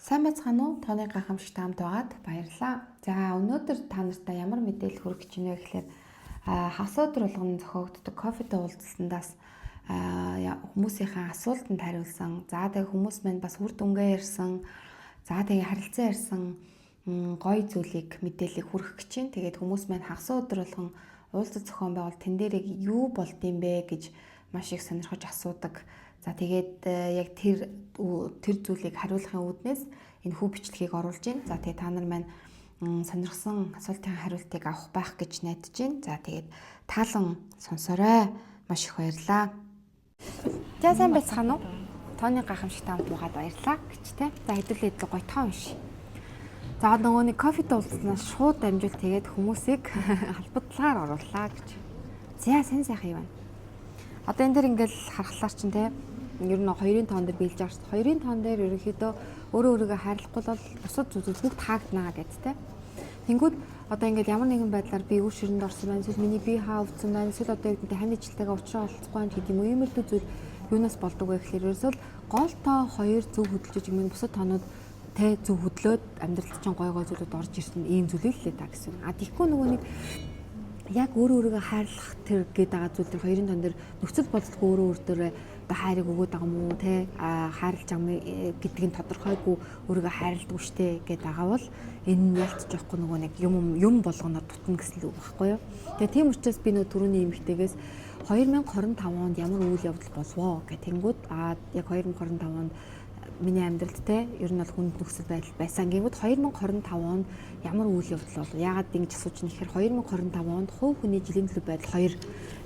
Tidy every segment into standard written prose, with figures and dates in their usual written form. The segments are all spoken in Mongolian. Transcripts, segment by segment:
Сайн байцгаана уу? Тооны гайхамшигт таамд байгаад баярлалаа. За өнөөдөр та нартай ямар мэдээлэл хүргэх гэж байна вэ гэхээр хагас өдөр болгон зохиогддог кофетэй уулзалтандаас хүмүүсийн асуултанд хариулсан. За тэгээ хүмүүс маань бас үр дүнгээ ярьсан. За тэгээ харилцан ярьсан гоё зүйлийг мэдээллийг хүргэх гэж байна. Тэгээд хүмүүс маань хагас өдөр болгон уулзалт зохион байгуул тэн дээрээ юу болд юм бэ гэж маш их сонирхож асуудаг. За тэгээд яг тэр зүйлийг хариулахын үүднээс энэ хүү бичлэгийг оруулж байна. За тэгээд та нар маань сонирхсан асуултын хариултыг авах байх гэж найдаж байна. За тэгээд таалан сонсорой. Маш их баярлалаа. За сайн байцгаана уу? Тооны гайхамшигт таамд байгаад баярлалаа гэж тэ. За хэдүүлээ гоё тоо уншия. За нөгөө нэг кофетэй уулзснаас шууд дамжуул тэгээд хүмүүсийг албадлагаар орууллаа гэж. За сайн сайхан юм байна. Одоо энэ дэр ингээл харахлаар чинь те ер нь 2-ын тоон дээр биелж байгаа шүү дээ. 2-ын тоон дээр ерөнхийдөө өөрийгөө хайрлахгүй бол бусад зүйлүүд бүгд хаагднаа гэдэг те. Тэнгүүд одоо ингээд ямар нэгэн байдлаар би үр ширэнд орсон байна. Эсвэл миний бие хаавцсан байна. Эсвэл одоо юу гэдэг хань ижилтэйгээ уулзсан олцохгүй юм гэдэг юм уу. Иймэрхүү зүйл юунаас болдог вэ гэхээр ерөөсөл гол тоо 2 зөв хөдөлж юм бусад тоонууд те зөв хөдлөөд амьдралд чинь гой гой зүйлүүд орж ирсэн ийм зүйл л лээ та гэсэн. А тийхгүй нөгөө нэг яг өөрийгөө хайрлах тэр гээд байгаа зүйл тэр 2-ын тоон дээр нөхцөл бодолгүй өөрөөрөө одоо хайрыг өгөөд байгаа юм уу те хайрлаж байгаа гэдгийг тодорхойгүй өөрийгөө хайрладаг штэ гээд байгаа бол энэ нь ялцж явахгүй нөгөө нэг юм болгоноор дутна гэсэн л үг байхгүй юу. Тэгээ тийм учраас би нөгөө түрүүний эмэгтэйгээс 2025 онд ямар үйл явдал болвоо гэх тэнгүүд яг 2025 онд миний амьдралд те ер нь бол хүнд нөхцөл байдал байсан. Гингүүд 2025 онд ямар үйл явдал болов? Яагаад ингэж асууж байна гэхээр 2025 онд хувь хүний жилийн төлөв байдал 2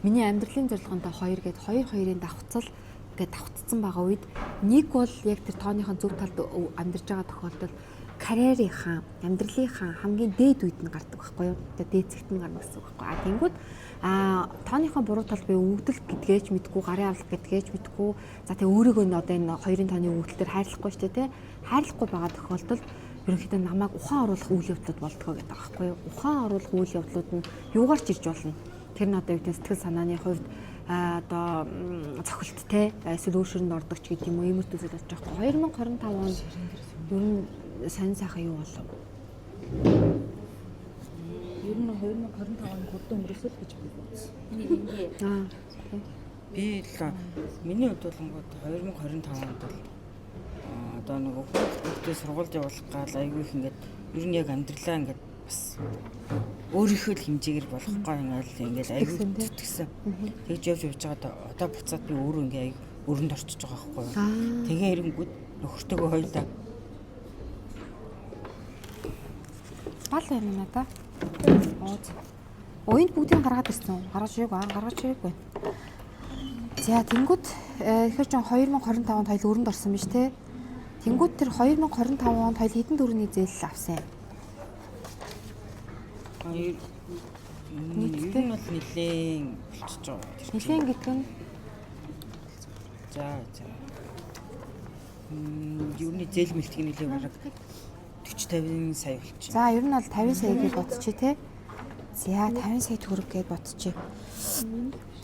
миний амьдралын зорилгоонтой 2 гээд 2-2-ын давхцал гээд давхцсан байгаа үед нэг бол яг тэр тооныхон зөв талд амьдарч байгаа тохиолдолд карьерийнхаа, амьдралынхаа хамгийн дээд үед нь гардаг байхгүй юу? Тэгээ дээд зэгт нь гарна гэсэн үг байхгүй. Тэнгүүд тооныхон буруу тал би өвдөлт гэдгээч мэдгүй, гарын авлах гэдгээч мэдгүй. За тэгээ өөрийгөө нь одоо энэ 2-ын тооны өвдөлтөөр хайрлахгүй шүү дээ, тэ. Хайрлахгүй байгаа тохиолдолд ерөнхийдөө намайг ухаан оруулах үйл явдлууд болдгоо гэдэг байгаа байхгүй юу? Ухаан оруулах үйл явдлууд нь юугаар ч ирж болно. Тэр нь одоо юу гэдэг сэтгэл санааны хувьд одоо цохилт те эсвэл өөр ширэнд ордог ч гэдэг юм уу иймэрхүү зүйл болж байгаа байхгүй. 2025 онд ер нь сайн сайхан юу болов? Ер нь 2025 оны хурдан өнгөрөөсөл гэж би бодсон. Миний хувьд бол 2025 онд бол одоо нэг хүүхдээ сургуульд явуулах гал айгүй их ингээд ер нь яг амьдралаа ингээд бас өөрийнхөө л хэмжээгээр болохгүй ингээд айгүй тэтгсэн. Тэгж явж байгаа одоо буцаад би өөрөө ингээд өрөнд орчиж байгаа байхгүй юу. Тэгээ ирэнгүүд нөхөртөөгөө хойлоо. Бал байна надаа. Уянд бүгдийг гаргаад ирсэн үү? Гаргаж ирээгүй. За тэнгүүд ихэр ч 2025 онд хоёул өрөнд орсон биз те. Тэнгүүд тэр 2025 онд хоёул хэдэн төгрөгийн зээлэл авсан юм? Ер нь бол нэлээд болчихж байгаа. Нэлээд гэдэг нь за. Юуны зээл мэлтгийн нэлээд бараг 40-50 сая болчих. За ер нь бол 50 сая гэж бодчих те. За 50 сая төгрөг гэж бодчих.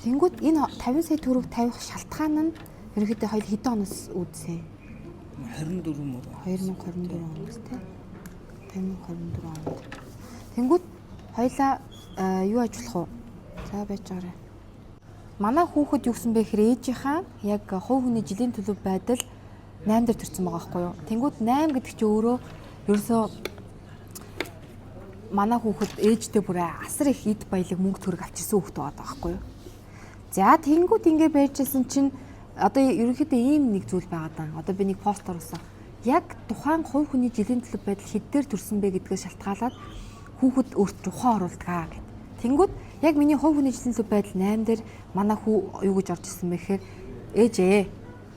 Тэнгүүд энэ 50 сая төгрөг тавих шалтгаан нь ерөнхийдөө хоёул хэдэн оноос үүдсэн? 24 мөр. 2024 оноос те. 2024 онд. Тэнгүүд хоёлаа юу ажиллах вэ? За байж байгаарай. Манай хүүхэд юу гэсэн бэ гэхээр ээжийнхаа яг хувь хүний жилийн төлөв байдал 8 дээр төрсэн байгаа байхгүй юу? Тэнгүүд 8 гэдэг чинь өөрөө ерөөсөө манай хүүхэд ээжтэй бүр асар их эд баялаг мөнгө төгрөг авчирсан хүүхэд байгаа байхгүй юу? За тэнгүүд ингэ байжсэн чинь одоо ерөнхийдөө ийм нэг зүйл байгаа даа. Одоо би нэг пост оруулсан. Яг тухайн хувь хүний жилийн төлөв байдал хэд дээр төрсэн бэ гэдгээс шалтгаалаад хүүхэд өөрт ухаан оруулдаг гэд. Тэнгүүд яг миний хувь хүний жилийн төлөв байдал 8 дээр манай хүү юу гэж орж ирсэн бэ гэхээр ээжээ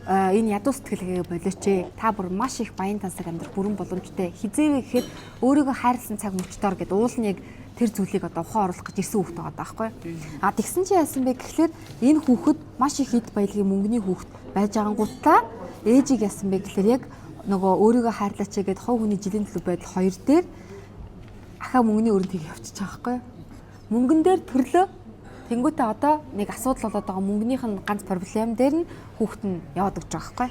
энэ ядуу сэтгэлгээ болооч ээ. Та бүр маш их баян тансаг амьдрах бүрэн боломжтой. Хизээвэ гэхэд өөрийгөө хайрлсан цаг мөчтөр гэд уул нь яг тэр зүйлийг одоо ухаан оруулах гэж ирсэн хүүхэд байгаа байхгүй. Тэгсэн чи яасан бэ гэхлээр энэ хүүхэд маш их эд баялагын мөнгөний хүүхэд байж байгангуудаа ээжийг яасан бэ гэхлээр яг нөгөө өөрийгөө хайрлаач гэд хувь хүний жилийн төлөв байдал 2 дээр ахаа мөнгөний өрөнд тийг явчихж байгаа байхгүй. Мөнгөн дээр төрлөө тэнгуүтээ одоо нэг асуудал болоод байгаа мөнгөнийх нь ганц проблем дээр нь хүүхэд нь яваад өгч байгаа байхгүй.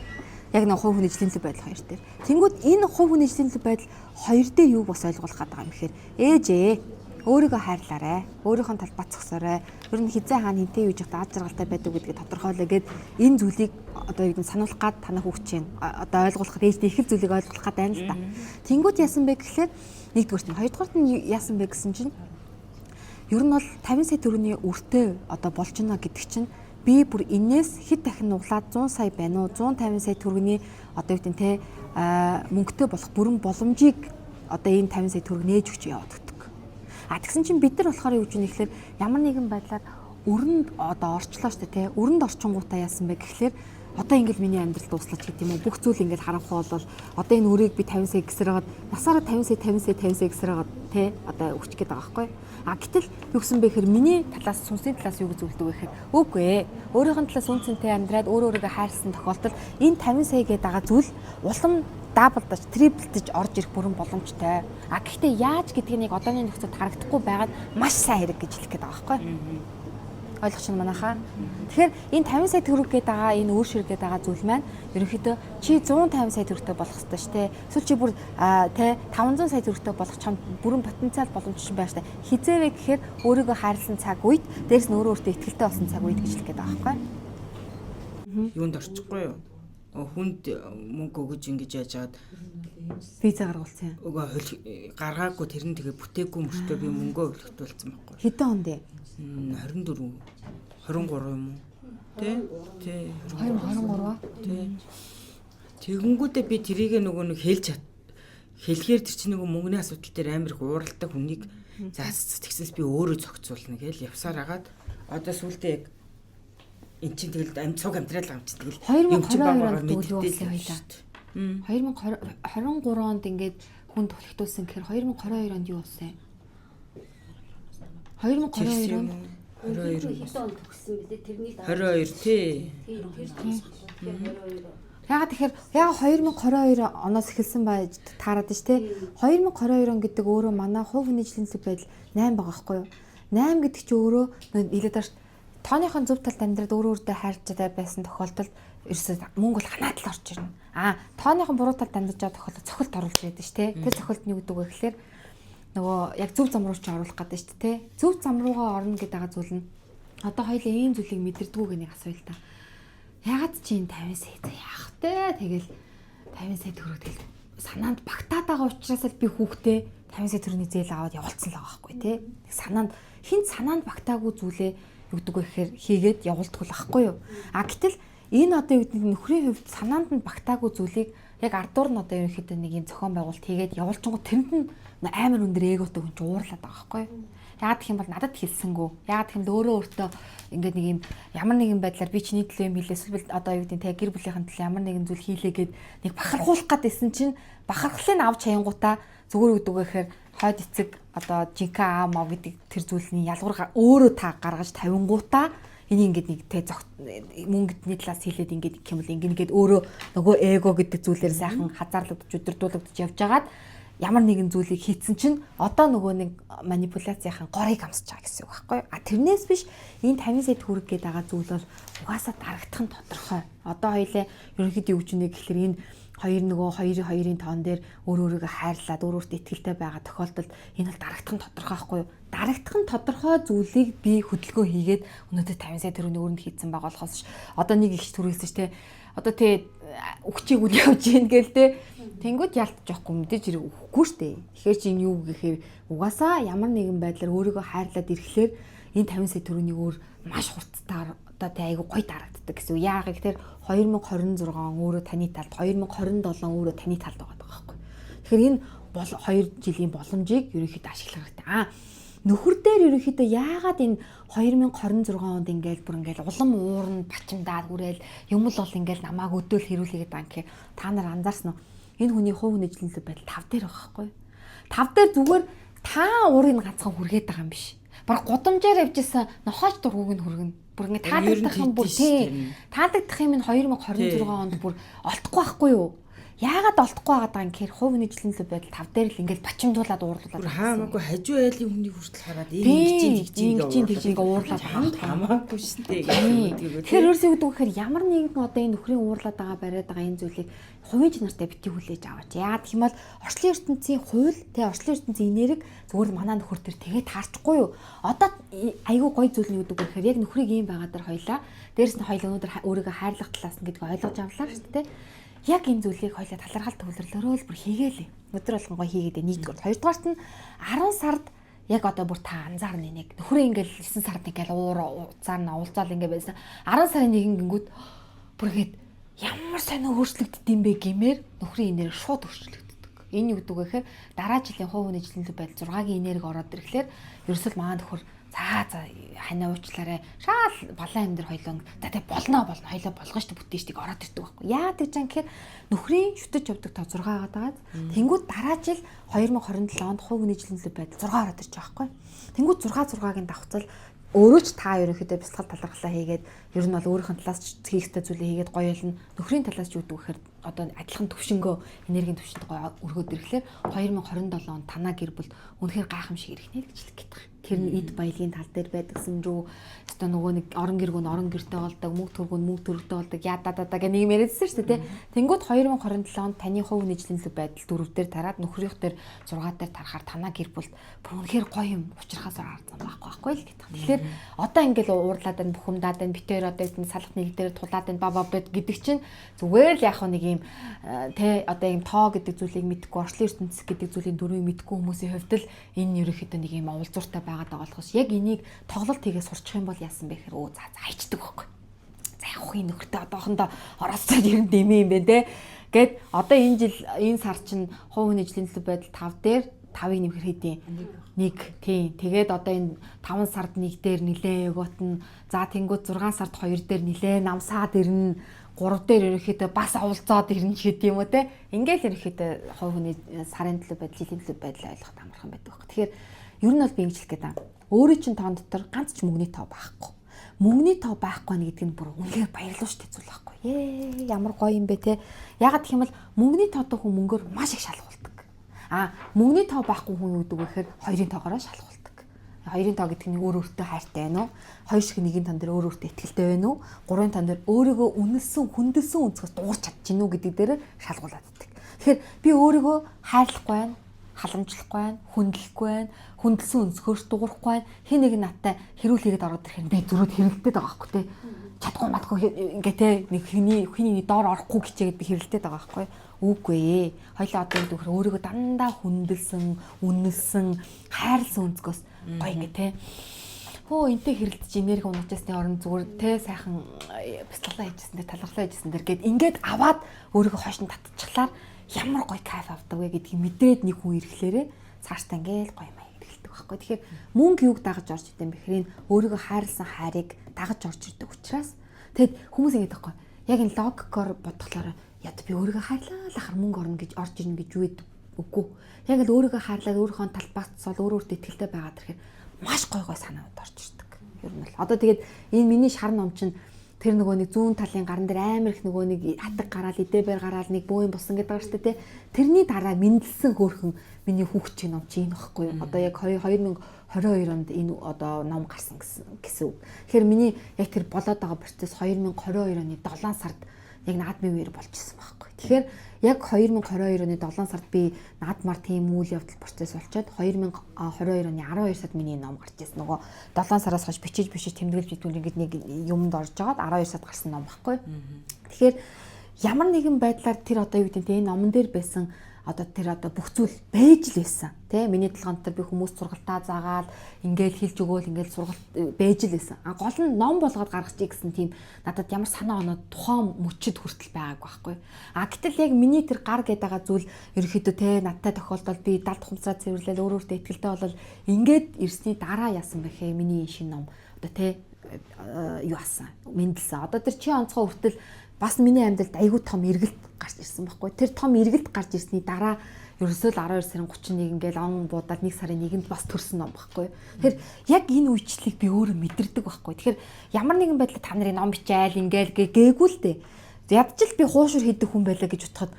Яг нэг хувь хүний эзлэмлэг байдал хоёр дээр. Тэнгүүд энэ хувь хүний эзлэмлэг байдал хоёр дээр юу бас ойлгуулах гэдэг юм гэхээр ээжээ өөрийгөө хайрлаарай. Өөрийнхөө тал бацгсоорой. Ер нь хизээ хаана хинтээ юуж явах аз жаргалтай байдаг гэдгийг тодорхойлоо гэд энэ зүйлийг одоо юу гэдэг сануулах гад танах хүүхчийн одоо ойлгуулахад ээжтэй их зүйлийг ойлгуулах гад байна л да. Тэнгүүд яасан бэ гэхээр нэгдүгээрт нь хоёрдугаарт нь яасан бэ гэсэн чинь ер нь бол 50 сая төгрөгийн өртөө одоо болж гинэ гэдэг чинь би бүр энээс хэд дахин нуглаад 100 сая байна уу 150 сая төгрөгийн одоо юу гэдэг те мөнгөтэй болох бүрэн боломжийг одоо энэ 50 сая төгрөг нээж өгч яваад гэдэг. Тэгсэн чинь бид нар болохоор юу гэж юм нэхлээр ямар нэгэн байдлаар өрөнд одоо орчлоо штэ те өрөнд орчингуудаа яасан бэ гэхлээр одоо ингээл миний амьдрал дуслаач гэдэг юм уу бүх зүйл ингээл харанхуй болол одоо энэ өрийг би 50 сая гэсээр хагаад насаараа 50 сая гэсээр хагаад те одоо өгч гээд байгаа байхгүй. Гэтэл юу гэсэн бэ гэхээр миний талаас сүнсний талаас юу гэж зөвлөдөг вэ гэхээр үгүй ээ өөрийнх нь талаас үнцэнтэй амьдраад өөрийгөө хайрсан тохиолдолд энэ 50 сая гэдэг байгаа зүйл улам даблдаж, триплдэж орж ирэх бүрэн боломжтой. Гэхдээ яаж гэдгийг нэг одооны нөхцөлд харагдахгүй байгаад маш сайн хэрэг гэж хэлэх гээд байгаа байхгүй. Ойлгож байна манайхаа. Тэгэхээр энэ 50 сая төгрөг гээд байгаа энэ өөр ширэг гээд байгаа зүйл маань ерөнхийдөө чи 150 сая төгрөгтэй болох хэрэгтэй шүү дээ. Эсвэл чи бүр тэ 500 сая төгрөгтэй болох чамд бүрэн потенциал боломжтой байх шүү дээ. Хизээвэ гэхээр өөрийгөө хайрлсан цаг үед дээрс нь өөрөө өөртөө ихтэй болсон цаг үед гэж хэлэх гээд байгаа байхгүй. Юунд орчихгүй юу? Хүнд мөнгө өгөж ингэж яаж яагаад виза гаргуулсан. Өгөө гаргаагүй тэр нь тэгээ бүтээгүй мөртөө би мөнгөө өвлөгдүүлсэн байхгүй. Хэдэн он дээ? 24 23 юм уу? Тэ 2023 аа. Тэ. Тэгэнгүүтээ би тэрийг нөгөө нэг хэлэхээр тэр чинь нөгөө мөнгөний асуудал дээр амар их ууралдаг хүнийг тэгсэнс би өөрөө зохицуулна гээл явсаар агаад одоо сүултээ яг эн чинь тэгэл цуг амьдрал юм чинь тэгэл 2022 онд тэгвэл юу болсон юм бэ? 2023 онд ингээд хүн төлөвлөлтүүлсэн гэхээр 2022 онд юу болсон юм? 2022 онд 22 онд төгссөн билээ тэрний 22 тий. Ягаад тэгэхээр яг 2022 оноос эхэлсэн байж таарад ш тий 2022 он гэдэг өөрөө манай хувь хүний эзлэмлэг байдал 8 байгаа байхгүй юу? 8 гэдэг чи өөрөө нэлээд даш тооныхон зөв талд амьдраад өөртөө хайрч чадаа байсан тохиолдолд ерөөсөө мөнгө бол ханаад л орж ирнэ. Тооныхон буруу талд амьдарч байгаа тохиолдолд цохилт оруулж ирээд ш тий. Тэр цохилт нь юу гэдэг вэ гэхээр нөгөө яг зөв зам руу ч оруулах гэдэг ш тий. Зөв зам руугаа орно гэдэг байгаа зүйл нь одоо хоёул ийм зүйлийг мэдэрдэггүй гэх нэг асууя л та. Ягаад чи энэ 50 сая яах вэ? Тэгэл 50 сая төгрөг тэгэл санаанд багтаад байгаа учраас л би хүүхдээ 50 сая төгрөгийн зээл аваад явуулсан л байгаа байхгүй тий. Санаанд багтаагүй зүйлээ юу гэдэг вэ гэхээр хийгээд явуулдаг л байхгүй юу. Гэтэл энэ одоо юу гэдэг нөхрийн хувьд санаанд нь багтаагүй зүйлийг яг ардуур нь одоо ерөнхийдөө нэг юм зохион байгуулалт хийгээд явуулчихгоо тэрэнд нь амар өндөр эготой хүн ч уурлаад байгаа байхгүй юу. Яагаад гэх юм бол надад хэлсэнгүү. Яагаад гэх юм бол өөртөө ингээд нэг юм ямар нэгэн байдлаар би чиний төлөө юм хийлээ эсвэл одоо юу гэдэг те гэр бүлийнхэн төлөө ямар нэгэн зүйл хийлээгээд нэг бахархуулах гэдсэн чинь бахархлыг авч хаянгуудаа зүгээр өгдөг гэхээр хойд эцэг одоо жинка аа мав гэдэг тэр зүйлний ялгуур өөрөө та гаргаж тавингуудаа энийг ингээд нэг те мөнгөдний талаас хийлээд ингээд гэх юм бол ингээд өөрөө нөгөө эго гэдэг зүйлээр сайхан хазаарлагдж өдөрдүүлэгдэж явж байгаад ямар нэгэн зүйлийг хийцэн чинь одоо нөгөө нэг манипуляцийн горыг амсаж байгаа гэсэн үг байхгүй. Тэрнээс биш энэ 50 сая төгрөг гээд байгаа зүйл бол угаасаа дарагдах нь тодорхой. Одоо хоёлаа ерөнхийдөө юу гэж нэ гэхэлэр энэ хоёрын тоон дээр өөрийгөө хайрлаад өөрөөсөө итгэлтэй байгаа тохиолдолд энэ бол дарагдах нь тодорхой байхгүй юу? Дарагдах нь тодорхой зүйлийг би хөдөлгөөн хийгээд өнөөдөр 50 сая төгрөгийн өрөнд хийцэн байгаа болохоос одоо нэг их төрүүлсэн ш тэ одоо тэ өгчийг үл явж гин гээл тэ тэнгууд ялтж явахгүй мэдээж хэрэг өгөхгүй штэ. Тэгэхээр чи юу гэхээр угаасаа ямар нэгэн байдлаар өөрийгөө хайрлаад ирэхлээр энэ 50 сая төгрөгийн өөр маш хурцтай одоо тэ айгу гоё дарагддаг гэсэн. Яагаад гэхээр 2026 өөрөө таны талд 2027 өөрөө таны талд байгаа байхгүй. Тэгэхээр энэ бол 2 жилийн боломжийг ерөнхийдөө ашиглах хэрэгтэй. Нөхөр дээр ерөнхийдөө яагаад энэ 2026 онд ингээл бүр ингээл улам уурна бачимдаад хүрээл юм л бол ингээл намааг өдөөл хэрүүлээгээд байгаа гэхээр та нар анзаарсан уу? Энэ хүний хувь нэжлэлтэй байдал 5 дээр байгаа байхгүй. 5 дээр зүгээр та уурыг ганцхан хүргээд байгаа юм биш. Бараг гудамжаар явжсэн нохооч дургууг нь хүргэнэ. Бүр ингээ таалагдах юм бүр тий. Таалагдах юм нь 2026 онд бүр олдохгүй байхгүй юу? Яагаад олдохгүй байгаа юм гэхээр хувь нэгжлийн төлөв байдал тав дээр л ингээд бачимдуулаад уурлуулад хаамаагүй хажуу айлын хүний хүртэл хараад тэгж уурлаад хамаагүй шүү дээ. Тэгэхээр ерөөсөө гэдэг гэхээр ямар нэгэн одоо энэ нөхрийн уурлаад байгаа бариад байгаа энэ зүйлийг хувийн нартай бити хүлээж аваач. Яагаад гэх юм бол орчлын ертөнцийн хууль орчлын ертөнцийн энерги зүгээр манаа нөхөр төр тэгээд таарчихгүй юу? Одоо айгүй гоё зүйл нь гэдэг гэхээр яг нөхрийг ийм байгаа дэр хоёлаа дээрэс нь хоёул өнөдөр өөрийгөө хайрлах талаас нь гэдгийг ойлгож авлаа шүү дээ. Яг энэ зүйлийг хоёлаа талархал төвлөрлөөрөө л бүр хийгээлээ. Өдөр болгон гоё хийгээд нэгдүгээр. Хоёрдугаарт нь 10 сард яг одоо бүр та анзаарна нэг. Нөхрөө ингээл 9 сард ингээл уцаар нь уулзаал ингээ байсан. 10 сарын нэгэн гингүүд бүр ихэд ямар сонио өөрчлөгддөг юм бэ гэмээр нөхрийн энерги шууд өөрчлөгддөг. Энэ юу гэдэг вэ гэхээр дараа жилийн хувь нэгжлийн төлөв байдал 6-гийн энерги ороод ирэхлээр ерөөсөл маань нөхөр за ханаа уучлаарай. Шаал балан амьдэр хоёлон за тэг болно хоёлоо болгоно шүү бүтэн штиг ороод ирдэг байхгүй. Яа гэж юм гэхээр нөхрийн шүтэж явдаг тоо 6 гагаад тэнгууд дараа жил 2027 онд хувь нэгжлийн төлөв байдал 6 ороод ирж байгаа байхгүй. Тэнгууд 6-6-гийн давхцал өөрөө ч та ерөнхийдөө бясалгал талархлаа хийгээд ер нь бол өөрийнх нь талаас хийх ёстой зүйлээ хийгээд гоё ялна. Нөхрийн талаас ч үүдгүй гэхээр одоо адилхан төвшнгөө энергийн төвшөнд гоё өргөөд ирэхлээр 2027 онд танаа гэр бүл үнэхээр гайхамшиг ирэх нэ гэж хэлэх гээд байгаа. Тэр нь эд баялагын тал дээр байдагсан рүү одоо нөгөө нэг орон гэргүүн орон гэртэй болдог, мөнгө төргөнд төргөдтэй болдог ядаа гэх нэг юм яриадсан шүү дээ. Тэнгүүд 2027 онд таны хувь нэгжлийн төлөв байдал 4 дээр тараад нөхрийнх дээр 6 дээр тарахаар танаа гэр бүл бүр үнэхээр гоё юм учрахаас харсан байхгүй л гэдэг. Тэгэхээр одоо ингээл уурлаад байна, бухимдаад байна, битээр одоо энэ салхат нэг дээр тулаад байна, бабабд гэдэг чинь зүгээр л яг нэг юм одоо юм тоо гэдэг зүйлийг мэдхгүй, орчлын ертөнцийн гэдэг зүйлийн дөрвийг мэдхгүй хүмүүсийн хувьд л энэ ерөөхдөө нэг юм уулзууртай байгаад байгаа болохоос яг энийг тоглолт хийгээ сурчих юм бол яасан бэ гэхээр за хайчдаг байхгүй. За явах энэ нөхөртэй одоохондоо ороосцоод ер нь дэмээ юм бэ те. Гэт одоо энэ жил энэ сар чинь хувь нэгжлийн төлөв байдал 5 дээр 5-ыг нэмэхэр хэдийн 1 тийм. Тэгээд одоо энэ 5 сард 1 дээр нилээ өгөтн. За тэнгууд 6 сард 2 дээр нилээ намсаад ирнэ. 3 дээр ерөөхдөө бас оволцоод ирнэ гэдэг юм уу те. Ингээл ерөөхдөө хувь хүний сарын төлөв байдал, жилийн төлөв байдал ойлгоход амархан байдаг байхгүй. Тэгэхээр ер нь бол би ингэж хэлэх гээд байна. Өөрийн чинь тоон дотор ганц ч мөнгөний тоо байхгүй. Мөнгөний тоо байхгүй гэдэг нь бүр үнэхээр баярлуу штэ зүйл байхгүй. Ямар гоё юм бэ те. Ягаад гэх юм бол мөнгөний тоотой хүн мөнгөөр маш их шалгуулдаг. Мөнгөний тоо байхгүй хүн юу гэдэг вэ гэхээр хоёрын тоогоороо шалгуулдаг. Хоёрын тоо гэдэг нь өөр өөртөө хайртай байна уу? Хоёр шиг нэгэн тон дээр өөр өөртөө ихтэй байна уу? Гурван тон дээр өөрийгөө үнэлсэн, хүндэлсэн өнцгөөс дуурч чадчихна уу гэдэг дээр шалгуулад байдаг. Тэгэхээр би өөрийгөө хайрлахгүй байна, халамжлахгүй байна, хүндлэхгүй байна, хүндэлсэн өнцгөөс дуурахгүй байна. Хин нэг надтай хэрүүл хийгээд ороод ирэхээр би зүрүүд хэрэлдээд байгаа байхгүй тий. Чадахгүй матгүй ингээ те нэг хиний доор орохгүй хичээгээд би хэрэлдээд байгаа байхгүй. Үгүй ээ. Хоёлаа одоо гэдэг нь өөрийгөө дандаа хүндэлсэн, үнэлсэн, хайрлсан өнцгөөс гоё ингээ те. Энтэй хэрэлдэж энерги унаачсны орон зүгээр те сайхан бяцлаглаа хийжсэн дээр талархлаа хийжсэн дээр гээд ингээд аваад өөрийгөө хойш нь татчихлаар ямар гоё кайф авдаг вэ гэдгийг мэдрээд нэг хүн ирэхлээрээ цааштай ингээл гоё маяг эргэлдэг байхгүй. Тэгэхээр мөнгө юуг дагаж орж идэв юм бэхрийн өөрийгөө хайрлсан хайрыг дагаж орж ирдэг учраас тэгэд хүмүүс ингэж байхгүй. Яг энэ логикоор бодглохоор яд би өөрийгөө хайрлаа л ахаар мөнгө орно гэж орж ирнэ гэж юу үгүй. Яг л өөрийгөө хайрлаад өөрийнхөө талбайд цол өөрөөртөө ихтэй байгаад ирэхээр маш гой санаанд орж ирдэг. Ер нь л одоо тэгээд энэ миний шар ном чинь тэр нөгөө нэг зүүн талын гарн дээр амар их нөгөө нэг хатаг гараал эдээбэр гараал нэг бөөм бусан гэдэг байгаа шүү дээ. Тэрний дараа мэдлсэн хөөрхөн миний хүүхчийн ном чи энэ багхгүй юу? Одоо яг 2022 онд энэ одоо ном гарсан гэсэн үг. Тэгэхээр миний яг тэр болоод байгаа процесс 2022 оны 7 сард яг наадмын үеэр болчихсон байхгүй. Тэгэхээр яг 2022 оны 7 сард би наадмаар тийм үйл явдал процесс болчиход 2022 оны 12 сард миний ном гарч ирсэн. Нөгөө 7 сараас хойш бичиж тэмдэглэж битүүл ингэж нэг юмд орж жагаад 12 сард гарсан ном байхгүй. Тэгэхээр ямар нэгэн байдлаар тэр одоо юу гэдэг нь энэ номон дээр байсан одоо тэр одоо бүх зүйл байж л байсан тий миний толгойд тэр би хүмүүс сургалтаа заагаад ингээл хэлж өгөөл ингээл сургалт байж л байсан. Гол нь ном болгоод гаргачих гэсэн тийм надад ямар санаа оноод тухайн мөчөд хүртэл байгаагүй байхгүй. Гэтэл яг миний тэр гар гээд байгаа зүйл ерөөхдөө тий надтай тохиолдол би далд хумцаа цэвэрлэл өөрөөртөө ихтэй болол ингээд ирсний дараа яасан бэхээ миний шинэ ном одоо тий юу асан мэдлсэн. Одоо тэр чи онцгой хүртэл бас миний амьдралд айгүй том эргэлт гарч ирсэн байхгүй. Тэр том эргэлт гарч ирсний дараа ерөөсөө л 12 сарын 31 ингээл он буудаад 1 сарын 1-нд бас төрсөн ном байхгүй. Тэгэхээр яг энэ үечлийг би өөрөө мэдэрдэг байхгүй. Тэгэхээр ямар нэгэн байдлаар та нарын ном бичээл ингээл гээгүй л дээ. Ядчил би хуушур хийдэг хүн байлаа гэж утгад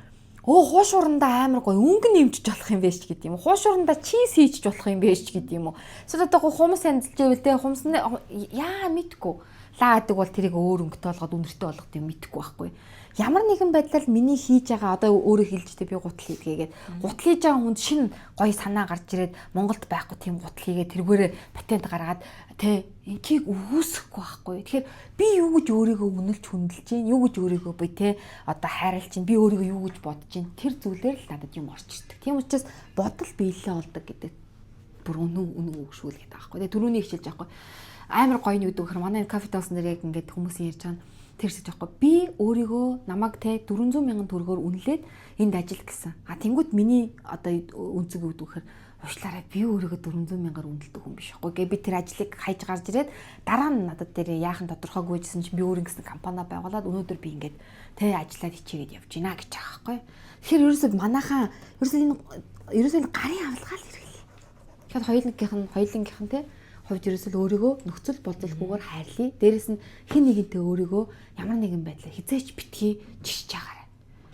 Хууш урандаа амар гоё өнгө нэмжиж болох юм байж гэдэг юм. Хууш урандаа чиз хийчих болох юм байж гэдэг юм уу. Эсвэл одоо хумс янзлж ивэл те хумсны яа мэдгүй. Лаадаг бол тэрийг өөр өнгөтэй болгоод үнэртэй болгох юм мэдгүй байхгүй. Ямар нэгэн байдлаар миний хийж байгаа одоо өөрөө хэлжтэй би гутал хийдгээгээд гутал хийж байгаа хүнд шинэ гоё санаа гарч ирээд Монголд байхгүй тийм гутал хийгээд тэргээрээ патент гаргаад тэ инкийг өгөөсөхгүй байхгүй. Тэгэхээр би юу гэж өөрийгөө үнэлж хүндэлж чинь юу гэж өөрийгөө би тэ одоо хайрлж чинь би өөрийгөө юу гэж бодож чинь тэр зүйлээр л надад юм орж ирдэг. Тийм учраас бодол биелээ олдог гэдэг бүр үнэн өгшүүл гэдэг байхгүй. Тэгээ түрүүний хичээлж байхгүй. Амар гоё нэг үгээр манай кофе тоосон дээр яг ингээд хүмүүс ярьж байгаа тэрсэж байхгүй. Би өөрийгөө намайг те 400,000 төгрөгөөр үнэлээд энд ажил гэсэн. Тэнгүүд миний одоо үнцэг үүд үхээр уушлаарай би өөрийгөө 400,000-аар үнэлдэг хүн биш байхгүй. Би тэр ажлыг хайж гарч ирээд дараа нь надад дээр яахан тодорхойгүй гэсэн чинь би өөр ингэсэн компани байгуулад өнөөдөр би ингээд те ажиллаад хичээгээд явж байна гэж байгаа байхгүй. Тэгэхээр ерөөсөө манайхаа ерөөсөө гарын авалгаал хэрэглэе. Тэгэхээр хоёулынгийнх нь те хувьд ерөөсөө өөрийгөө нөхцөл болзолгүйгээр хайрлая. Дээрэс нь хэн нэгэнтэй өөрийгөө ямар нэгэн байдлаар хизээч битгий чишж байгаарай.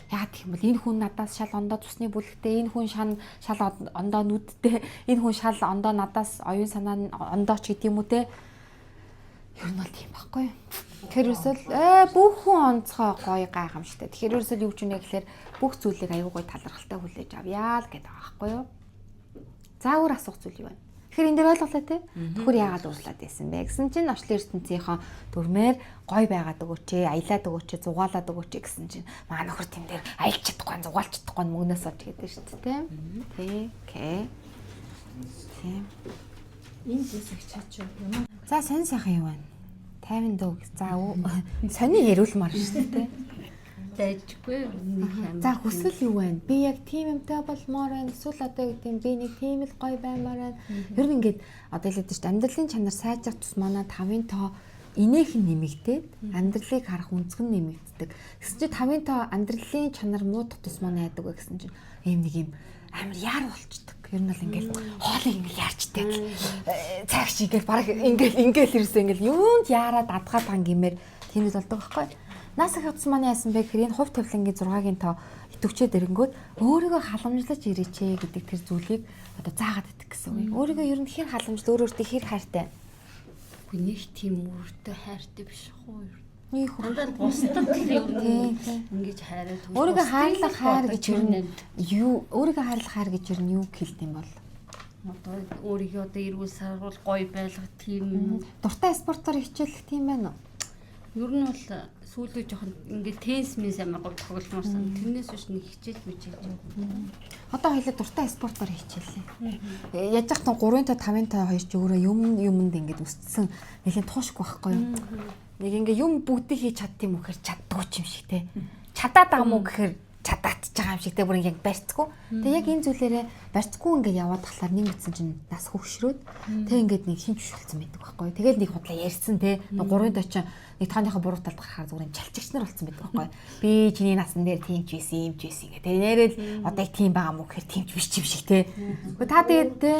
Яагаад гэх юм бол энэ хүн надаас шал ондоо цусны бүлэгтэй, энэ хүн шал ондоо нүдтэй, энэ хүн шал ондоо надаас оюун санаа ондооч гэдэг юм уу те. Ер нь бол тийм байхгүй. Тэгэхээр ерөөсөө бүх хүн онцгой гоё гайхамшигтай. Тэгэхээр ерөөсөө юу ч үнэ гэхээр бүх зүйлийг аюу гой талархалтай хүлээж авъя л гэдэг байгаа байхгүй юу. За өөр асуух зүйл юу вэ? Тэгэхээр энэ дээр ойлголоо те. Төхөр яагаад уурлаад байсан бэ гэсэн чинь очлын ертөнцийнхөө дүрмээр гой байгаад өгөөч, аялаад өгөөч, зугаалаад өгөөч гэсэн чинь маа нөхөр тэн дээр аялж чадахгүй, зугаалж чадахгүй мөнгнөөс олж гэдэг шүү дээ те. Окей. Тийм. Энэ зэсэг чаач юм. За сонь сайхан юу вэ? 50 дөө. За сони яриулмаар шүү дээ те. Дайжгүй. За хүсэл юу вэ? Би яг тийм юмтай болмоор байна. Эсвэл одоо гэдэг юм би нэг тийм л гоё баймаар байна. Ер нь ингээд одоо хэлээд шүү дээ. Амьдралын чанар сайжрах тус манай 5-ын тоо инээхэн нэмэгдээд амьдралыг харах үнцгэн нэмэгддэг. Гэсэн чинь 5-ын тоо амьдралын чанар муудах тус манай яадаг вэ гэсэн чинь ийм нэг юм амар яар болчдөг. Ер нь бол ингээд хоолыг ингээд яарчдаг. Цаг шигээл баг ингээд ирсэн ингээд юунд яарад адгаад байгаа гэмээр тийм л болдог байхгүй. Нас их утас маань яасан бэ гэхээр энэ хувь тавилангийн 6-гийн тоо итвчээд ирэнгүүт өөрийгөө халамжлаж ирээч гэдэг тэр зүйлийг одоо заагаад идэх гэсэн үг. Өөрийгөө ер нь хэр халамжлал өөрөөсөө хэр хайртай. Үгүй нэг тийм өөртөө хайртай биш хөө. Нэг хурдан бусдад л ер нь ингэж хайраад өөрийгөө хайрлах хайр гэж ер нь юу өөрийгөө хайрлах хайр гэж ер нь юу хэлдэг юм бол одоо өөрийгөө одоо эрүүл сарвал гоё байлгах тийм дуртай спортоор хичээлэх тийм байна уу? Ер нь бол сүүлдээ жоохон ингээд теннис мэн амар гоё тоглолморсон. Тэрнээс биш нэг хичээл мичээж. Одоо хоёлаа дуртай спортоор хичээлээ. Яаж яах вэ 3-ын та 5-ын та хоёр ч өөрөө юмд ингээд үсцсэн нэлийн туушгүй байхгүй юу? Нэг ингээд юм бүгдийг хийж чаддсан юм гэхээр чаддгүй юм шиг те. Чадаад байгаа мó гэхээр чадаатж байгаа юм шиг те бүр ингээд барьцгүй. Тэгээ яг энэ зүйлээрээ барьцгүй ингээд яваад тахлаар нэг мэдсэн чинь нас хөвшрөөд тэг ингээд нэг хинч шүлцсэн байдаг байхгүй. Тэгээд нэг худлаа ярьсан те. 3-ын та чинь нэг тооныхоо буруу талд гарахаар зүгээр чалчигч нар болсон байдаг байхгүй. Би чиний насан дээр тиймч байсан, юмч байсан гэх. Тэгээ нэрэл одоо яг тийм байгаа мó гэхээр тиймч биш юм шиг те. Гэхдээ та тэгээд те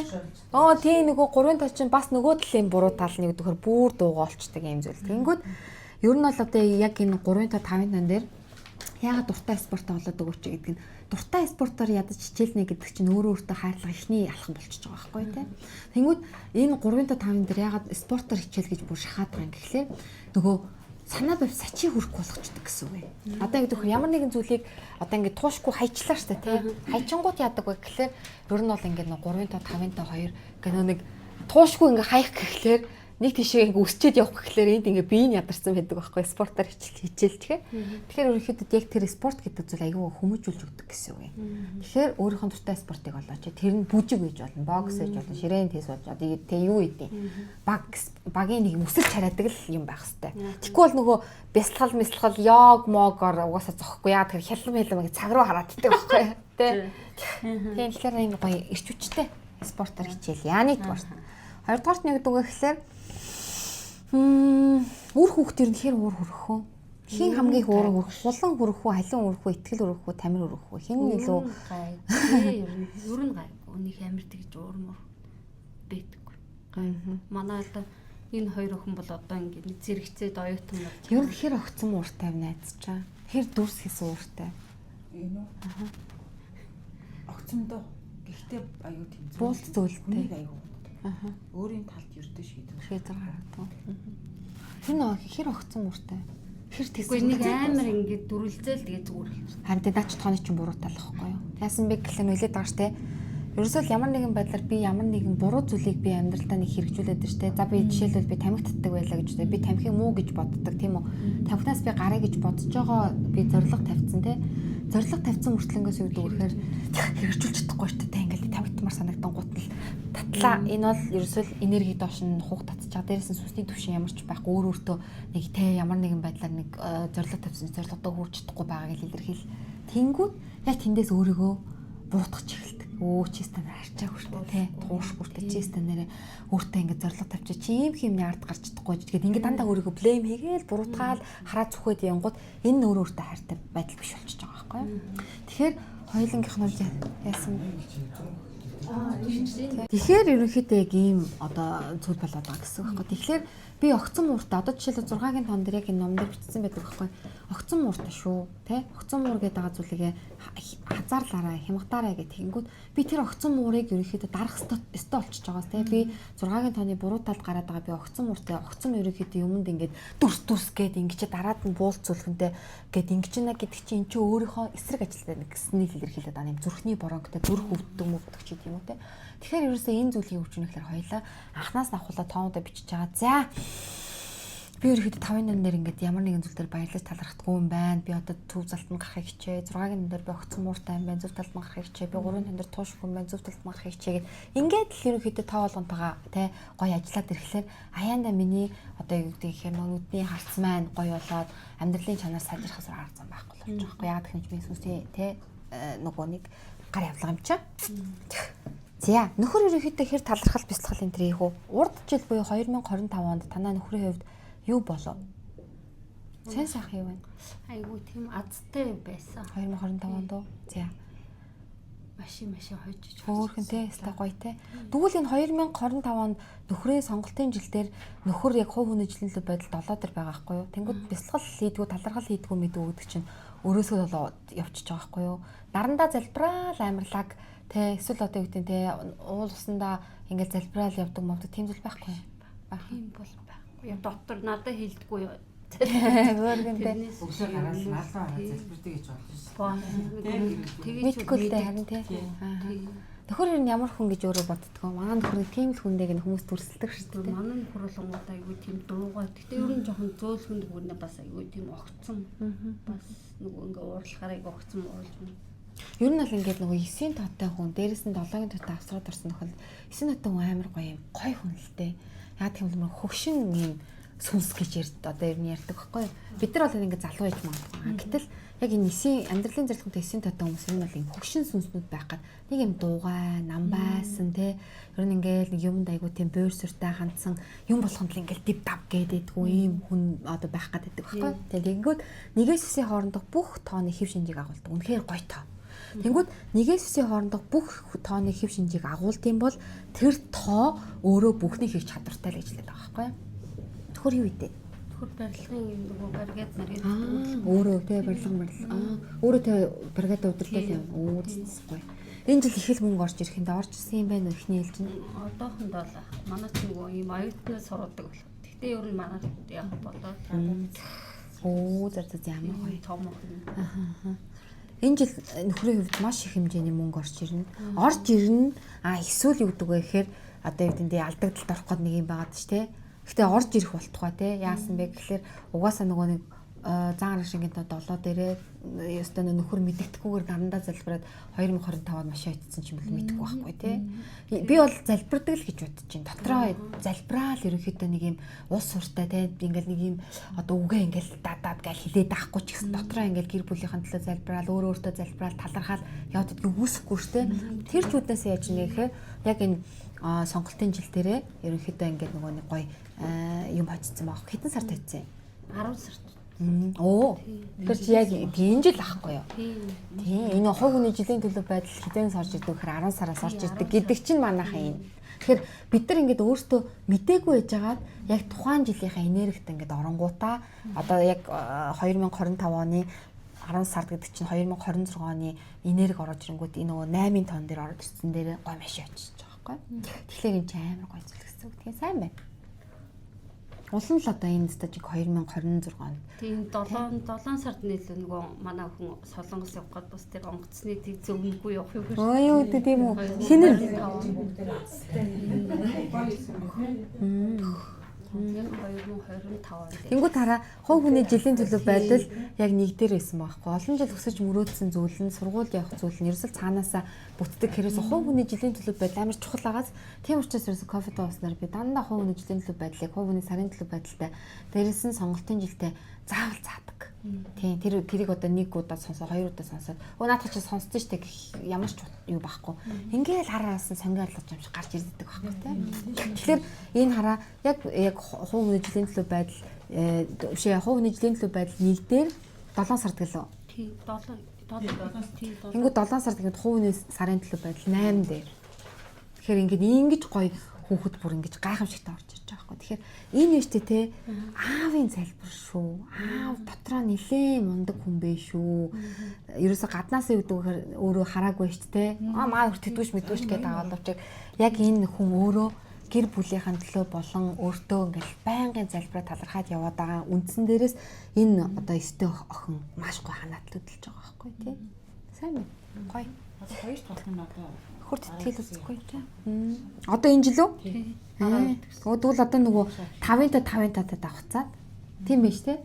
тийм нөгөө 3-ын та чинь бас нөгөө талын буруу тал нэг өгөхөр бүр дуугаа олчдаг юм зүйл. Тэнгүүд ер нь бол одоо яг энэ 3-ын та 5-ын тан дээр яагаад дуртай спортоо болоод өгөөч гэдэг нь дуртай спортоор ядаж хичээлнэ гэдэг чинь өөртөө хайрлах ихний алхам болчихж байгаа байхгүй тий. Тэнгүүд энэ 3-ын та 5-ын дээр яагаад спортоор хичээл гэж бүр шахаад байгаа юм гэхлээр нөгөө санаа бов сачи хүрэх болгочдөг гэсэн үг. Одоо ингэдэг ямар нэгэн зүйлийг одоо ингэ туушгүй хайчлаа штэ тий. Хайчингууд яадаг вэ гэхлээр ер нь бол ингэ 3-ын та 5-ын та 2 гэнэ нэг туушгүй ингэ хаях гэхлээр нэг тийшээ ингээ өсчээд явах гэхлээр энд ингээ биеийг ядарсан байдаг байхгүй спортоор хичээлчихээ. Тэгэхээр өөрөөхөд яг тэр спорт гэдэг зүйл аягүй хүмүүжүүлж өгдөг гэсэн үг юм. Тэгэхээр өөрийнхөө дуртай спортыг олооч. Тэр нь бүжиг гэж болно, бокс гэж болно, ширээн теннис болж одоо тэг юу идэв. Багийн нэг өсөлт хараадаг л юм байх хэвээр. Тэгэхгүй бол нөгөө бясалгал, йог, могоор угаасаа зохгүй яа тэр хялам ингээ цаг руу хараад идэх байхгүй тий. Тийм тэгэхээр ингээ гоё ирч хүчтэй спортоор хичээл. Яа нэг спорт. Хоёрдугаарт нэг үг гэхэлэр үр хүүхдэр нь хэр уур хүрэх вэ? Хин хамгийн уур хүрэх, хулан хүрэх үү, халин хүрэх үү, итгэл хүрэх үү, тамир хүрэх үү? Хин илүү ер нь гайгүй. Нэг амир тэгж уурмор бэдэггүй. Манай одоо энэ хоёр охин бол одоо ингэ нэг зэрэгцээд оюутан болж. Ер нь хэр огцсон ууртай найз чаа. Хэр дүрс хийсэн ууртай. Энэ үү? байсан дөө. Гэхдээ аюу тийм Буулт зүйлтэй. аюу. Аха. Өөрийн талд ердөө шийдвэр. Шийдвэр гаргадаг. Тэр нөө хэр огцсон мөртэй. Хэр Тэгвэл нэг амар ингээд дүрлзээл тэгээ зүгээр хэлсэн. Харин наач тооны чинь буруу тал واخхой юу. Яасан бэ гэхлээр нөлөөд байгаа штэ. Ерөөсөө ямар нэгэн байдлаар би ямар нэгэн буруу зүйлийг би амьдралдаа нэг хэрэгжүүлээд байна штэ. За би жишээлбэл би тамхи татдаг байлаа гэж үү. Би тамхиг муу гэж боддог тийм үү. Тамхинаас би гараа гэж бодож байгаа би зориг тавьсан те. Зориг тавьсан мөртлөнгөөс юу гэдэг вэхээр хэрэгжүүлж чадахгүй штэ. Тэ ингээл тамхитмар санагдан гутал татлаа. Энэ бол ерөөсөө энерги доош нь хуг татчих. Дээрээс нь сүнсний төвшин ямар ч байхгүй өөр өөртөө нэг те ямар нэгэн байдлаар нэг зориг тавьсан зоригдоо хүрч чадахгүй байгааг илэрхийл. Тэнгүүд яг тэндээс өөрийгөө буутгах эхэлдэг. Өө чиста нарчаа хүртэ тий тууш хүртэ чиста нэрэ өөртөө ингэ зориг тавьчих чи юм хэмнээ ард гарч чадахгүй гэгээд ингэ дандаа өөрийгөө блейм хийгээл буруутгаал хараа зүхээд янгууд энэ өөр өөртөө хайртай байдал биш болчихж байгаа байхгүй юу. Тэгэхээр хоёулангийнх нь яасан тэгэхээр ерөнхийдөө яг ийм одоо зүйл болоод байгаа гэсэн үг байхгүй. Тэгэхээр би огцон мууртаа одоо жишээлбэл 6-гийн тон дээр яг энэ ном дээр бичсэн байдаг байхгүй. Огцон мууртаа шүү тий. Огцон муур гэдэг байгаа зүйлээ хазаарлаараа хямгатаараа гэх тэгэнгүүт би тэр огцон муурыг ерөнхийдөө дарах өстой болчихж байгаас тий. Би 6-гийн тооны буруу талд гараад байгаа би огцон мууртаа огцон ерөнхийдөө юмд ингээд дүрс гээд ингээд дараад нь буулцуулхантай гээд ингэж нэ гэдэг чинь эн чинь өөрийнхөө эсрэг ажилтаа нэгснийг илэрхийлээд байгаа юм. Зүрхний боронгтой зүрх өвддөг мөвддөг ч гэдэг юм уу тий. Тэгэхээр ерөөсөө энэ зүйлийг өвчнөхлөөр хоёлаа анханаас нь ахуулаад тоонуудаа бичиж байгаа. За би ерөөхдөө 5-ын дан дээр ингээд ямар нэгэн зүйл дээр баярлаж талархдаггүй юм байна. Би одоо төв залтанд гарахыг хичээ. 6-гийн дан дээр би огцон мууртай юм байна. Зөв талд гарахыг хичээ. Би 3-ын дан дээр туушгүй юм байна. Зөв талд гарахыг хичээгээд ингээд л ерөөхдөө тоо болгонтойгоо тий гоё ажиллаад ирэхлээр аяанда миний одоо юу гэдэг ихээр нүдний харц маань гоё болоод амьдралын чанар сайжрахаас арга зам байхгүй болж байгаа байхгүй. Яг тэгвэл би сүнсээ тий нөгөө нэг гар явлага юм чаа. За нөхөр ерөнхийдөө хэр талархал бяцлахал энэ төр ийхүү. Урд жил буюу 2025 онд танаа нөхрийн хувьд юу болов? Сайн сайхан юу вэ? Айгуу тийм азтай байсан. 2025 онд уу? За. Машин хойжиж. Хөөхөн те, өстой гоё те. Тэгвэл энэ 2025 онд нөхрийн сонголтын жил дээр нөхөр яг хувь хүний жилийн байдал 7 дээр байгаа байхгүй юу? Тэнгүүд бяцлахал хийдгүү, талархал хийдгүү мэдүү гэдэг чинь өрөөсөө болоод явчихж байгаа байхгүй юу? Нарандаа залбираал амарлаг те эсвэл одоо юу гэдэг те уул усандаа ингээл залбираал явдаг мовдөг тийм зүйл байхгүй юу? Тийм бол байхгүй. Яг доктор надад хэлдэггүй юу? Өөргөндөө Өглөө гараад наалаа залбирдаг гэж бодож байна. Мэдгүүлтэй харин тий. Нөхөр нь ямар хүн гэж өөрөө боддгоо. Манай нөхөр тийм л хүндэг нь хүмүүс дүрсэлдэг шүү дээ. Манай нөхөр болгонгууд айгүй тийм дуугаа. Гэтэ ер нь жоохон зөөлхөнд хүрнэ бас айгүй тийм огцсон. Бас нөгөө ингээ уурлахаар айгүй огцсон уурлж байна. Ер нь бол ингээд нөгөө 9-ийн тоотой хүн, дээрэс нь 7-гийн тоотой авсраад орсон нөхөл 9-ийн тоотой хүн амар гоё юм. Гой хүн л дээ. Яг тийм л хөгшин юм сүнс гэж одоо ер нь ярьдаг байхгүй юу? Бид нар бол ингээд залуу байж магадгүй. Гэтэл яг энэ 9 амьдралын зэрлэгтэй 9 тоотой хүмүүс ер нь бол юм хөгшин сүнснүүд байх гад нэг юм дуугай, намбайсан те ер нь ингээд нэг юмд айгу тийм бөөр сүртэй хандсан юм болгонд л ингээд див дав гэдэггүй ийм хүн одоо байх гад байдаг байхгүй юу? Тэгэнгүүт нэгээс үсийн хоорондох бүх тооны хэв шинжийг агуулдаг. Үнэхээр гоё тоо. Тэнгүүд нэгээс үсийн хоорондох бүх тооны хэв шинжийг агуулдсан бол тэр тоо өөрөө бүхний хийх чадвартай л гэж хэлээд байгаа байхгүй юу? Нөхөр юу вэ? Нөхөр барилгын юм нөгөө баригад нарийн өөрөө тий барилга. Өөрөө тий баригад удирдах юм. Үзэсгүй. Энэ жил их л мөнгө орж ирэхэд орж ирсэн юм байна уу ихний ээлж нь? Одоохондоо л манай ч нөгөө юм аюутнаас сургадаг болох. Гэтэ ер нь манай яг болоод зэр ямар гоё том охин. Энэ жил нөхрийн хувьд маш их хэмжээний мөнгө орж ирнэ. Орж ирнэ. Эсвэл юу гэдэг вэ гэхээр одоо юу гэдэг нь алдагдалд орох гээд нэг юм байгаад ш тий. Гэтэ орж ирэх болтугай тий. Яасан бэ гэхээр угаасаа нөгөө нэг зан аршингийн долоо дээрээ ёстой нөхөр мэддэхгүйгээр дандаа залбираад 2025-ад машин ойтсон ч юм бол мэдэхгүй байхгүй тий. Би бол залбирдаг л гэж бодож байна. Дотроо залбираал ерөнхийдөө нэг юм ус суртай тий. Ингээл нэг юм одоо үгээ ингээл дадаад гээл хилээд байхгүй ч гэсэн дотроо ингээл гэр бүлийнхэн төлөө залбираал өөртөө залбираал талархаал яваад үгүйсэхгүй шүү тий. Тэр ч үднээс яаж нэ гэхээр яг энэ сонголтын жил дээрээ ерөнхийдөө ингээд нөгөө нэг гоё юм хоцсон баг. Хэдэн сард хоцсон? 10 сард. Оо. Тэр чи яг тийм жил ахгүй юу? Тийм. Энэ хувь хүний жилийн төлөв байдал хэдэн сарж ирдэг гэхээр 10 сараас орж ирдэг гэдэг чинь манайхаа энэ. Тэгэхээр бид нар ингээд өөртөө мдээгүй байжгаад яг тухайн жилийнхаа энергит ингээд оронгуудаа одоо яг 2025 оны 10 сард гэдэг чинь 2026 оны энерги орж ирэнгүүт энэ нөгөө 8 тонн дээр орж ирсэн дээр гой маш очиж байгаа байхгүй. Тэгэхээр энэ чинь амар гой зүйл гэсэн үг. Тэгээ сайн байна. Улан л одоо энэ стажиг 2026 онд. Тийм 7 сард нийлээ нөгөө манай хүн Солонгос явах гээд бас тэр онгоцны тийг зөвнөгүй явах юм. Өө юу гэдэг тийм үү? Хинэн. 2025 онд. Тэнгүү тараа хувь хүний жилийн төлөв байдал яг нэг дээр байсан байхгүй. Олон жил өсөж мөрөөдсөн зүйл нь сургууль явах зүйл нь ерөөсөл цаанаасаа бүтдэг хэрэгс хувь хүний жилийн төлөв байдал амар чухал агаас тийм учраас ерөөсө кофе дууснаар би дандаа хувь хүний жилийн төлөв байдлыг хувь хүний сарын төлөв байдалтай дээрээс нь сонголтын жилдээ заавал цаадаг. Тийм тэрийг одоо нэг удаа сонсоо хоёр удаа сонсоод наадах чи сонсдоо штэ гэх ямар ч юу байхгүй. Ингээл хараас нь сонгиалгаж юм шиг гарч ирдэг байхгүй тийм. Тэгэхээр энэ хараа яг хувь хүний жилийн төлөв байдал хувь хүний жилийн төлөв байдал нэг дээр 7 сард гэлөө. Тийм 7. Тэнгүү 7 сард ингээд хувь хүний сарын төлөв байдал 8 дээр. Тэгэхээр ингээд ингэж гоё хүүхэд бүр ингэж гайхамшигтай орж ирж байгаа байхгүй. Тэгэхээр энэ нэштэй те аавын залбир шүү. Аав дотроо нилээн мундаг хүн бэ шүү. Ерөөсө гаднаас үүдгээр өөрөө хараагүй шүү те. Маа тэдгүүш мэдгүүш гэдэг аваад авчиг. Яг энэ хүн өөрөө гэр бүлийнхэн төлөө болон өөртөө ингээл байнгын залбираа талархаад яваад байгаа үндсэн дээрээс энэ одоо өстэй охин маш гоё ханаат л хөдөлж байгаа байхгүй тий. Сайн байна. Гоё. Хоёр талх нь одоо хурд тэтгэл үзэхгүй тий. Одоо энэ жил үү? Тэгвэл одоо нөгөө 5-5 давхцаад тийм байж тий.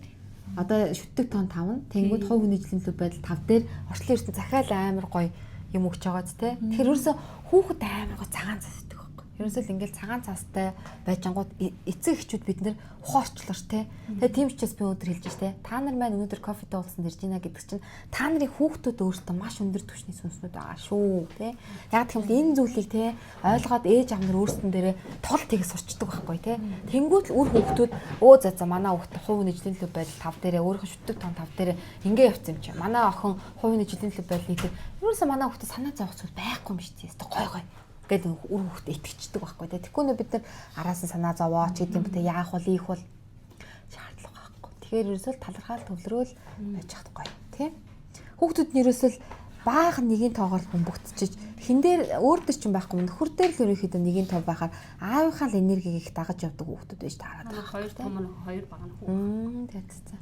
Одоо шүтдэг тон 5 нь тэнгууд хувь хүний жилийн төлөв байдал 5 дээр орчлон ирсэн захиал амар гоё юм өгч байгааз тий. Тэгэхээр ерөөсө хүүхэд амар гоё цагаан цас өгдөг. Ерөөсөө л ингээл цагаан цастай байжангууд эцэг эхчүүд бид нэр ухаарчлаар те. Тэгээ тийм ч бас би өнөөдөр хэлж штэ. Та нар маань өнөөдөр кофе дуулсан ирж байна гэдэг чинь та нарын хүүхдүүд өөртөө маш өндөр түвшний сүнснүүд байгаа шүү те. Яг тийм энэ зүйлийг те ойлгоод ээж аав нар өөрсдөн дээрээ тол тийг сурчдаг байхгүй те. Тэнгүүт л үр хүүхдүүд за манай хүүхд хувь хүний жилийн төлөв байдал 5 дээрээ өөрийнхөө шүтдэг тон 5 дээрээ ингээ явцсан юм чи. Манай охин хувь хүний жилийн төлөв байдал хийдэг. Ерөөсөө манай хүүхд санаа зовох зүйл байхгүй юм шүү дээ. Гой гэдэг үр хүүхдэд итгэждэг байхгүй те. Тэгэхгүй нөө бид нар араас нь санаа зовоо ч гэдэм битээ яах вэ ийх бол шаардлага байхгүй. Тэгэхээр ерөөсөө талархаал төвлөрөөл байж хад гоё тий. Хүүхдүүд нь ерөөсөө баахан нэгийн тоогоор бөмбөгтчихэж хин дээр өөр дөр чинь байхгүй нөхөр дээр л ерөөхдөө нэгийн тоо байхаар аавынхаа л энергийг их дагаж явдаг хүүхдүүд байж таараад байгаа. Хоёр том нь хоёр бага нь хүүхэд. Тэгсэн.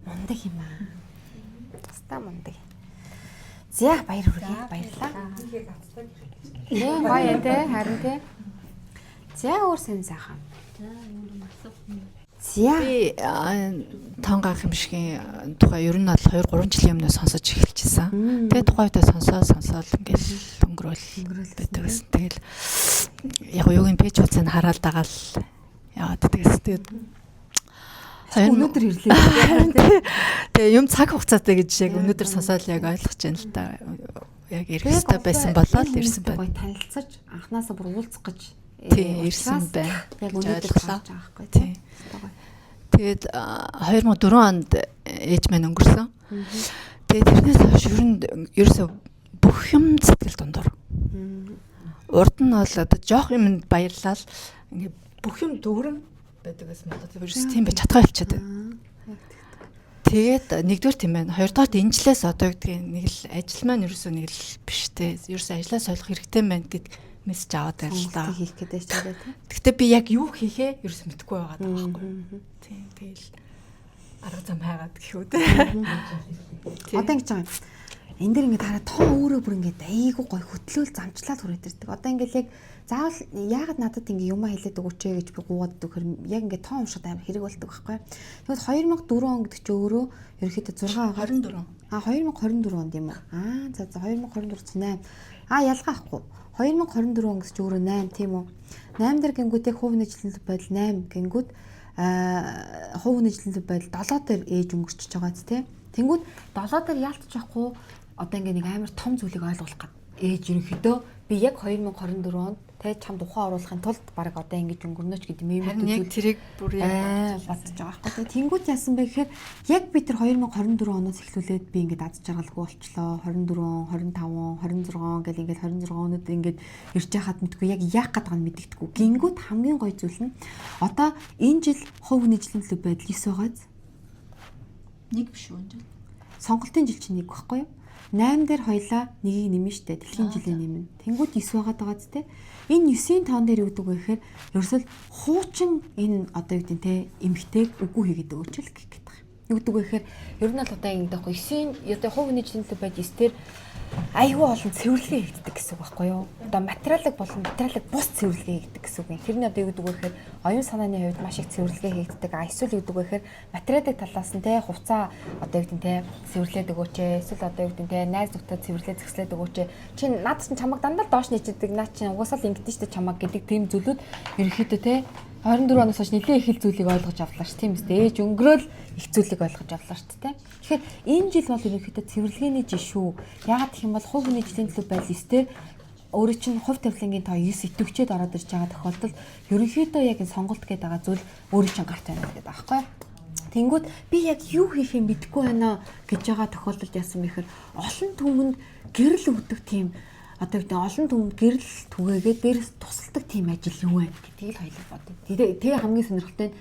Мундаг юм аа. Тастаа мундаг. За баяр хүргэе. Баярлалаа. Тийм гоё те харин те. За өөр сэн сайхан. За өөр асуух. За би тонгаах юм шигэн тухай ер нь бол 2-3 жилийн өмнө сонсож эхэлчихсэн. Тэгээ тухай удаа сонсоод ингээл өнгөрөөл байдаг гэсэн. Тэгэл яг юугийн пэйж утсыг хараад дагаал яваад тэгээс тэгээд өнөөдөр ирлээ. Тэгээ юм цаг хугацаатай гэж яг өнөөдөр сонсоод яг ойлгож байна л та. Яг ирэх хэрэгтэй байсан болоод ирсэн байна. Гоё танилцаж анханасаа бүр уулзах гэж ирсэн байна. Яг өнөөдөр ойлголоо. тааж байгаа байхгүй тий. Тэгээд 2004 онд ээж маань өнгөрсөн. Тэгээд тэрнээс хойш ерөөсөө бүх юм сэтгэл дундуур. Урд нь бол одоо жоох юмд баярлал ингээ бүх юм дүүрэн байдаг гэсэн юм. Одоо ерөөс тийм байж чадгаа хэлчихэд байна. Тэгээд нэгдүгээр тийм байна. Хоёрдугаар энэ жилээс одоо гэдгийг нэг л ажил маань ерөөсөө нэг л биш те. Ерөөсөө ажлаа солих хэрэгтэй байна гэд мессеж аваад байна л да. Хийх гэдэг ч тийм. Гэхдээ би яг юу хийхээ ерөөсөө мэдэхгүй байгаа байхгүй. Тийм тэгэл арга зам хайгаад гэхүү те. Одоо ингэж байгаа юм. Энд дэр ингээд хараа тоо өөрөө бүр ингээд айгүй гой хөтлөөл замчлаад хүрээд ирдэг. Одоо ингээд яг заавал яагаад надад ингэ юм хэлээд өгөөч гэж би гуугаад өгөхөр яг ингээд тоо уншаад амар хэрэг болдог байхгүй. Тэгвэл 2004 он гэдэг чинь өөрөө ерөөхдөө 6 2024 онд юм уу? За 2024 чинь 8. Ялгаахгүй. 2024 он гэж өөрөө 8 тийм үү? 8 дээр гингүүд яг хувийн жилийн байдал 8 гингүүд хувийн жилийн байдал 7 дээр ээж өнгөрчихөж байгаа тийм. Тэнгүүд 7 дээр яалтчих واخгүй одоо ингээ нэг амар том зүйлийг ойлгох гээд ээж ерөнхийдөө би яг 2024 онд тэ чамд ухаан оруулахын тулд баг одоо ингэж өнгөрнөч гэдэг юм харин яг тэрийг бүр яг бодож байгаа байхгүй. Тэнгүүд яасан бэ гэхээр яг би тэр 2024 оноос эхлүүлээд би ингээд аз жаргалгүй болчлоо. 24, 25, 26 гэл ингээд 26 онод ингээд ирж яхад мэдгүй яг яах гээд байгааг нь мэддэггүй. Гингүүд хамгийн гоё зүйл нь одоо энэ жил хувь хүний жилийн төлөв байдал 9 байгааз нэг биш үү энэ жил. сонголтын жил чинь 1 баггүй юу? 8 дээр хоёлаа нэгийг нэмнэ штэ. Дэлхийн жилийн нэмнэ. Тэнгүүд 9 байгаад байгаа зү те. Энэ 9-ийн тоон дээр юу гэдэг вэ гэхээр ерөөсөл хуучин энэ одоо юу гэдэг те эмгтэйг үгүй хийгээд өгчл гэх гэдэг. Юу гэдэг вэ гэхээр ер нь л одоо ингэ дэхгүй 9-ийн одоо хувь хүний жилийнх байж 9 дээр айгүй олон цэвэрлэгээ хийгддэг гэсэн үг байхгүй юу? Одоо материалыг болон материалыг бус цэвэрлэгээ хийгддэг гэсэн үг юм. Тэрний одоо юу гэдэг вэ гэхээр оюун санааны хувьд маш их цэвэрлэгээ хийгддэг. Эсвэл юу гэдэг вэ гэхээр материалын талаас нь те хувцаа одоо юу гэдэг те цэвэрлээд өгөөч. Эсвэл одоо юу гэдэг те найз нөхдөд цэвэрлээд зэгслээд өгөөч. Чи наад чинь чамаг дандаа доош нэчдэг. Наа чинь угаасаа л ингэдэж штэ чамаг гэдэг тийм зүйлүүд ерөнхийдөө те 24 оноос хойш нэлээд их зүйлийг ойлгож авлаа ш. Тийм үстэй. Ээж өнгөрөөл их зүйлийг ойлгож авлаа ш. Тэ. Тэгэхээр энэ жил бол ерөнхийдөө цэвэрлэгээний жил шүү. Яагаад гэх юм бол хувь хүний жилийн төлөв байдал 9 дээр өөрөө чинь хувь тавилангийн тоо 9 идэвхжээд ороод ирж байгаа тохиолдолд ерөнхийдөө яг энэ сонголт гэдэг байгаа зүйл өөрөө чинь гарт байна гэдэг байгаа байхгүй. Тэнгүүд би яг юу хийхээ мэдэхгүй байна гэж байгаа тохиолдолд яасан мэхээр олон түмэнд гэрэл өгдөг тийм одоо гэдэг олон түмэнд гэрэл түгээгээд дээрээс тусалдаг тийм ажил юу вэ гэдгийг л хоёлаа бодъё. Тэгээ хамгийн сонирхолтой нь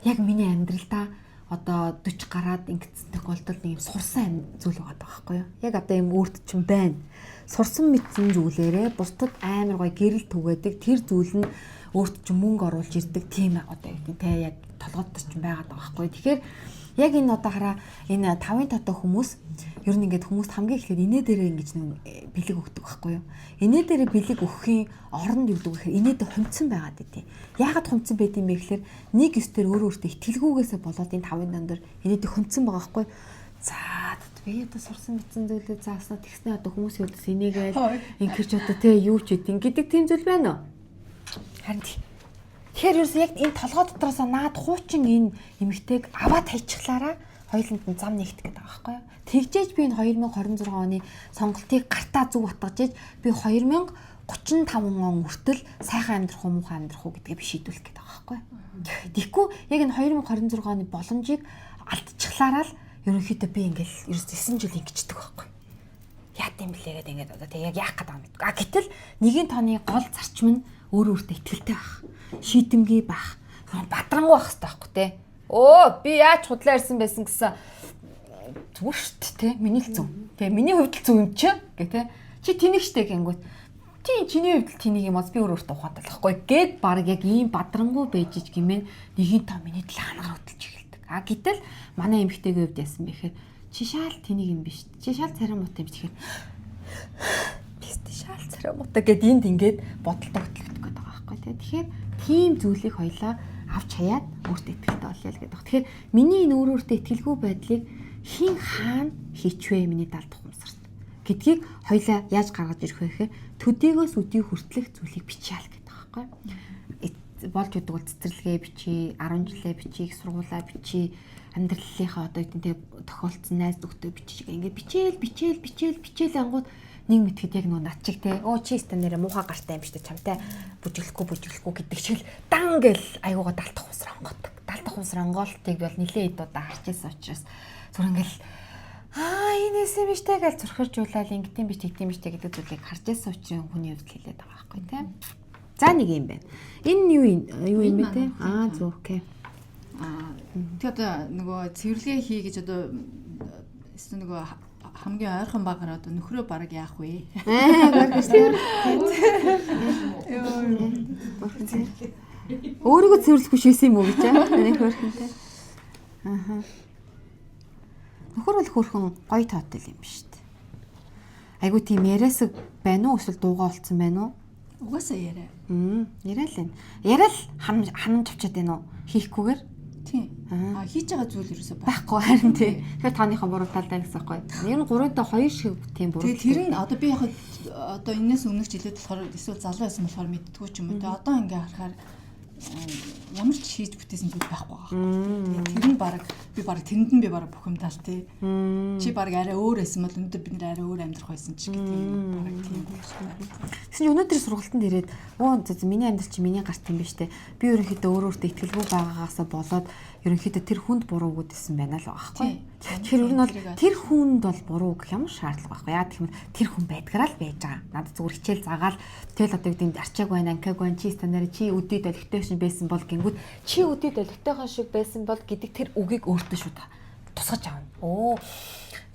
яг миний амьдралдаа одоо 40 гараад ингэсэн тохиолдолд нэг юм сурсан зүйл байгаа байхгүй юу? Яг одоо юм өөрт чинь байна. Сурсан мэдсэн зүйлээрээ бусдад амар гоё гэрэл түгээдэг тэр зүйл нь өөрт чинь мөнгө оруулж ирдэг тийм одоо юу те яг толгойд чинь байгаа байхгүй юу? Тэгэхээр яг энэ одоо хараа энэ 5-ын татаа хүмүүс ер нь ингээд хүмүүст хамгийн ихээр инээ дээрээ ингэж нэг бэлэг өгдөг байхгүй юу? Инээ дээрээ бэлэг өгөхийн оронд юу гэдэг вэ гэхээр инээд хумцсан байгаад идэв. Яагаад хумцсан байд юм бэ гэхээр нэг өстөр өөрөө өөртөө итгэлгүйгээсээ болоод энэ 5-ын дан дээр инээд хумцсан байгаа байхгүй юу? За би одоо сурсан мэдсэн зүйлээ зааснаа тэгснэ одоо хүмүүсийн өдөөс инээгээл ингээрч одоо те юу ч гэдэг гэдэг тийм зүйл байна уу? Харин тэгэхээр ерөөс яг энэ толгой дотроосоо наад хуучин энэ эмэгтэйг аваад хайчихлаараа хоёуланд нь зам нэгтгэх гэдэг байгаа байхгүй юу? Тэгжээж би энэ 2026 оны сонголтыг гартаа зүг батгаж би 2035 он хүртэл сайхан амьдрах уу муухай амьдрах уу гэдгийг би шийдвэрлэх гэдэг байгаа байхгүй юу? Тэгэхгүй яг энэ 2026 оны боломжийг алдчихлаараа л ерөнхийдөө би ингээл ерөөс 9 жил ингэждэг байхгүй юу? Яат юм блэ гэдэг ингээд одоо тэг яг яах гэдэг юм бэ? Гэтэл нэгэн тооны гол зарчим нь өөрөө өөртөө итгэлтэй байх. Шийдэмгий байх. Бадрангуй байх хэрэгтэй байхгүй те. Оо би яаж худлаа ирсэн байсан гэсэн зүгээр шүү дээ те. Миний л зөв. Тэ миний хувьд л зөв юм чи гэ те. Чи тэнэг штэ гэнгүүт. Чиний хувьд л тэнийг юм аз би өөртөө ухаатай л байхгүй. Гэт баг яг ийм бадрангуй байж ич гэмээр нэгэн тоо миний тал хангаар хөдөлж эхэлдэг. А гэтэл манай эмэгтэйгийн хувьд яасан бэ гэхээр чи шаал тэнийг юм биш. Чи шаал царай муутай юм чи гэхээр шаал царай муутай гэд энд ингээд бодолтой хөтлөгдөх гэдэг байгаа байхгүй тий. Тэгэхээр тийм зүйлийг хоёлаа авч хаяад өөртөө итгэлтэй болъё л гэдэг. Тэгэхээр миний энэ өөртөө итгэлгүй байдлыг хин хаана хийчвэ миний далд ухамсарт гэдгийг хоёлаа яаж гаргаж ирэх вэ гэхээр төдийгөөс өдий хүртэлх зүйлийг бичээл гэдэг байгаа байхгүй. Болж өгдөг бол цэцэрлэгээ бичиж, 10 жилээ бичиж, их сургуулаа бичиж, амьдралынхаа одоо үгтэй тохиолдсон найз нөхдөд бичиж ингээд бичээл ангууд нэг мэдхэд яг нөө над чиг те оо чи стандараа муухай гартай юм шүү дээ чамтай бүжиглэхгүй гэдэг шиг л дан гэл аюугаа далтах усраа онгодог. Далтах усраа онголтыг бол нилээ хэд удаа харж байсан учраас зүр ингээл энэс юм биш те гэж зурхиржуулаад ингэдэм биш тэгдэм биш те гэдэг зүйлийг харж байсан учраас хүний хувьд хэлээд байгаа байхгүй те. За нэг юм байна. Энэ юу юм бэ те? Зөв окей. Тэгээ одоо нөгөө цэвэрлэгээ хий гэж одоо нөгөө хамгийн ойрхон багаар одоо нөхрөө бараг яах вэ? Өөрийгөө цэвэрлэхгүй шээсэн юм уу гэж нэг хөрхөнтэй. Аха. Нөхөр бол хөрхөн гоё тоотой юм шүү дээ. Айгу тийм яриасаг байна уу эсвэл дуугаа болцсон байна уу? Угаасаа яриа. Яриа л байна. Яриа л ханамж авчаад байна уу? Хийхгүйгээр. Тийм. Хийж байгаа зүйл ерөөсөө байхгүй харин тий. Тэгэхээр тооныхон буруу талдаа гэсэн байхгүй. Ер нь 3-д 2 шиг тийм буруу. Тэгээ тэр нь одоо би яг одоо энэс өмнөх жилүүд болохоор эсвэл залуу байсан болохоор мэдтгүү ч юм уу. Тэгээ одоо ингээ харахаар ямар ч хийж бүтээсэн зүйл байхгүй байгаа. Тэр нь баг тэрэнд нь би баг бүх юм тал тий. Чи баг арай өөр байсан бол өнөөдөр бид нэр арай өөр амьдрах байсан ч гэдэг юм баг тийм. Тэгсэн чинь өнөөдөр сургалтанд ирээд миний амьдрал чи миний гарт юм биш те. Би ерөнхийдөө өөртөө итгэлгүй байгаагаасаа болоод ерөнхийдөө тэр хүнд буруу гэдсэн байна л байхгүй. Тэгэхээр ер нь бол тэр хүнд бол буруу гэх ямар шаардлага байхгүй. Яа гэх юм тэр хүн байдгаараа л байж байгаа. Надад зүгээр хичээл заагаал тэгэл одоо гэдэг арчааг байна, анкаг байна, чи стандараа чи өдөөд олигтой шиг байсан бол гингүүд чи өдөөд олигтойхон шиг байсан бол гэдэг тэр үгийг өөртөө шууд тусгаж аавна.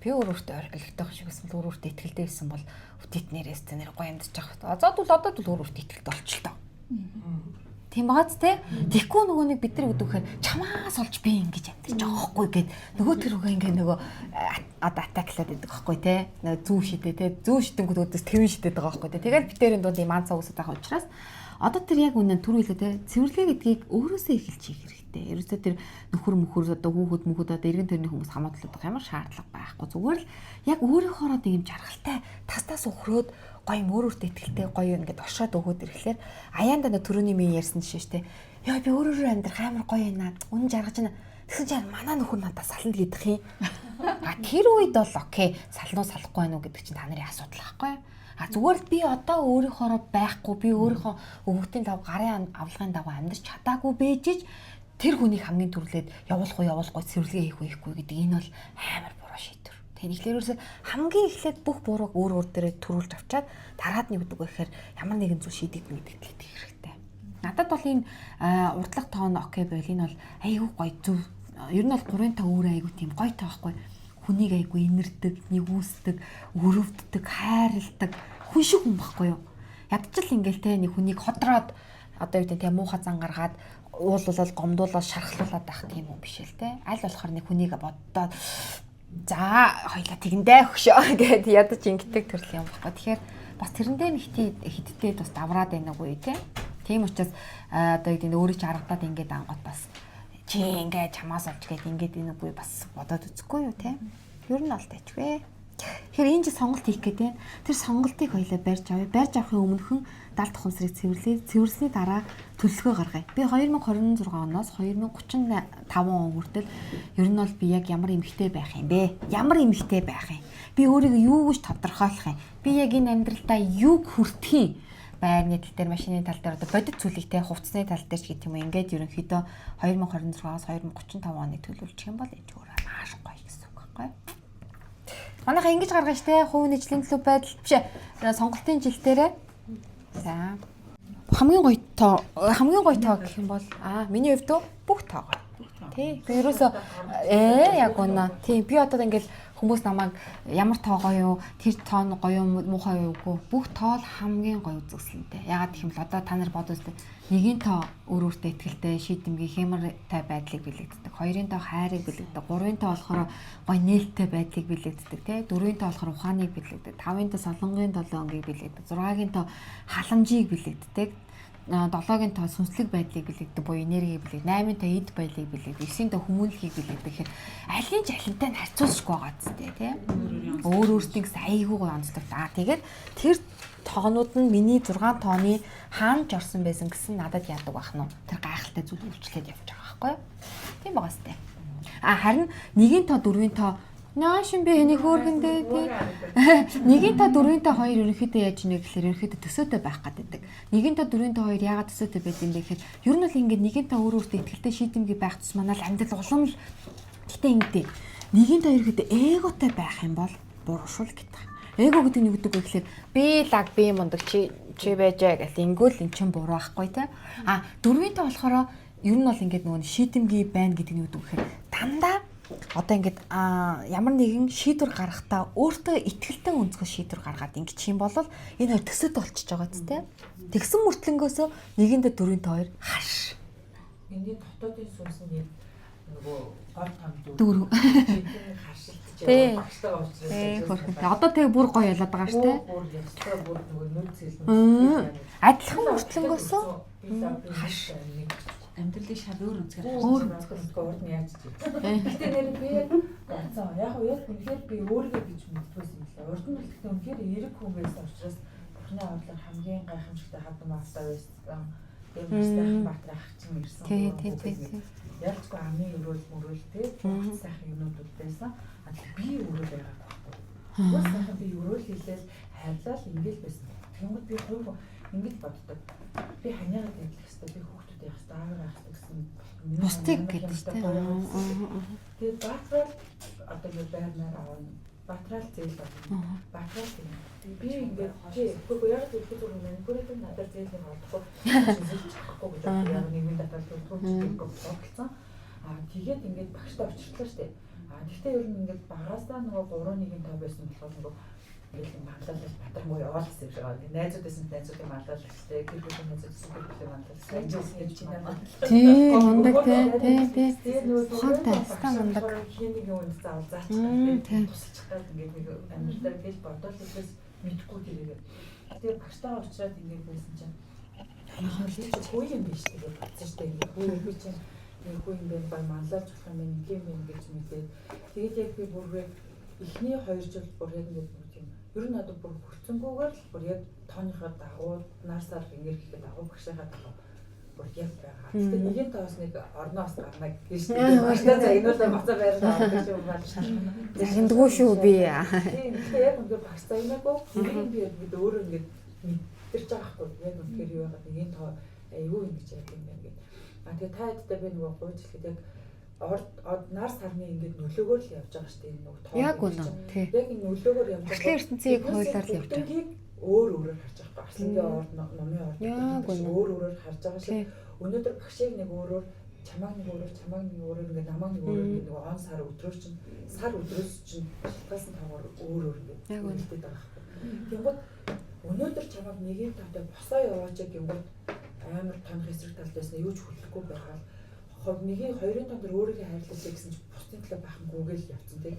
Би би өөрөөсөө орхилогдох шиг эсвэл өөрөөсөө итгэлтэй байсан бол үтэт нэрээс нэр гоё амьдарч байгаа. Одоо л өөрөөсөө итгэлтэй болчихлоо. Тийм бааз те. Тэгэхгүй нөгөө нэг бид нар өгдөхөөр чамаас олж би ингэж амьдарч байгаа байхгүй гэд нөгөө тэр үгээ ингээ нөгөө атаклаад байдаг байхгүй те. Нөгөө зүү шидэ те. Зүү шидэнгүүд өөдөөс твэн шидэд байгаа байхгүй те. Тэгээд битэрийн дунд юм анцаа үсэж байгаа учраас одоо тэр яг үнэн түрүүлээ те. Цэвэрлэгээ гэдгийг өөрөөсөө эхэлж хийх хэрэгтэй. Ерөөсөө тэр нөхөр одоо хүүхэд одоо эргэн тойрны хүмүүс хамаадлаад байгаа ямар шаардлага байхгүй. Зүгээр л яг өөрийнхөө нэг юм жаргалтай тастаас өхрөөд гоё юм өөрөөсөө ихтэй гоё ингээд оршоод өгөөд ирэхлээр аяанда түрүүний минь ярьсан жишээ штэ. Яа би өөрөөр амьдрах амар гоё байна. Үнэн жаргаж байна. Тэгсэн чинь манай нөхөр надад сална гэдэх юм. Тэр үед бол окей, салнуу салахгүй байна уу гэдэг чинь та нарын асуудал байхгүй. Зүгээр л би одоо өөрийнхоороо байхгүй, би өөрийнхөө өвгтийн дав гарын авлагын дагуу амьдарч чадаагүй бэжиж тэр хүнийг хамгийн түрлээд явуулахгүй цэвэрлэгээ хийхгүй гэдэг энэ бол амар буруу шийдвэр. Тэгэхээр хамгийн эхлээд бүх бурууг өөр дээрээ төрүүлж авчаад дараад нэг үдэг гэхээр ямар нэгэн зүйл шийдэгдэнэ гэдэгт итгэх хэрэгтэй. Надад бол энэ урдлах тоон окей байл энэ бол айгүй гоё зөв. Ер нь бол 3 та өөр айгүй тийм гоё таахгүй. Хүнийг айгүй инэрдэг, нэгүсдэг, өрөвддөг, хайрладаг хүн шиг хүн байхгүй юу? Ядчил ингээл те нэг хүнийг ходроод одоо юу гэдэг те муухай зан гаргаад уулуулаад гомдуулаад шархлуулаад байх тийм юм биш л те. Аль болохоор нэг хүнийг боддоод за хоёлаа тэгэндээ өгшөө гэд ядаж ингэдэг төрлийн юм баггүй. Тэгэхээр бас тэрэндээ нэг хиттэй бас давраад байна уу те. Тийм учраас одоо юу гэдэг өөрийг харагдаад ингээд ангууд бас чи ингээд чамаас олж гээд ингээд энэ үгүй бас бодоод үзэхгүй юу те. Ер нь бол тажгүй. Тэгэхээр энэ ч сонголт хийх гэдэг. Тэр сонголтыг хоёлаа барьж авъя. Барьж авахын өмнөхөн 70 ухамсарыг цэвэрлсэний дараа төлөвлөгөө гаргая. Би 2026 оноос 2035 он хүртэл ер нь бол би яг ямар эмэгтэй байх юм бэ? Ямар эмэгтэй байх юм? Би өөрийгөө юу гэж тодорхойлох юм? Би яг энэ амьдралдаа юг хүртэх юм? Байрны тал дээр, машины тал дээр одоо бодит зүйлэгтэй хувцсны тал дээр ч гэх юм уу ингээд ерөнхийдөө 2026-аас 2035 оны төлөвлөж юм бол энэ зүгээр маш гоё гэсэн үг байхгүй. Манайхаа ингэж гаргаж штэ хувийн нийтлийн төлөв байдал биш сонголтын жил дээрээ. За. Хамгийн гоё тоо гэх юм бол миний хувьд бүх тоо гоё. Тий. Би ерөөсөө яг унаа. Тий. Би одоо ингээл хүмүүс намайг ямар тоо гоё юу, тэр тоо нь гоё юм муухай юугүй бүх тоо л хамгийн гоё үзэсгэлэнтэй. Ягаад гэх юм бол одоо та нар бодвол нэгin тоо өөрөөсөө ихтэй шийдэмгий хямртай байдлыг бэлэгддэг. Хоёрын тоо хайрыг бэлэгддэг. Гурвын тоо болохоор гоё нээлттэй байдлыг бэлэгддэг. Тэ дөрвийн тоо болохоор ухааныг бэлэгддэг. Тавын тоо солонгийн 7 өнгийг бэлэгддэг. 6-гийн тоо халамжийг бэлэгддэг. 7-гийн тоо сүнслэг байдлыг бэлэгддэг буюу энергийг бэлэгддэг. 8-ийн тоо эд байдлыг бэлэгддэг. 9-ийн тоо хүмүүнлэхийг бэлэгддэг. Тэгэхээр алин ч алинтай нь харьцуулшгүй байгаа зү тэ. Өөр өөртөө айгүй гоё онцлог. Тэгээд тэр тоонууд нь миний 6 тооны хаанч орсон байсан гэсэн надад яадаг байх нь тэр гайхалтай зүйл үйлчлээд явж байгаа байхгүй юу? Тийм байгаа сте. Харин 1-ийн тоо 4-ийн тоо наашин би энийг хөөргөндөө тий. 1-ийн тоо 4-ийн тоо 2 ерөнхийдөө яаж ийнэ гэхэлэр ерөнхийдөө төсөөтэй байх гэдэг. 1-ийн тоо 4-ийн тоо 2 яагаад төсөөтэй байд юм бэ гэхээр ер нь бол ингээд 1-ийн тоо өөрөөсөө ихтэй шийдэмгий байх тус манайд амьдрал улам л гэтээ ингэдэй. 1-ийн тоо ерөнхийдөө эготой байх юм бол буруу шул гэдэг. Эго гэдэг нь юу гэдэг вэ гэхээр би лаг би мундаг чи байжээ гэл ингүүл эн чин буруу байхгүй те. 4-ийн тоо болохоор ер нь бол ингээд нөгөө шийдэмгий байна гэдэг нь юу гэдэг вэ гэхээр дандаа одоо ингээд ямар нэгэн шийдвэр гаргахтаа өөртөө итгэлтэй өнцгөө шийдвэр гаргаад ингэж юм бол энэ хоёр төсөөд болчихж байгаа зү те. Тэгсэн мөртлөнгөөсөө 1-ийн тоо 4-ийн тоо 2 хаш. Энийг дотоодын сүнсний нөгөө гол тамд дөрөв. Тий. Одоо тэгээ бүр гоё ялаад байгаа шүү дээ. Бүр ястай бүр нөгөө нүд цэлэн. Адилхан мөртлөнгөөсөө хаш. Амьдралын шал өөр өнцгөр. Өөр өнцгөр урд нь яаж чи. Гэтэ нэр би яг үнэхээр би өөрийгөө гэж мэддэгсэн юм лээ. Урд нь гэхдээ үнэхээр эрэг хүн байсан учраас бурхны авралаар хамгийн гайхамшигтай хадам автаа байсан. Тэгээд сайхан Баатар ах чинь ирсэн. Тий. Ялцгүй амны өрөөл тий. Бүх сайхан юмнууд байсан. Би өрөөл байгаа байхгүй. Бас сайхан би өрөөл хийлээл хайрлал ингээл байсан. Тэнгүүд би хувь ингэж боддог. Би ханиагаад ядлах хэвээр би хүүхдүүд яах хэвээр аавар яах гэсэн бусдыг гэдэг чинь тий. Тэгээд Баатар одоо юу байрнаар авна. Баатар зээл байна. Баатар би ингээд чи үгүй яг төлөв зүгээр мэн бүрийн надад зээлийг олдохгүй зээлчихгүй гэж яг нэгэн татал төлөвлөж болсон. Тэгээд ингээд багштай очирчлаа штэ. Гэхдээ ер нь ингээд багаасаа нөгөө 3-1-5 байсан болохоор нөгөө ингээд манлайлал батармгүй яваад гэсэн юм шиг байгаа. Найзуудаас нь найзуудын манлайлагчтай, гэр бүлийн найзуудаас гэр бүлийн манлайлагчтай гэж чиний манлайлал. Тийм мундаг тий. Тэр нөгөө Ухаантай ста мундаг. Хийний юм заавал заачих. Тусчих гал ингээд нэг амьдралаар гэж бодол хэлээс мэдхгүй тэрийг. Тэгээ багтаа уучраад ингээд байсан чинь хөө юм биш тэгээд бодсон шүү дээ. Ингээд хөө би чинь нэг хөө юм байна манлайлж болох юм нэг юм гэж мэдээ. Тэгээд яг би бүр эхний 2 жил бүр яг ингээд юм. Ер нь одоо бүр хүрцэнгүүгээр л бүр яг тооныхоо дагуу нарсаар ингээд хийхэд дагуу багшаахаа дагуу бүр яг байгаа. Тэгээд нэгэн тоос нэг орноос гарна гэж багшаа загнуулаа бацаа байраа авдаг юм байна шүү. Загиндгүй шүү би. Тийм тэгээд яг ингээд багш загнаагүй нэг би яг өөрөө ингээд мэдэрч байгаа хгүй яг үнээр юу яагаад нэгэн тоо аюу ингэж яг юм байна гэдэг. Тэгээд та хэдтэй би нөгөө гуйж хэлэхэд яг нар сарны ингээд нөлөөгөөр л явж байгаа шүү дээ нөгөө тоо. Яг үнэ. Тий. Яг энэ нөлөөгөөр явж байгаа. Ахлын ертөнцийг хойлоор л явж байгаа. Өөр харж байгаа. Арслангийн орд, номын орд өөр харж байгаа шиг өнөөдөр багшийг нэг өөрөөр чамааг нэг өөрөөр ингээд намааг нэг өөрөөр ингээд нөгөө он сар өдрөөс чинь шалтгаалсан тоогоор өөр ингээд яг үнэлдэг байгаа хэрэг. Тэнгууд өнөөдөр чамааг нэгийн тавтай босоо яваач гингууд амар тонох эсрэг талдаас нь юу ч хөдлөхгүй байгаа. Нэгийн 2-ын тон дээр өөрийгөө хайрлуулъя гэсэн чинь бусдын төлөө бахангүйгээл явцсан тийм.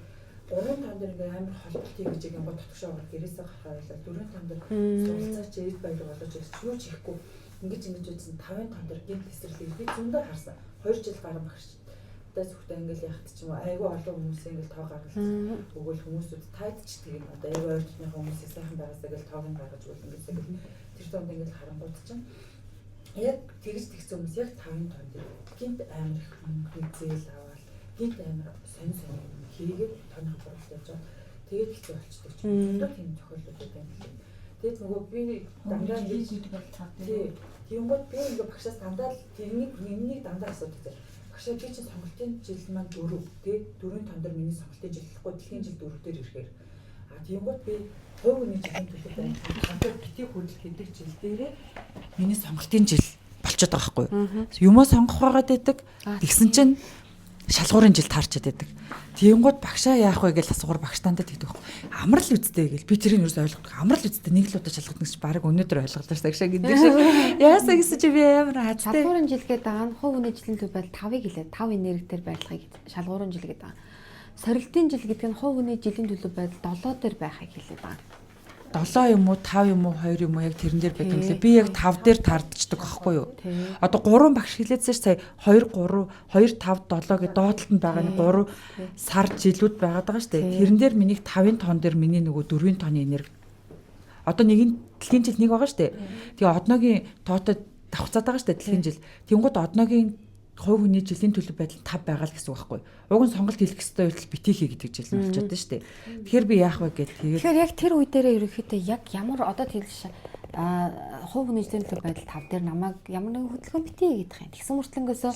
3-ын тон дээр ингээ амар холболт хийж гингууд дотгошоо орох гэрээсээ гарахаа байлаа. 4-ын тон дээр суралцаач эд баяр болооч гэсэн юу ч хийхгүй. Ингэж үзсэн 5-ын тон дээр гинт эсрэглийг би зөндөө харсан. 2 жил гарсан багш. Одоо зүгтээ ингээл яхад ч юм уу айгүй олон хүмүүс ингээл тоо гаргалсан. Өгөөл хүмүүсүүд таад ч тийм одоо айгүй ойртны хүмүүсээс сайхан байгаасаа гэл тоог нь гаргаж өгөл ингээд тэр тонд ингээл харангууд чинь яг тэгж тэгсэн хүмүүс яг 5-ын тон дээр гинт амар их зээл аваад гинт амар сонь хийгээд тоных борлуулж явж байгаа. Тэгээд хэцүү болчдөг ч юм. Өндөө тийм тохиолдлууд байна. Тэгээд нөгөө би дандаа хийдэг бол тав тийм. Тиймгүүд би ингээ багшаас дандаа тэрнийг дандаа асуудаг. Багшаа би чинь сонголтын жил маань 4 тий 4-ийн тон дээр миний сонголтын жил гэхгүй дэлхийн жил 4 дээр ирэхээр тиймгүүд би хувь хүний жилийн төлөв байна. Хамтар битгий хөдөл гэдэг жил дээрээ миний сонголтын жил болчиход байгаа байхгүй юу? Юмаа сонгох байгаад байдаг. Тэгсэн чинь шалгуурын жил таарчаад байдаг. Тиймгүүд багшаа яах вэ гэж асуугаар багш тандад тэгдэг байхгүй. Амар л үсттэй гэл би тэрийг юу ч ойлгохгүй. Амар л үсттэй нэг л удаа шалгах гэж баг өнөөдөр ойлголоо шагшаа гэдэг шиг. Яасан гэсэн чи би амар хаацтай. Шалгуурын жил гэдэг байгаа нь хувь хүний жилийн төв байдал 5-ыг хэлээд 5 энергитээр байрлахыг шалгуурын жил гэдэг байгаа. Сорилтын жил гэдэг нь хувь хүний жилийн төлөв байдал 7 дээр байхыг хэлээд байгаа. 7 юм уу 5 юм уу 2 юм уу яг тэрэн дээр байдаг юм лээ. Би яг 5 дээр таардчихдаг байхгүй юу? Одоо 3 багш хэлээдсэн сая 2 3 2 5 7 гэдэг доотлолт нь байгаа нэг 3 сар жилүүд байгаад байгаа шүү дээ. Тэрэн дээр миний 5-ын тон дээр миний нөгөө 4-ийн тооны энерги. Одоо нэг дэлхийн жил нэг байгаа шүү дээ. Тэгээ одоогийн тоотой давхцаад байгаа шүү дээ дэлхийн жил. Тэнгууд одоогийн хувь хүний жилийн төлөв байдал 5 байгаа л гэсэн үг байхгүй. Уг нь сонголт хийх ёстой байтал битгий хий гэдэг жил нь болчиход шүү дээ. Тэгэхээр би яах вэ гэд тэгээд тэгэхээр яг тэр үе дээрээ ерөнхийдөө яг ямар одоо хэлж хувь хүний жилийн төлөв байдал 5 дээр намайг ямар нэгэн хөдөлгөөн битгий гэдэг юм. Тэгсэн мөртлөнгөөсөө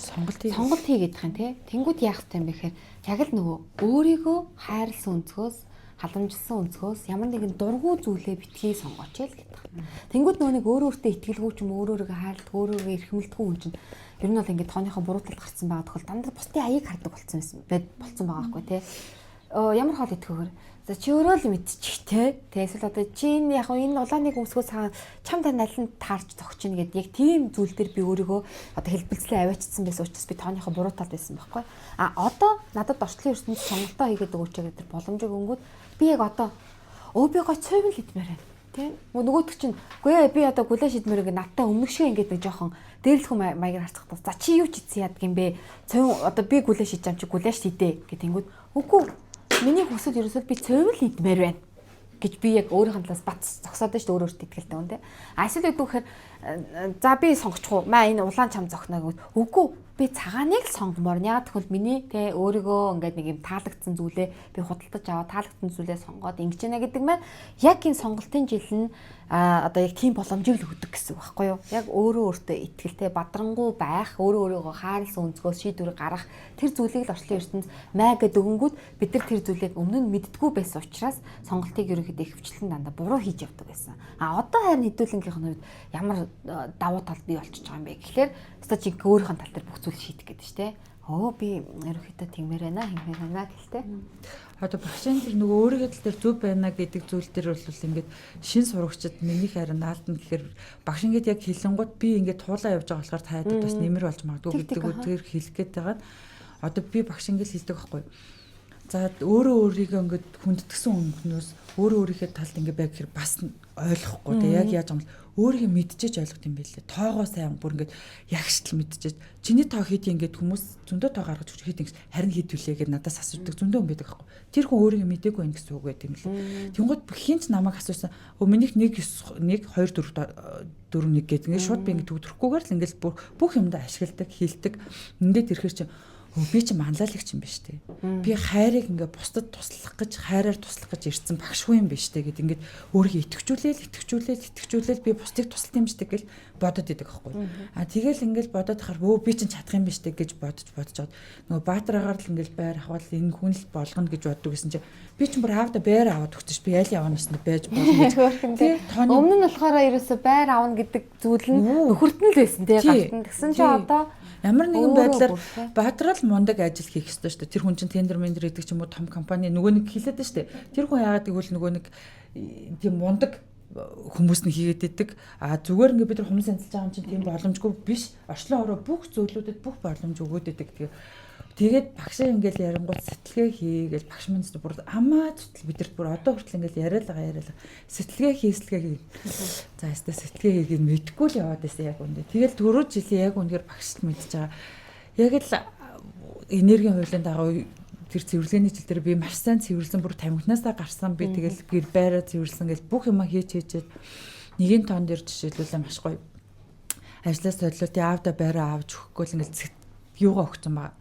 сонголт хий гэдэг юм тий. Тэнгүүд яах вэ юм бэ гэхээр яг л нөгөө өөрийгөө хайрлсан өнцгөөс халамжилсан өнцгөөс ямар нэгэн дургу зүйлээ битгий сонгооч л гэдэг. Тэнгүүд нөгөө нэг өөрөөртөө итгэлгүй ч юм өөрөөрөө хайрладаг өөрөөрөө эрхэмлдэг хүн чинь ер нь бол ингээд тооныхоо буруу талд гарсан байгаа тохиол дандаа бусдын аяыг хардаг болсон байгаа байхгүй тий. Ямар хоол идэхөөр за чи өөрөө л мэдчих тий. Эсвэл одоо чи энэ яг энэ улааныг өмсгөөс чамд аль нь таарч зогч ийн гэдэг яг тийм зүйл дээр би өөрийгөө одоо хэлбэлцлээ аваачсан байсан учраас би тооныхоо буруу талд байсан байхгүй. Одоо надад орчлын ертөнд сонголтоо хийгээд өгөөч гэдэг боломжийг өнгөд би яг одоо би гоо цовь л идмээр байна. Тэ нөгөөдөг чинь үгүй би одоо гүлээ шидмээр ингээ надтай өмнөх шиг ингээд нэг жоохон дээрлэхүн маягаар харцгахдаа за чи юу ч ийдсэн яадаг юм бэ цовь одоо би гүлээ шидэж ам чи гүлээ шидэ гэх тэнгүүд үгүй миний хүсэл ерөөсөө би цовь л идмээр байна гэж би яг өөрийнхөө талаас бат зогсоод шүү дээ өөртөө итгэлтэй хүн тэ эсвэл үгээр за би сонгочихгүй маа энэ улаан чам зогно гэвэл үгүй би цагааныг л сонгомоор яг тэгвэл миний тэ өөрийгөө ингээд нэг юм таалагдсан зүйлээ би худалдаж аваад таалагдсан зүйлээ сонгоод ингэж яана гэдэг маань яг энэ сонголтын жил нь одоо яг тийм боломжийг л өгдөг гэсэн үг байхгүй юу яг өөртөө итгэлтэй бадрангуй байх өөрийгөө хаарлсан өнцгөөс шийдвэр гаргах тэр зүйлийг л орчлын ертөнд маа гэдэг өгөнгүүд бид нар тэр зүйлийг өмнө нь мэддгүү байсан учраас сонголтыг ерөнхийдөө ихвчлэн дандаа буруу хийж явдаг байсан одоо харин хэдүүлэнгийнх нь хувьд ямар давуу тал бий болчихж байгаа юм бэ гэхээр өстой чи өөрийнхөө тал дээр бүх зүйл шийдэх гэдэг чинь тэ би ерөөхдөө тэгмээр байна хэмээр байна гэлтэй. Одоо багшийн тэр нөгөө өөрийнхөө тал дээр зөв байна гэдэг зүйл дээр бол ингээд шин сурагчид минийх харин наалдна гэхээр багш ингээд яг хэлэнгууд би ингээд туулаа явж байгаа болохоор тайдад бас нэмэр болж магадгүй гэдэг үгээр хэлэх гээд байгаа. Одоо би багш ингээд хэлдэг байхгүй. За өөрөө өөрийгөө ингээд хүндэтгсэн өмнөөс өөрөө өөрийнхөө талд ингээд байг гэхээр бас ойлгохгүй. Тэгээ яг яаж юм өөрийгөө мэдчихэж ойлгох юм билээ. Тоогоо сайн бүр ингээд ягштал мэдчихэж чиний тоо хэд ингээд хүмүүс зөндөө тоо гаргаж өгч хэд ингэж харин хэд вүлээ гэд надаас асуудаг зөндөө хүн байдаг байхгүй. Тэр хүн өөрийгөө мэдээгүй байх гэсэн үг байт юм лээ. Тэнгууд хинч намайг асуусан. Минийх 1 2 4 4 1 гэдэг ингээд шууд би ингээд төгтөрөхгүйгээр л ингээд бүх юмдаа ашигладаг, хилдэг. Ингээд ирэхэр чинь би чи манлайлагч юм биш үү? Би хайрыг ингээ бусдад туслах гэж, хайраар туслах гэж ирсэн багшгүй юм биш үү гэд ингээд өөрийгөө итгэжүүлээл би бусдыг туслах юм штэ гэл бодод идэг аахгүй. Тэгэл ингээл бодоод хахаар би чин чадах юм биш үү гэж бодож жоод нөгөө баатар агаар л ингээл байр ахвал энэ хүн л болгоно гэж боддог гэсэн чи би ч бүр аавда байр аваад өгсөн ш би яли яваа насны байж болно гэж. Өмнө нь болохоор ерөөсө байр аавна гэдэг зүйл нь нөхөртөн л байсан тий гартан. Тэгсэн чи одоо ямар нэгэн байдлаар баатрал мундаг ажил хийх ёстой шүү дээ. Тэр хүн чинь тендер мендер гэдэг ч юм уу том компани нөгөө нэг хэлээд дээ шүү дээ. Тэр хүн яагаад гэвэл нөгөө нэг тийм мундаг хүмүүс нь хийгээд идэг. Зүгээр ингээд бид нар хүмүүс амжилж байгаа юм чинь тийм боломжгүй биш. Орчлон ороо бүх зөвлөдөд бүх боломж өгөөд идэг. Тэгээд багшаа ингээл ярингууд сэтгэлгээ хийгээл багш минь бүр амаа зүтэл бидэрт бүр одоо хүртэл ингээл яриалгаа сэтгэлгээ хийслгээ. За ястаа сэтгэлгээ хийгээд мэдгүй л яваад байсан яг үндэ. Тэгэл түрүү жилийн яг үнээр багшд мэдж байгаа. Яг л энергийн хуулийн дагуу тэр цэвэрлэгийн жил дээр би маш сайн цэвэрлсэн бүр тамхинаасаа гарсан би тэгэл гэр байраа цэвэрлсэн гэл бүх юма хийчээд нэгэн тон дээр жишээлбэл маш гоё ажлаас солиулт аавда байраа авч өгөхгүй л ингээл юугаа өгсөн байгаа.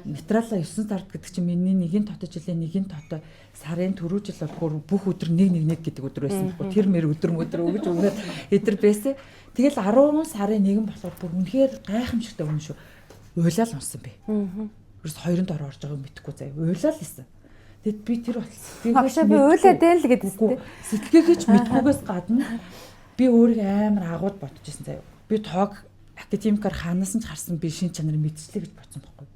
Материалаа 9 сард гэдэг чинь миний нэгэн тото жилийн нэгэн тото сарын түрүү жил болохоор бүх өдөр нэг гэдэг өдөр байсан. Тэр мэр өдөр өгж өгөөд эдэр байсан. Тэгэл 10 сарын 1 болохоор бүр үнэхээр гайхамшигтай хүн шүү. Уйлал унсан би. Ерөөс 2-нд орж байгааг мэдэхгүй заяа. Уйлал исэн. Тэгэд би тэр болсон. Багшаа би уйлаад байл гэдэгтэй. Сэтгэлгээч мэдхгүйгээс гадна би өөрийгөө амар агууд бодож ирсэн заяа. Би тоог академикаар хаанаас нь ч харсан би шин чанар мэдчихлээ гэж бодсон байхгүй.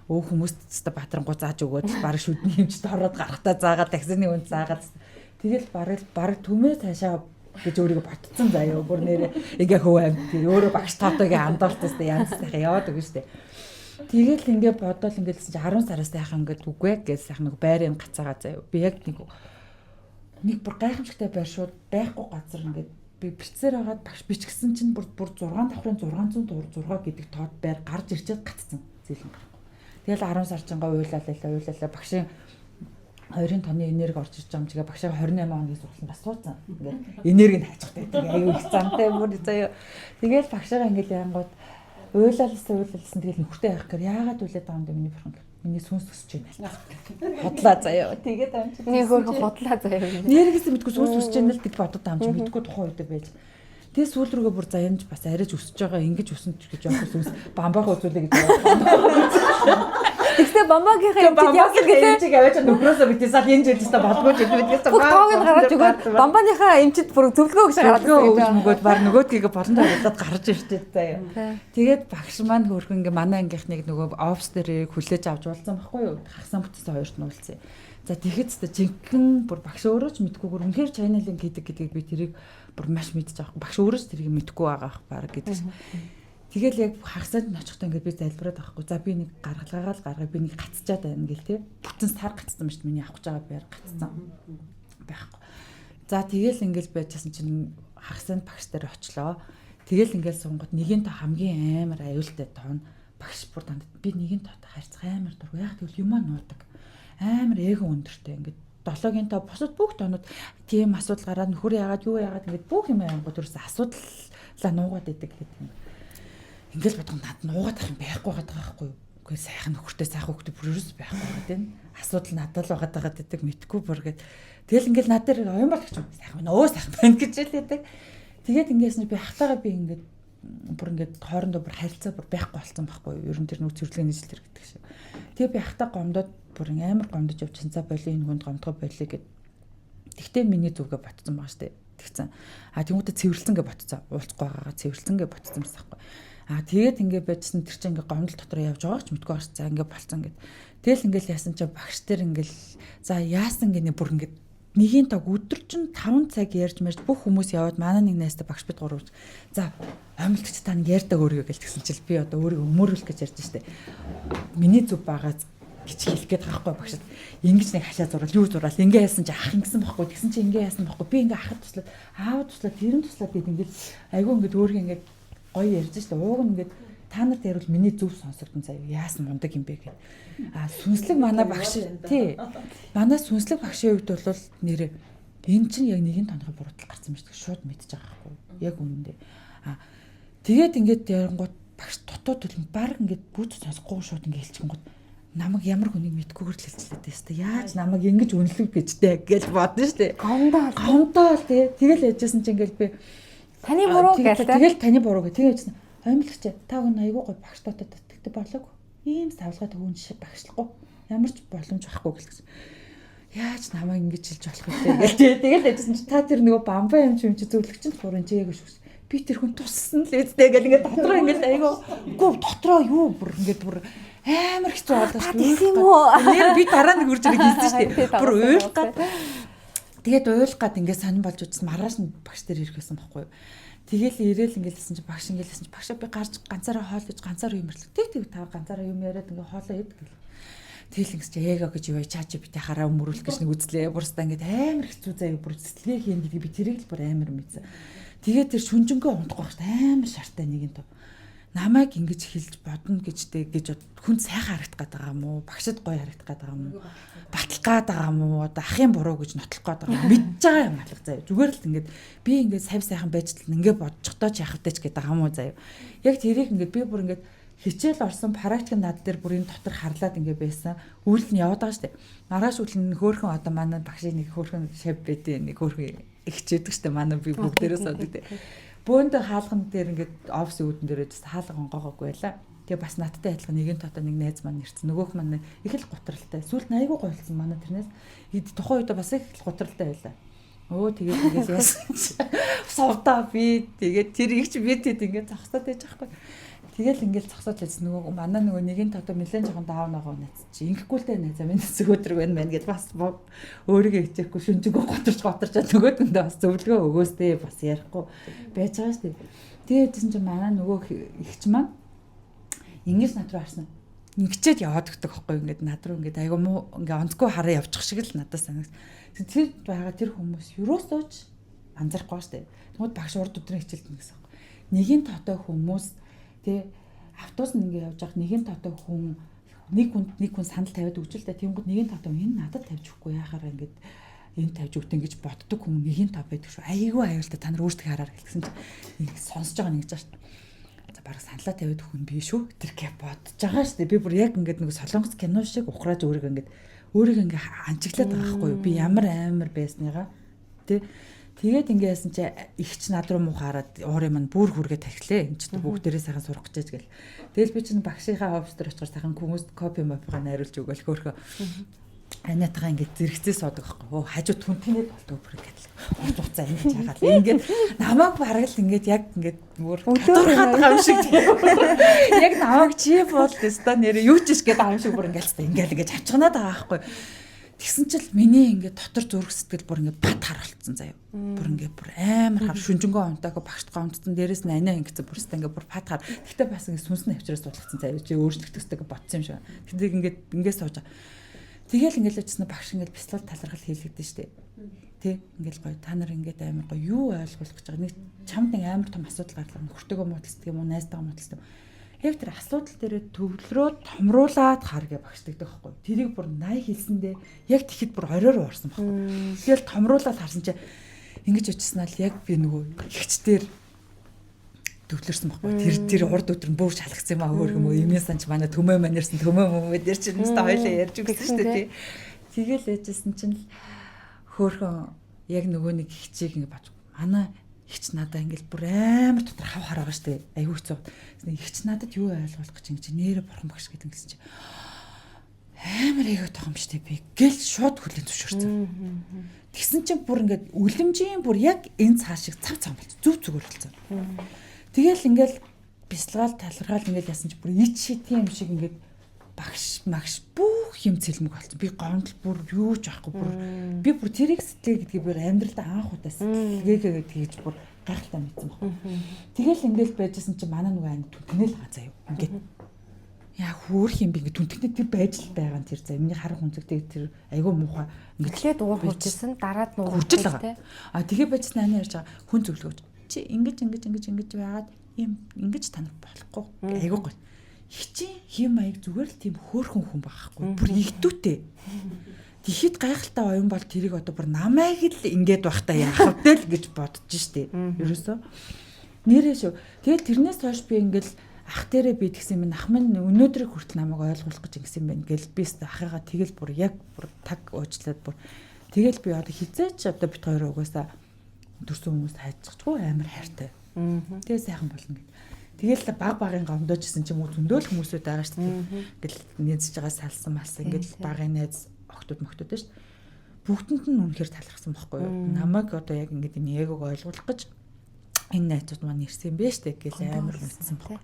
Хүмүүст ч баатарангуу зааж өгөөд баг шүдний хэмжид ороод гарахтаа заагаад таксины үнд заагаад тэгэл баг төмөө цаашаа гэж өөрийгөө ботцсон заяа. Бүр нэрээ ингээ хөв амт тэр өөрөө багш тоотойгоо андууртаас янз сайхан яваад өгнө штэ. Тэгэл ингээ бодоол ингээл 10 сараас сайхан ингээд үгүй гэж сайхан нэг байрын гацаагаа заяа. Би яг нэг бүр гайхамшигтай байр шууд байхгүй газар ингээд би бицээр хагаад багш бичгсэн чинь бүр 6 давхрын 600 6 гэдэг тоод байр гарч ирчээд гацсан зэлэн. Тэгэл 10 сар чангаа уйлалаа багшийн 2 тонны энерги орж ирж байгаа юм чигээ багшаа 28 хоногийн судлан бас суудсан. Ингээд энерги нь хайчихдаг гэдэг аюу их замтай бүр заяа. Тэгэл багшаа ингээд янгууд уйлалсан тэгэл нөхөртэй явах гэхээр яагаад уйлаад байгаа юм бэ миний бурхан. Миний сүнс өсөж байна л. Хотлаа заяа. Тэгээд амч. Нэг хөрхөн хотлаа заяа. Нэргээс мэдгүй сүнс өсөж байна л гэж бодод амч мэдгүй тухайн үед байж. Тэгээ сүүл рүүгээ бүр заянж бас арайж өсөж байгаа ингэж өснө гэж явах сүнс бамбаах үзүүлээ гэж байна. Тэгсээ бамбагийнхаа явах гэдэг чиг аваач нөхрөөсөө битээсаа энэ жилдээ болдгоо гэдэгээс бүх тоог нь гаргаж өгөөд бамбаныхаа эмчид бүр зөвлөгөө өгч гаргасан өгөөд баг нөгөөдгийг боломж олгоод гарч ирчээ заяа. Тэгээд багш маань хөрхөн ингээ манай ангийнхныг нөгөө офс дээр хүлээж авч уулзсан байхгүй юу? Хагсан бүтсэн хоёрт нь уулзсан. За тэгэхэд ч жинхэнэ бүр багш өөрөө ч мэдгүйгээр үнэхээр чайналинг хийдэг гэдгийг би тэрийг бүр маш мэдчих авах. Багш өөрөө ч тэрийг мэдгүй байгаа баг гэдэг. Тэгэл яг хагасад нь очихдоо ингээд би залбираад байхгүй. За би нэг гаргалгаагаа л гаргая. Би нэг гацчаад байна гэл те. Бүтэн сар гацсан ба шүү дээ. Миний авах гэж байгаа байр гацсан байхгүй. За тэгэл ингээд байжсэн чинь хагасанд багш дээр очлоо. Тэгэл ингээд сунгад нэгэн та хамгийн амар аюултай тоон багш бүр дандаа би нэгэн тоотой харьцах амар дург. Яг тэгвэл юмаа нуудаг. Амар эго өндөртэй ингээд 7-гийн тоо босод бүх тоонууд тийм асуудал гараад нөхөр яагаад юу яагаад ингээд бүх юм аянгууд ерөөсө асуудаллаа нуугаад идэг гэдэг. Ингээл бодгоо над нуугаад ах юм байхгүй байгаа байхгүй юу. Үгүй сайхан нөхөртэй сайхан хөлтөд бүр ерөөс байхгүй байгаа тийм. Асуудал надад л байгаа гэдэг мэдгүй бүр гээд тэгэл ингээл над дээр оюун болгоч сайхан өө сайхан байна гэж л байдаг. Тэгээд ингээс би хатаага би ингээд бүр ингээд хоорондоо бүр харилцаа бүр байхгүй болсон байхгүй юу. Ер нь тэр нөх цэвэрлэгийн нийслэл төр гэдэг шиг. Тэгээ би хатаа гомдоод бүр амар гомдож явчихсан. За болоо энэ хүнд гомдгоо болоо гэд. Тэгтээ миний зүгээ ботсон байгаа штэ. Тэгсэн. Тэмүүтэ цэвэрлсэн гэж ботсон. Уулзахгүй байгаагаа цэвэрлсэн гэж ботсон байсан байхгүй. Тэгээд ингээд байжсэн тэр чинь ингээд гомдол дотор явж байгаа ч мэдгүй байна. За ингээд болцсон гэд. Тэгэл ингээд яасан чинь багш тэр ингээд за яасан гинэ бүр ингээд нэгийн таг өдөр чинь 5 цаг ярьж мэрж бүх хүмүүс яваад манай нэг найзтай багш бид гурав. За омлогч та нэг ярьдаг өөрийгөө гэл тэгсэн чил би одоо өөрийгөө өмөрүүлэх гэж ярьж штэ. Миний зүв байгаа гэж хэлэх гээд байгаа байхгүй багшд. Ингэж нэг хашаа зураал юу зураал ингээ яасан чи ах ингэсэн байхгүй тэгсэн чи ингээ яасан байхгүй би ингээ ахад туслаад аав туслаад тэрэн туслаад гээд ингээ айгүй ингээ өөрийгөө ингээ гоё ярьж штэ. Ууг нь ингээ та нарт ярил миний зүв сонсогдсон заяа яасан мундаг юм бэ гэх. Сүнслэг манай багш тий. Манай сүнслэг багшийн хувьд бол нэрээ энэ чинь яг нэгэн тонхыг буруутгал гарсан юм шиг шууд мэдчихэж байгаа байхгүй. Яг үнэндээ. Тэгээд ингээд ярангууд багш дотоод төлөв баг ингээд бүц сонсохгүй шууд ингээд хэлчихэнгууд намайг ямар хүнийг мэдгүйгээр л хэлчихлээ дээ. Яаж намайг ингэж үнэлэх гэжтэй гэж бодно штэ. Гомдоо тий. Тэгэл яжсэн чинь ингээд би таны буруу гэлээ. Тэгэл таны буруу гэ. Тэгээ яжсэн. Аймлагч та гоо айгүй гой багш дотоод татдаг болоог. Ийм савлгаа төгөн багшлахгүй. Ямар ч боломж байхгүй гэсэн. Яаж намайг ингэж хэлж болох вэ гэл. Тэгэл яжсэн чи та тэр нөгөө бамбаа юм чи зөвлөгч нь сурын чигээг шүүс. Би тэр хүн туссан л үстэй гэл ингээд дотроо ингээд айгүй. Гүү дотроо юу бүр ингээд бүр амар хэцүү болоод шүү. Тийм үү? Нэр би дараа нэг үрж ирэх хэлсэн шүү дээ. Бүр уйлах гад. Тэгээд уйлах гад ингээд сонирн болж үзсэн маргааш нь багш дээр ирэх байсан байхгүй юу? Тэгэл ирээл ингээд хэлсэн чи багш ингээд хэлсэн чи багш би гарч ганцаараа хоол иж ганцаараа юм ирлээ. Тэг та ганцаараа юм яриад ингээд хоолоо ид гэл. Тэгэл ингэж яага гэж юу чаачи бити хараа өмөрүүлэх гэж нэг үзлээ. Бурстаа ингээд амар хэцүү заяа бүр сэтгэлгээ хийн гэдэг би тэрийг л бүр амар мэдсэн. Тэгээд тэр шүнжэнгөө унтахгүй багт амар шартай нэг юм то. Намайг ингэж хэлж бодно гэжтэй гэж хүн сайхан харагдах гээд байгаа юм уу? Багшд гоё харагдах гээд байгаа юм уу? Батлах гээд байгаа юм уу? Одоо ахын буруу гэж нотлох гээд байгаа юм. Мэдж байгаа юм алга заяа. Зүгээр л ингэж би ингэж сав сайхан байж тал ингэ бодчихдоо ч яхавтай ч гээд байгаа юм уу заяа. Яг тэрийг ингэ би бүр ингэ хичээл орсон практик над дээр бүр энэ дотор харлаад ингэ байсан. Үйл нь яваад байгаа штэ. Маргааш үл нь хөөхөн одоо манай багшийн нэг хөөхөн шав бэдэ нэг хөөхөн ихчээдэг штэ манай би бүгдээрээс одог те. Бөөндө хаалган дээр ингээд офисын үүдэн дээр хаалга онгоогоогүй байла. Тэгээ бас надтай адилхан нэгэн тото нэг найз маань ирсэн. Нөгөөх маань их л гутралтай. Сүүлд айгүй гойлсон манай тэрнээс. Тухайн үед бас их л гутралтай байла. Тэгээд ингээд яасан. Совдоо би тэгээд тэр их ч би тэд ингээд зогсоод байж байгаа хгүй. Тэгэл ингээд зогсоод байсан нөгөө манай нөгөө нэгэн тото нэлээд жоохон даав ногоо найз чи ингэхгүй л дээ найз минь зүг өдрөг байна мэн гэж бас өөрийгөө хичээхгүй шүнжэнгөө готорчаад нөгөөдөндөө бас зөвлөгөө өгөөстэй бас ярихгүй байж байгаа шүү дээ. Тэгээд чи манай нөгөө ихч маань ингэж над руу харсан. Ингэчээд яваад өгдөг байхгүй ингээд над руу ингээд айгу муу ингээд онцгүй хараа явчих шиг л надад санагд. Тэр байгаа тэр хүмүүс юусооч анзаарахгүй шүү дээ. Тэгмээд багш урд өдрийн хичээлд гэсэн. Нэгэн тото хүмүүс тэ автобус ингээ явж байгаа нэгэн тото хүн нэг хүн санал тавиад өгч л дээ. Тэнгууд нэгэн тото энэ надад тавьж өгөхгүй яхаараа ингээд энэ тавьж өгтэн гэж боддог хүн нэгэн тоо байдаг шүү. Айгүй аюултай та нар өөртөө хараар гэсэн чинь сонсож байгаа нэг жааш. За баг саналаа тавиад өгөх нь би шүү. Тэр гэ бодож байгаа шүү дээ. Би бүр яг ингээд нэг солонгос кино шиг ухрааж өөрийгөө ингээ анчиглаад байгаа байхгүй юу? Би ямар амар байсныгаа тэ тэгээд ингэ яасан чи ихч над руу муухаараад уурын маань бүр хүргээ тархилээ. Энд ч бүгдээрээ сайхан сурах гэж гэл. Тэгэл би чинь багшийнхаа офис дээр очихоор сайхан хүмүүст копи мопигаа найруулж өгөөл хөөхөө. Анаатаа ингэ зэрэгцээ суудаг байхгүй. Хажууд хүн тэнэд болдог бүр ингэ. Урт хугацаа ингэж яагаад ингэ намайг бараг л ингэ яг ингэ бүр өдөөрхөд байгаа юм шиг. Яг намайг чи бол теста нэр юу ч гэж байгаа юм шиг бүр ингээл ингэж авчихнаад байгаа байхгүй. Тэгсэн чил миний ингээд дотор зүрх сэтгэл бүр ингээд бат хар болцсон заяа. Бүр ингээд бүр амар хар шүнжэнгөө онтойгоо багшд гомдсон дээрээс нь анаа ингэсэн бүрстэй ингээд бүр бат хар. Гэхдээ бас ингээд сүнсний авчраас суулгацсан заяа. Чи өөрчлөгдөхтэйг ботсон юм шиг. Тэгдэг ингээд сууж байгаа. Тэгэл ингээд л очсон багш ингээд бяцлал талархал хийлгдэн штэ. Тэ ингээд гоё та нар ингээд амар гоё юу ойлгох гэж байгаа. Нэг чамд нэг амар том асуудал гарлаа. Нөхөртөөгөө муудалцдаг юм уу, найзтайгаа муудалцдаг. Яг тэр асуудал дээрээ төвлөрөө томруулаад харгээ багшдагдаг байхгүй. Тэрийг бүр 80 хэлсэндээ яг тэгэхэд бүр оройроо орсон байхгүй. Тэгэл томруулаад харсан чи ингэж очиснаа л яг би нөгөө ихчдэр төвлөрсөн байхгүй. Тэр урд өдөр нь бүр шалгацсан юм аа өөр юм уу? Имэн санч манай төмөө маань ирсэн төмөө дээр чинь өстө хоёлаа ярьж өгсөн шүү дээ тий. Тэгэл яжсэн чинь л хөөхөн яг нөгөө нэг ихчийг ингэ бод. Манай ихч надаа ингээл бүр амар дотор хав хараа байгаа штэ. Айгүй хэцүү. Ихч надад юу ойлгох гэж ингэж нэрэ бурхан багш гэдэг гэсэн чи амар айгүй том штэ би гэл шууд хүлэн зөвшөөрсөн. Тэгсэн чинь бүр ингээд үлэмжийн бүр яг энэ цааш шиг цав цав болж зүг зүгээр болсон. Тэгэл ингээл бясалгаал талархаал ингээд ясан чи бүр ич шидгийн юм шиг ингээд багш магш бүх юм цэлмэг болсон. Би гомдол бүр юу ч байхгүй бүр би бүр тэрийг сэтгэл гэдгийг бүр амьдралдаа анх удаа сэтгэлгээгээ тэгж бүр гайхалтай мэдсэн баг. Тэгэл ингээд байжсэн чи манай нөгөө ань түнхнэл га заяа. Ингээд яа хөөх юм би ингээд түнхнээ тэр байж л байгаа нь тэр заяа. Миний харах үнцэгтэй тэр айгүй муухай Эхлээд уур хуржсэн дараад нуур хуржил байгаа. А тэгээ байжсан ани ярьж байгаа хүн зөвлөгөөж. Чи ингэж байгаад юм ингэж танах болохгүй. Айгүй гол. Хичээ хэм маяг зүгээр л тийм хөөрхөн хүн байхгүй. Бүр игдүүтэй. Тэгэхэд гайхалтай оюун бол тэрийг одоо бүр намайг л ингээд байхдаа яах вэ л гэж бодож штэ. Ерөөсөө нэрээ шүү. Тэгэл тэрнээс хойш би ингээл ах дээрээ би тэгсэн юм ах минь өнөөдрийг хүртэл намайг ойлгуулах гэж ингэсэн байна гэл би өстө ахыгаа тэгэл бүр яг бүр таг уучлаад бүр тэгэл би одоо хизээч одоо бит хоёр угаасаа төрсөн хүмүүст хайцчихгүй амар хайртай. Тэгээ сайхан болно гэд. Тэгэл багын гомдоожсэн ч юм уу зөндөөл хүмүүсүүд байгаа шүү дээ. Ингээл нээзж байгаа салсан малсан ингээл багын найз охтууд мохтууд шүү дээ. Бүгдэнд нь үнэхээр талархсан байхгүй юу? Намайг одоо яг ингээд энэ эгог ойлгуулах гэж энэ найзууд маань ирсэн юм бэ штэ гэл амар мэдсэн баг.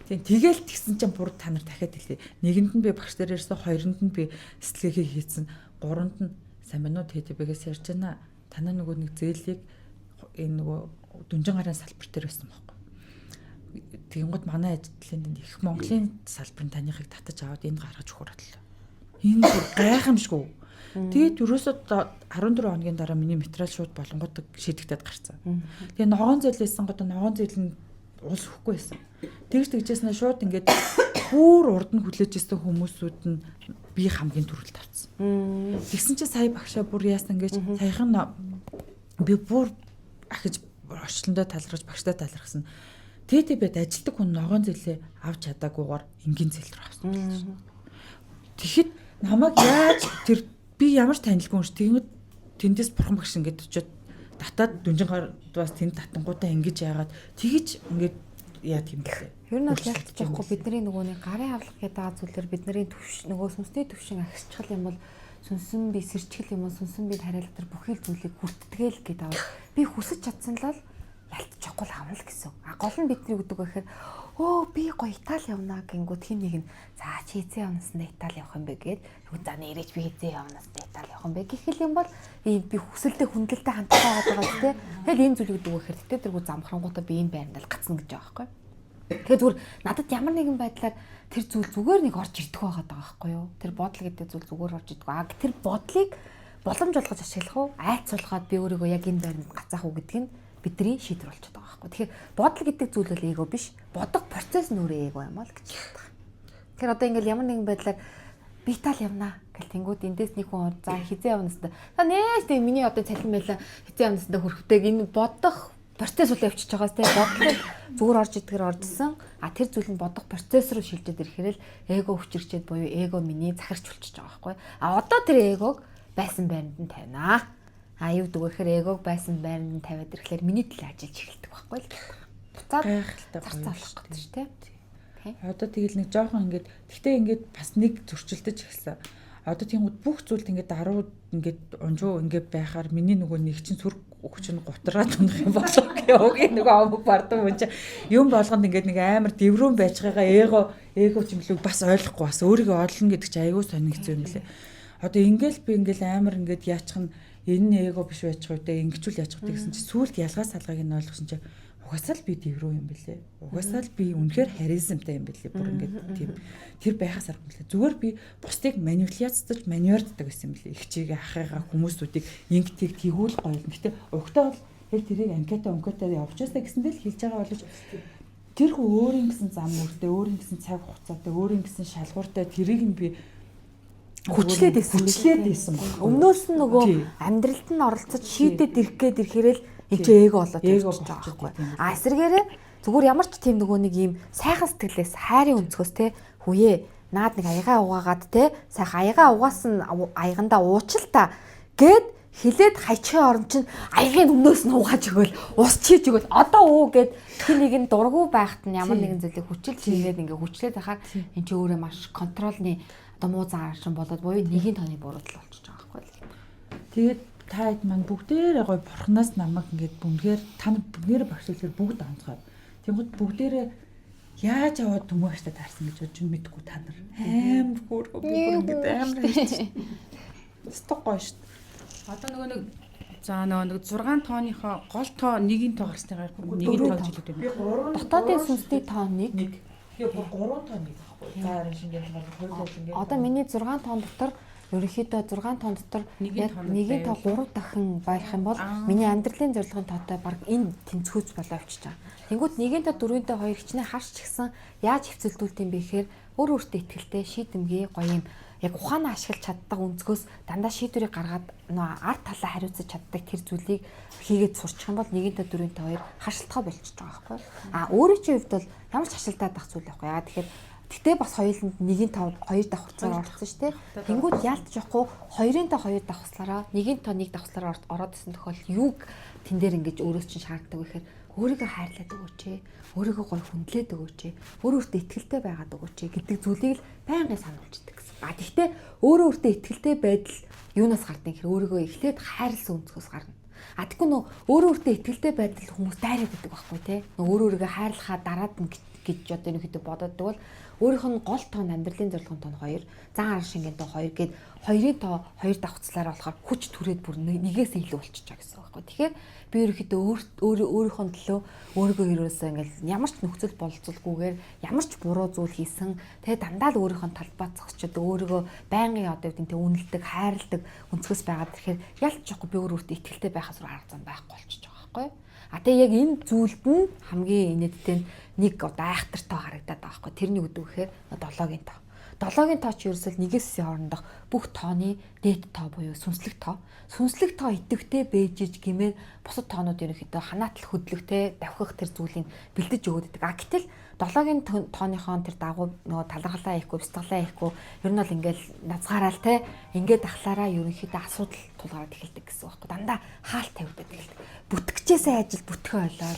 Тэгэл тэгсэн чинь бүр та нар дахиад хэлээ. Нэгэнд нь би багш дээр ирсэн, хоёронд нь би сэтгэлгээгээ хийсэн, гурванд нь сайн байна уу ТТБ-гээс ярьж байна. Танаа нөгөө нэг зээлийг энэ нөгөө дүнжин гарын салбар дээр байсан байхгүй. Тэгэнгүүт манай ажлын их Монголын салбарын таныхыг татаж аваад энд гаргаж өгөх бодлоо. Энэ бүр гайхамшгүй. Тэгээд ерөөсөө 14 хоногийн дараа миний материал шууд болонгууд шийдэгдээд гарцсан. Тэгээ ногоон зээлээсэн гоо ногоон зээл нь уус өгөхгүй байсан. Тэгжсэн шууд ингээд бүр урд нь хүлээж ирсэн хүмүүсүүд нь би хамгийн түрүүлд авцсан. Тэгсэн чинь сая багшаа бүр яасан гэж саяхан би бүр ахиж орчлондоо талархаж багштай талархсан. ТТБ-д ажилтдаг хүн ногоон зээлээ авч чадаагүйгээр энгийн зээл рүү авсан. Тэгэхэд намайг яаж тэр би ямар ч танилгүй юм ш тэгэнгүүт тэндээс бурхан багш ингээд очиод татаад дүнжин гардаас тэнд татангуудаа ингэж яагаад тэгэж ингээд яа тийм гэлээ. Ер нь бол ялцчих жоохгүй бидний нөгөө нэг гарын авлах гэдэг байгаа зүйлээр бидний төвш нөгөө сүнсний төвшин агсчихл юм бол сүнсэн би сэрчгэл юм уу сүнсэн би хариалт төр бүхий л зүйлийг хүртгээл гэдэг авал би хүсэж чадсан л ялцчихгүй л авна л гэсэн. А гол нь бидний өгдөг гэхээр өө би гоё Итали явнаа гингүүд хин нэг нь за чи хизээ явнасна Итали явах юм бэ гээд за нэрэж би хизээ явнасна Итали явах юм бэ гэхэл юм бол би хүсэлтэд хүндэлтэд хандсан байгаа те. Тэгэл энэ зүйл өгдөг гэхээр тэ тэргүй замхрангуудаа би энэ байранд л гацна гэж байгаа байхгүй. Тэгэхээр зүгээр надад ямар нэгэн байдлаар тэр зүйл зүгээр нэг орж ирдэг байгаа байхгүй юу? Тэр бодол гэдэг зүйл зүгээр орж ирдэг. А тэр бодлыг боломж олгож ашиглах уу? Айцуулгаад би өөрийгөө яг энэ байранд гацаах уу гэдг нь бидний шийдвэр болчиход байгаа байхгүй. Тэгэхээр бодол гэдэг зүйл бол эго биш. Бодох процесс нь өөрөө эго юм аа л гэж байна. Тэгэхээр одоо ингээл ямар нэгэн байдлаар би Итали явнаа гэл тэнгууд эндээс нэг хүн за хизээ явнастай. За нээж тэг миний одоо цалин байлаа хизээ явнастай хөрхтэйг энэ бодох процесс үл явчихж байгаас те бодлыг зүгээр орж идгээр оржсэн. А тэр зүйл нь бодох процесс руу шилжээд ирэхээр л эго хүчирчээд буюу эго миний захирч болчихж байгаа байхгүй. А одоо тэр эгог байсан байранд нь тавина. А юу гэдэг вэ гэхээр эгог байсан байранд нь тавиад ирэхлээр миний төлөө ажиллаж эхэлдэг байхгүй л. Буцаад зарцаалах гэдэг шүү те. Одоо тэгэл нэг жоохон ингээд тэгтээ ингээд бас нэг зөрчилдөж эхэлсэн. Одоо тиймүүд бүх зүйлд ингээд 10 ингээд унжуу ингээд байхаар миний нөгөө нэг чинь сүр өгч нь гутраад унах юм болов гэегийн нөгөө амг бардам юм чи юм болгонд ингээд нэг амар дэврүүн байж байгаа эго чимлэг бас ойлгохгүй бас өөрийгөө олно гэдэг чи аягүй сонигцсан юм лээ. Одоо ингээл би ингээл амар ингээд яачих нь энэ эго биш байж байгаа үедээ ингэчүүл яачих вэ гэсэн чи сүулт ялгаа салгааг нь ойлгосон чи угаасаа л би дэврүү юм бэлээ. Угаасаа л би үнэхээр харизмтай юм бэлээ. Бүр ингээд тийм тэр байхаас аргагүй. Зүгээр би бусдыг манипуляцдаж маниорддаг байсан юм бэлээ. Их чигээ ахыгаа хүмүүсүүдийг ингэтийг тэгүүл гоё. Гэтэ угтаа бол хэл тэрийг анкета явуучаасаа гэсэндээ л хэлж байгаа боловч тэр хөө өөрийн гэсэн зам мөртэй, өөрийн гэсэн цаг хугацаатай, өөрийн гэсэн шалгууртай тэрийг нь би хүчлээд байсан баг. Өмнөөс нь нөгөө амьдралд нь оролцож шийдээд ирэх гээд ирэхээрэл энэ ч эго болоод явчихж байгаа байхгүй. А эсвэргээрээ зүгээр ямар ч тийм нөгөө нэг юм сайхан сэтгэлээс хайрын өнцгөөс те хүүе наад нэг аягаа угаагаад те сайхан аягаа угаасан аягандаа уучил та гэд хилээд хайчхийн орон чинь аягийн өмнөөс нь угааж өгөөл ус чийж өгөөл одоо уу гэд тэр нэг нь дургу байхад нь ямар нэгэн зүйлийг хүчил чийгээд ингээ хүчлээд байхаар энэ ч өөрөө маш контролны одоо муу зааршин болоод буюу нэгийн тооны буруудал болчихж байгаа байхгүй л. Тэгээд та хэд маань бүгдээрээ гой бурхнаас намайг ингээд бүнгээр та нар бүгдээрээ багшлахаар бүгд онцгой. Тэгвэл бүгдээрээ яаж аваад түмээгчтэй таарсан гэж бодож мэдгүй та нар. Амар хөөрхөө би бүр ингэж амар хайчих. Стокгоо шүү дээ. Одоо нэг за нэг 6 тооныхоо гол тоо нэгийн тоо гарсныгаар нэгийн тоо гэж хэлдэг. Би 3 Дотоодын сүнсний тоо 1. би 3 тонн байхгүй. За харин шингээд хуулиар шингээд. Одоо миний 6 тонн дотор ерөнхийдөө 6 тонн дотор нэгийн тоо 3 дахин байх юм бол миний амьдралын зорилгын тоотой баг энэ тэнцвүүц болоо авчиж байгаа. Тэнгүүд нэгийн тоо 4-тэй 2 хичнээн харч гисэн яаж хэвцэлдүүлт юм бэ гэхээр өөр өөртөө ихтэй шийдэмгий гоё юм яг ухаанаа ашиглаж чаддаг өнцгөөс дандаа шийдвэрийг гаргаад нөө ард талаа хариуцаж чаддаг тэр зүйлийг хийгээд сурчих юм бол нэгийн тоо 4-тэй 2 хашилтгай болчихж байгаа байхгүй. Өөрийн чинь хувьд бол ямар ч хашилтаад байх зүйл байхгүй. Тэгэхээр гэтээ бас хоёуланд нэгийн тоо 2 давхарцаар орсон шүү дээ. Тэнгүүд яалтж явахгүй 2-ын тоо 2 давхслаараа нэгийн тоо 1 давхслаараа ороод исэн тохиол юуг тэн дээр ингэж өөрөөс чинь шаарддаг вэ гэхээр өөрийгөө хайрлаад өгөөч ээ. Өөрийгөө гоё хүндлээд өгөөч ээ. Өөрөөсөө ихтгэлтэй байгаад өгөөч ээ гэдэг зүйлийг л байнгын сануулждаг гэсэн. Гэхдээ өөрөө өөртөө ихтгэлтэй байдал юунаас гардыг гэхээр өөрийгөө эхлээд хайрлсан өнцгөөс гарна. Тэгэхгүй нөө өөрөө өөртөө ихтгэлтэй байдал хүмүүс дайраад байдаг байхгүй тий. Нөө өөрийгөө хайрлахаа дараад нь гэж одоо ерөнхийдөө боддог бол өөрийнх нь гол тоо амьдралын зорилгын тоо 2, зан аран шингийн тоо 2 гээд 2-ын тоо 2 давхцлаараа болохоор хүч түрээд бүр нэгээс илүү болчихж байгаа гэсэн үг байхгүй. Тэгэхээр би ерөнхийдөө өөрийнхөө төлөө өөрийгөө ерөөсөө ингээл ямар ч нөхцөл болцолгүйгээр ямар ч буруу зүйл хийсэн тэгээ дандаа л өөрийнхөө талбай зогсчод өөрийгөө байнгын одоо үгдэн тэ үнэлдэг, хайрладаг өнцгөөс байгаад ирэхээр ялч жоохгүй би өөртөө ихтгэлтэй байхаас арга зам байхгүй болчихж байгаа байхгүй. Тэгээ яг энэ зүйлд нь хамгийн инээдтэй нэг одоо айхтар тоо харагдаад байгаа байхгүй. Тэрний үдэг гэхээр 7-гийн тоо. 7-гийн тоо чи ерөөсөл нэгээс хоорондох бүх тооны дээд тоо буюу сүнслэг тоо. Сүнслэг тоо идэвхтэй бэжж гэмээр бусад тоонууд ерөнхийдөө ханаатал хөдлөхтэй давхих тэр зүйлийг бэлдэж өгöd байдаг. Гэтэл 7-гийн тооныхон тэр дагуу нөгөө талархлаа хийхгүй, бяцлалаа хийхгүй ер нь бол ингээл назгаараал те ингээд ахлаараа ерөнхийдөө асуудал тулгараад эхэлдэг гэсэн үг байхгүй. Дандаа хаалт тавигдаад эхэлдэг. Бүтгэжээсээ ажил бүтгэе ойлоо.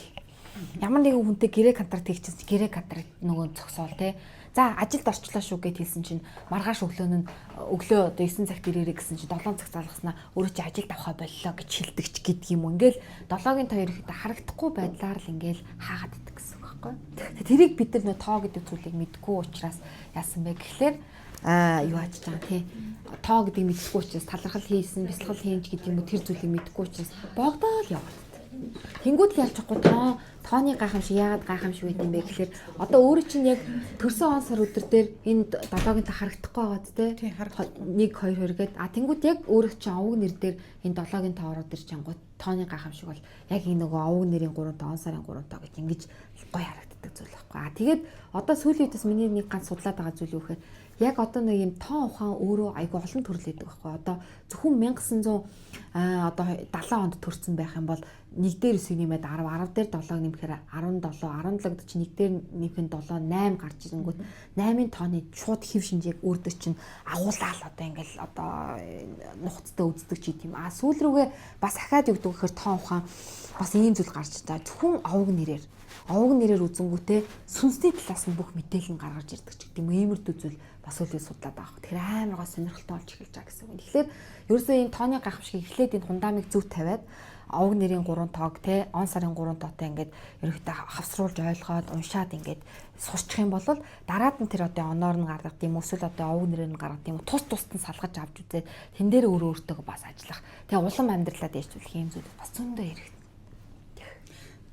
Ямар нэгэн хүнтэй гэрээ контракт хийчихсэн чи гэрээ контракт нөгөө зогсоол те. За ажилд орчлоо шүү гэд хэлсэн чинь маргааш өглөө нь өглөө одоо 9 цагт ирээрэй гэсэн чинь 7 цаг залгаснаа өөрөө чи ажилд авахаа боллоо гэж хэлдэг ч гэдэг юм. Ингээл 7-гийн тоо ирэхдээ харагдахгүй байдлаар л ингээл хаагаад идэх гэсэн үг байхгүй. Тэрийг бид нар тоо гэдэг зүйлийг мэдгүй учраас яасан бэ гэхлээр юу ач чам тий тоо гэдгийг мэдгүй учраас талархал хийсэн, бясалгал хийнч гэдэг юм уу тэр зүйлийг мэдгүй учраас богдоол яваад. Тэнгүүд л ялжахгүй тооны гайхамшиг яагаад гайхамшиг байд юм бэ гэхээр одоо өөрөө чинь яг төрсөн он сар өдөр дээр энэ 7-гийн та харагдахгүй байгаад те 1 2 2 гээд тэнгүүд яг өөрөө чинь овог нэр дээр энэ 7-гийн та ороод ирж ангууд тооны гайхамшиг бол яг энэ нөгөө овог нэрийн 3 тоо он сарын 3 тоо гэж ингэж гоё харагддаг зүйл байхгүй. Тэгээд одоо сүүлийн үеэс миний нэг ганц судлаад байгаа зүйл юу гэхээр яг одоо нэг юм тоо ухаан өөрөө айгүй олон төрөл байдаг байхгүй. Одоо зөвхөн 1900 одоо 70 онд төрсэн байх юм бол нэг дээр 9 нэмээд 10 10 дээр 7 нэмэхээр 17 17-д чи нэг дээр нэмэхэд 7 8 гарч ирэнгүүт 8-ын тооны шууд хэв шинжээг өөртөө чинь агуулаад одоо ингээл одоо нухацтай үздэг ч юм. Сүүл рүүгээ бас ахаад өгдөг гэхээр тоо ухаан бас ийм зүйл гарч байгаа. Зөвхөн овог нэрээр үзэнгүүтээ сүнсний талаас нь бүх мэдээлэл нь гаргаж ирдэг ч гэдэг юм. Иймэрдүү зүйл бас үл судлаад байгаа. Тэгэхээр амар гоо сонирхолтой болж эхэлж байгаа гэсэн үг. Тэгэхээр ерөөсөө энэ тооны гайхамшиг эхлээд энэ фундамыг зөв тавиад овог нэрийн 3 тоог те он сарын 3 тоотой ингээд ерөөхдөө хавсруулж ойлгоод уншаад ингээд сурчих юм бол дараад нь тэр одоо оноор нь гаргах юм эсвэл одоо овог нэрээр нь гаргах юм тус нь салгаж авч үзээд тэн дээр өөртөө бас ажиллах. Тэгээ улам амьдралаа дэвшүүлэх юм зүйл бас зөндөө хэрэгтэй.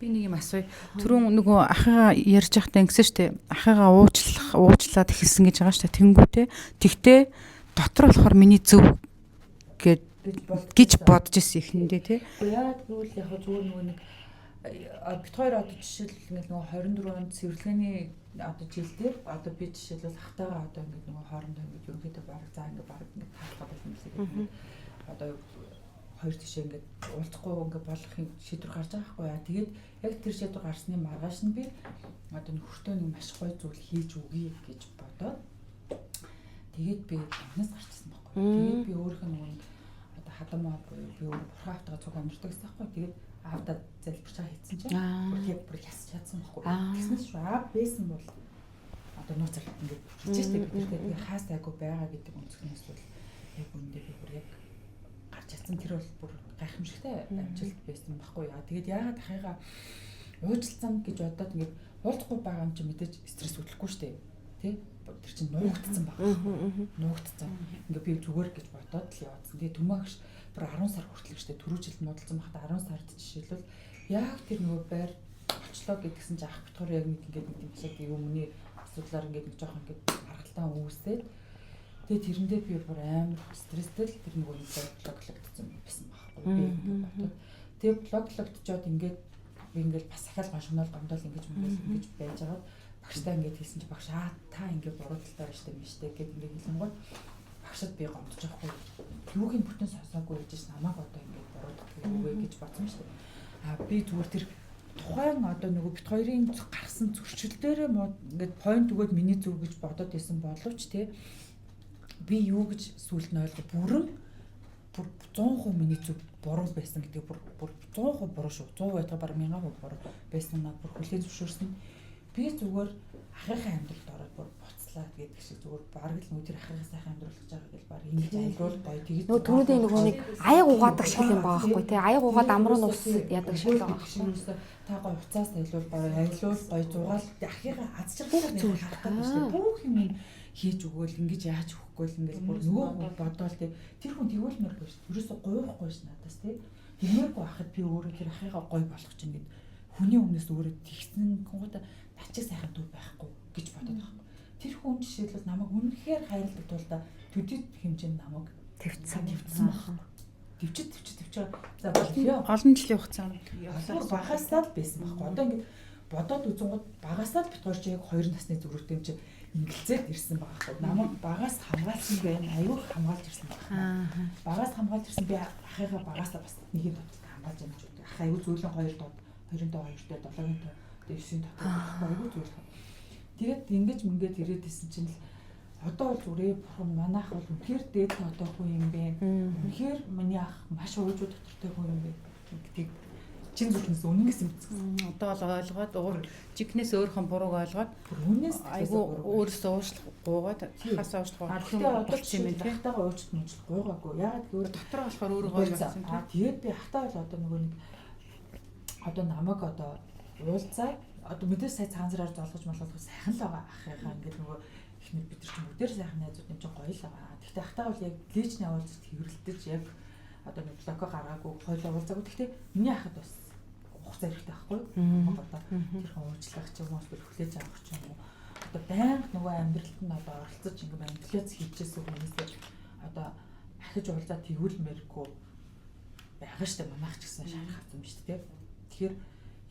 Би нэг юм асууя. Түрүүн нөгөө ахыгаа ярьж байхдаа ингэсэн штэ. Ахыгаа уучлаад эхэлсэн гэж байгаа штэ. Тэнгүүтээ. Тэгтээ дотор болохоор миний зөв гэж бодож ирсэн ихэндээ тий. Яагаад гэвэл яг зүгээр нөгөө нэг бит хоёр одоо жишээлбэл ингээд нөгөө 24 онд цэвэрлэгээний одоо жил дээр одоо би жишээлбэл ахтайгаа одоо ингээд нөгөө хоорондоо ингээд ерөнхийдөө баг за ингээд баг ингээд таалах болсон юм шиг. Одоо хоёр тишээ ингээд уулзахгүй ингээд болохын шийдвэр гарч байгаа байхгүй яа. Тэгээд яг тэр шийдвэр гарсны маргааш нь би одоо нөхөртөө нэг маш гоё зүйл хийж өгье гэж бодоод тэгээд би амнаас гарчихсан байхгүй. Тэгээд би өөрийнх нь нөгөө одоо хадамаа буюу би өөр бурхан автгаа цуг амьддаг гэсэн байхгүй. Тэгээд аавдаа залбирч байгаа хийсэн чинь бүр ясч чадсан байхгүй. Тэгсэн чинь аав байсан бол одоо нууцаар ингээд хичээжтэй бид би хаас айгу байгаа гэдэг өнцгнээс бол яг үндэ би бүр яг гарч чадсан тэр бол бүр гайхамшигтай амжилт байсан байхгүй яа. Тэгээд яагаад ахыгаа уужилсан гэж бодоод ингээд уулзахгүй байгаа юм чи мэдээж стресс хөдлөхгүй шүү дээ. Тэ? Тэр чинь нуугдсан байгаа. Нуугдсан. Ингээд би зүгээр гэж бодоод л явуулсан. Тэгээ төмөөгш бүр 10 сар хүртэл гэжтэй түрүү жилд муудалсан багта 10 сард жишээлбэл яг тэр нөгөө байр очлоо гэдгсэн чи ах битгаар яг нэг ингээд нэг юм шиг юмны асуудлаар ингээд нэг жоохон ингээд харалтаа үүсээд тэгээ тэрэндээ би бүр амар стресстэй л тэр нөгөө блоклогдсон байсан байхгүй би ингээд бодоод тэгээ блоклогдчиход ингээд би ингээд бас ахаал гоншгонол гомдол ингэж ингэж байж байгаад багштай ингээд хэлсэн чи багш та ингээд буруу талтай байж таа миштэй гэд ингээд хэлэнгүүт багшд би гомдож байхгүй юуг нь бүтэн сонсоогүй гэж намайг одоо ингээд буруу талтай үгүй гэж бодсон шүү дээ. Би зүгээр тэр тухайн одоо нөгөө бит хоёрын гарсан зөрчил дээрээ ингээд point өгөөд миний зүг гэж бодоод байсан боловч тий би юу гэж сүүлд нь ойлгоо бүр 100% миний зүг буруу байсан гэдэг бүр 100% буруу шүү. 100% байтга баг 1000% буруу байсан надад бүр хүлээн зөвшөөрсөн. Би зүгээр ахыхаа амьдралд ороод бүр буцлаа гэдэг шиг зүгээр бараг л нүдэр ахыхаа сайхан амьдрал гэж байгаа гэл баг ингэж айлуул гоё тэгэж нөгөө түрүүний нөгөө нэг аяг угаадаг шиг юм байгаа байхгүй тий аяг угаад амруу нь ус ядаг шиг байгаа байхгүй та гоё уцаас айлуул гоё айлуул гоё зугаал ахыхаа азчрах зүйл харах гэдэг шүү дээ. Бүх юм хийж өгөөл ингэж яаж өгөхгүй л ингээл бүр нөгөө бодоол тий тэр хүн тэгүүлмээр биш ерөөсө гуйхгүй ш надаас тий тиймэрхүү ахад би өөрөө тэр ахыгаа гоё болгох чинь гэд хүний өмнөөс өөрөө тэгсэн гоода начиг сайхан дүү байхгүй гэж бодоод байгаа. Тэр хүн жишээлбэл намайг үнэхээр хайрладаг тул төдийд хэмжээнд намайг твцсэн байна. Твчж за болё олон жилийн хугацаанд багасаа л байсан байхгүй. Одоо ингэ бодоод үзэнгууд багасаа л бит хоёр чи яг 2 насны зүрхтэй юм чи ингэлцээд ирсэн байгаа байхгүй. Намайг багаас хамгаалсан байна. Аюул хамгаалж ирсэн байна. Багаас хамгаалж ирсэн би ахыгаа багасаа бас нэгийг дотор хамгаалж юм ч үү. Ах аюул зөөлөн 2 доод 2-ын доо 2-тэй 7-ын доо 9-ийн дотор аюул зөөлөн. Тэгээд ингэж мэнгээд ирээд исэн чинь л одоо бол зүрээ бурхан манайх бол үнэхээр дээд одоо хүн юм бэ. Үнэхээр миний ах маш уужуу дотортой хүн юм бэ гэдэг чин зүрхнээс үнэнгээс мэдсэн. Одоо бол ойлгоод уур жигнээс өөрхөн бурууг ойлгоод үнээс айгу өөрөөсөө уушлах гуугаад хасаа уушлах болчих юм тийм. Хатаага уучт мужил гуйгаагүй. Ягаад гэвэл дотор болохоор өөрөө ойлгосон. Тэгээд би хатаа бол одоо нөгөө нэг одоо намайг одоо уулзаа одоо мэдээж сая цаанзраар золгож молгох сайхан л байгаа ахыгаа ингээд нөгөө ихнэр бид нар ч бүгдээр сайхан найзууд юм чинь гоё л байгаа. Гэхдээ хатаа бол яг личний уулзалт хэврэлдэж яг одоо нэг блоко гаргаагүй хоёул уулзаагүй. Гэхдээ миний ахад бас хугацаа хэрэгтэй байхгүй юу? Одоо тэр хүн уучлах ч юм уу хүлээж авах ч юм уу. Одоо байнга нөгөө амьдралд нь одоо оролцож ингэ манипуляц хийчихсэн хүмүүсээ одоо ахиж уулзаад тэгүүлмээргүй байгаа штэ манайх ч гэсэн шарах юм штэ тий. Тэгэхээр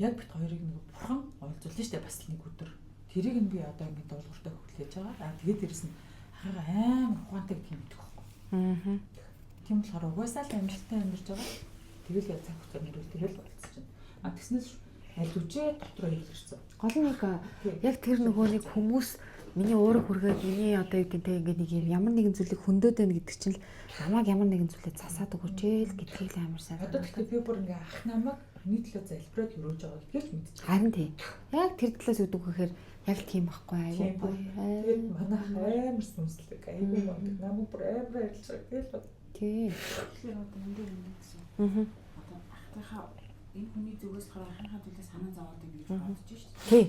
яг бит хоёрыг нэг бурхан уулзуулна штэ бас нэг өдөр. Тэрийг нь би одоо ингэ дуулууртай хүлээж байгаа. Тэгээд дээрэс нь ахаа амар ухаантай гэх юм идэх байхгүй. Тийм болохоор угаасаа л амжилттай амьдарч байгаа. Тэгэл яг цаг хугацаанд нэрвэл тэгэл болцсон чинь. Тэгснээс аль үжээ дотроо илэрсэн. Гол нь яг тэр нөгөө нэг хүмүүс миний уурыг хүргээд миний одоо юу гэдэг ингээд нэг юм ямар нэгэн зүйлийг хөндөд байна гэдэг чинь л намайг ямар нэгэн зүйлээ засаад өгөөч л гэдгийг л амар сайн. Одоо тэгэхээр би бүр ингээ ах намайг хүний төлөө залбираад өрөөж байгаа гэдгийг л мэдчихэв. Харин тий. Яг тэр талаас үдэг гэхээр яг тийм байхгүй аюу гоё. Тэгээд манайх амар сүнслэг аюу гоё. Намайг бүр амар ажиллаж байгаа гэж бод. Тий. Тэгэхээр одоо энэ дээр юм гэсэн. Одоо ахтайхаа энэ хүний зүгээс болохоор ахынхаа төлөө санаа зовоод юм гэж бодож шүү дээ. Тий.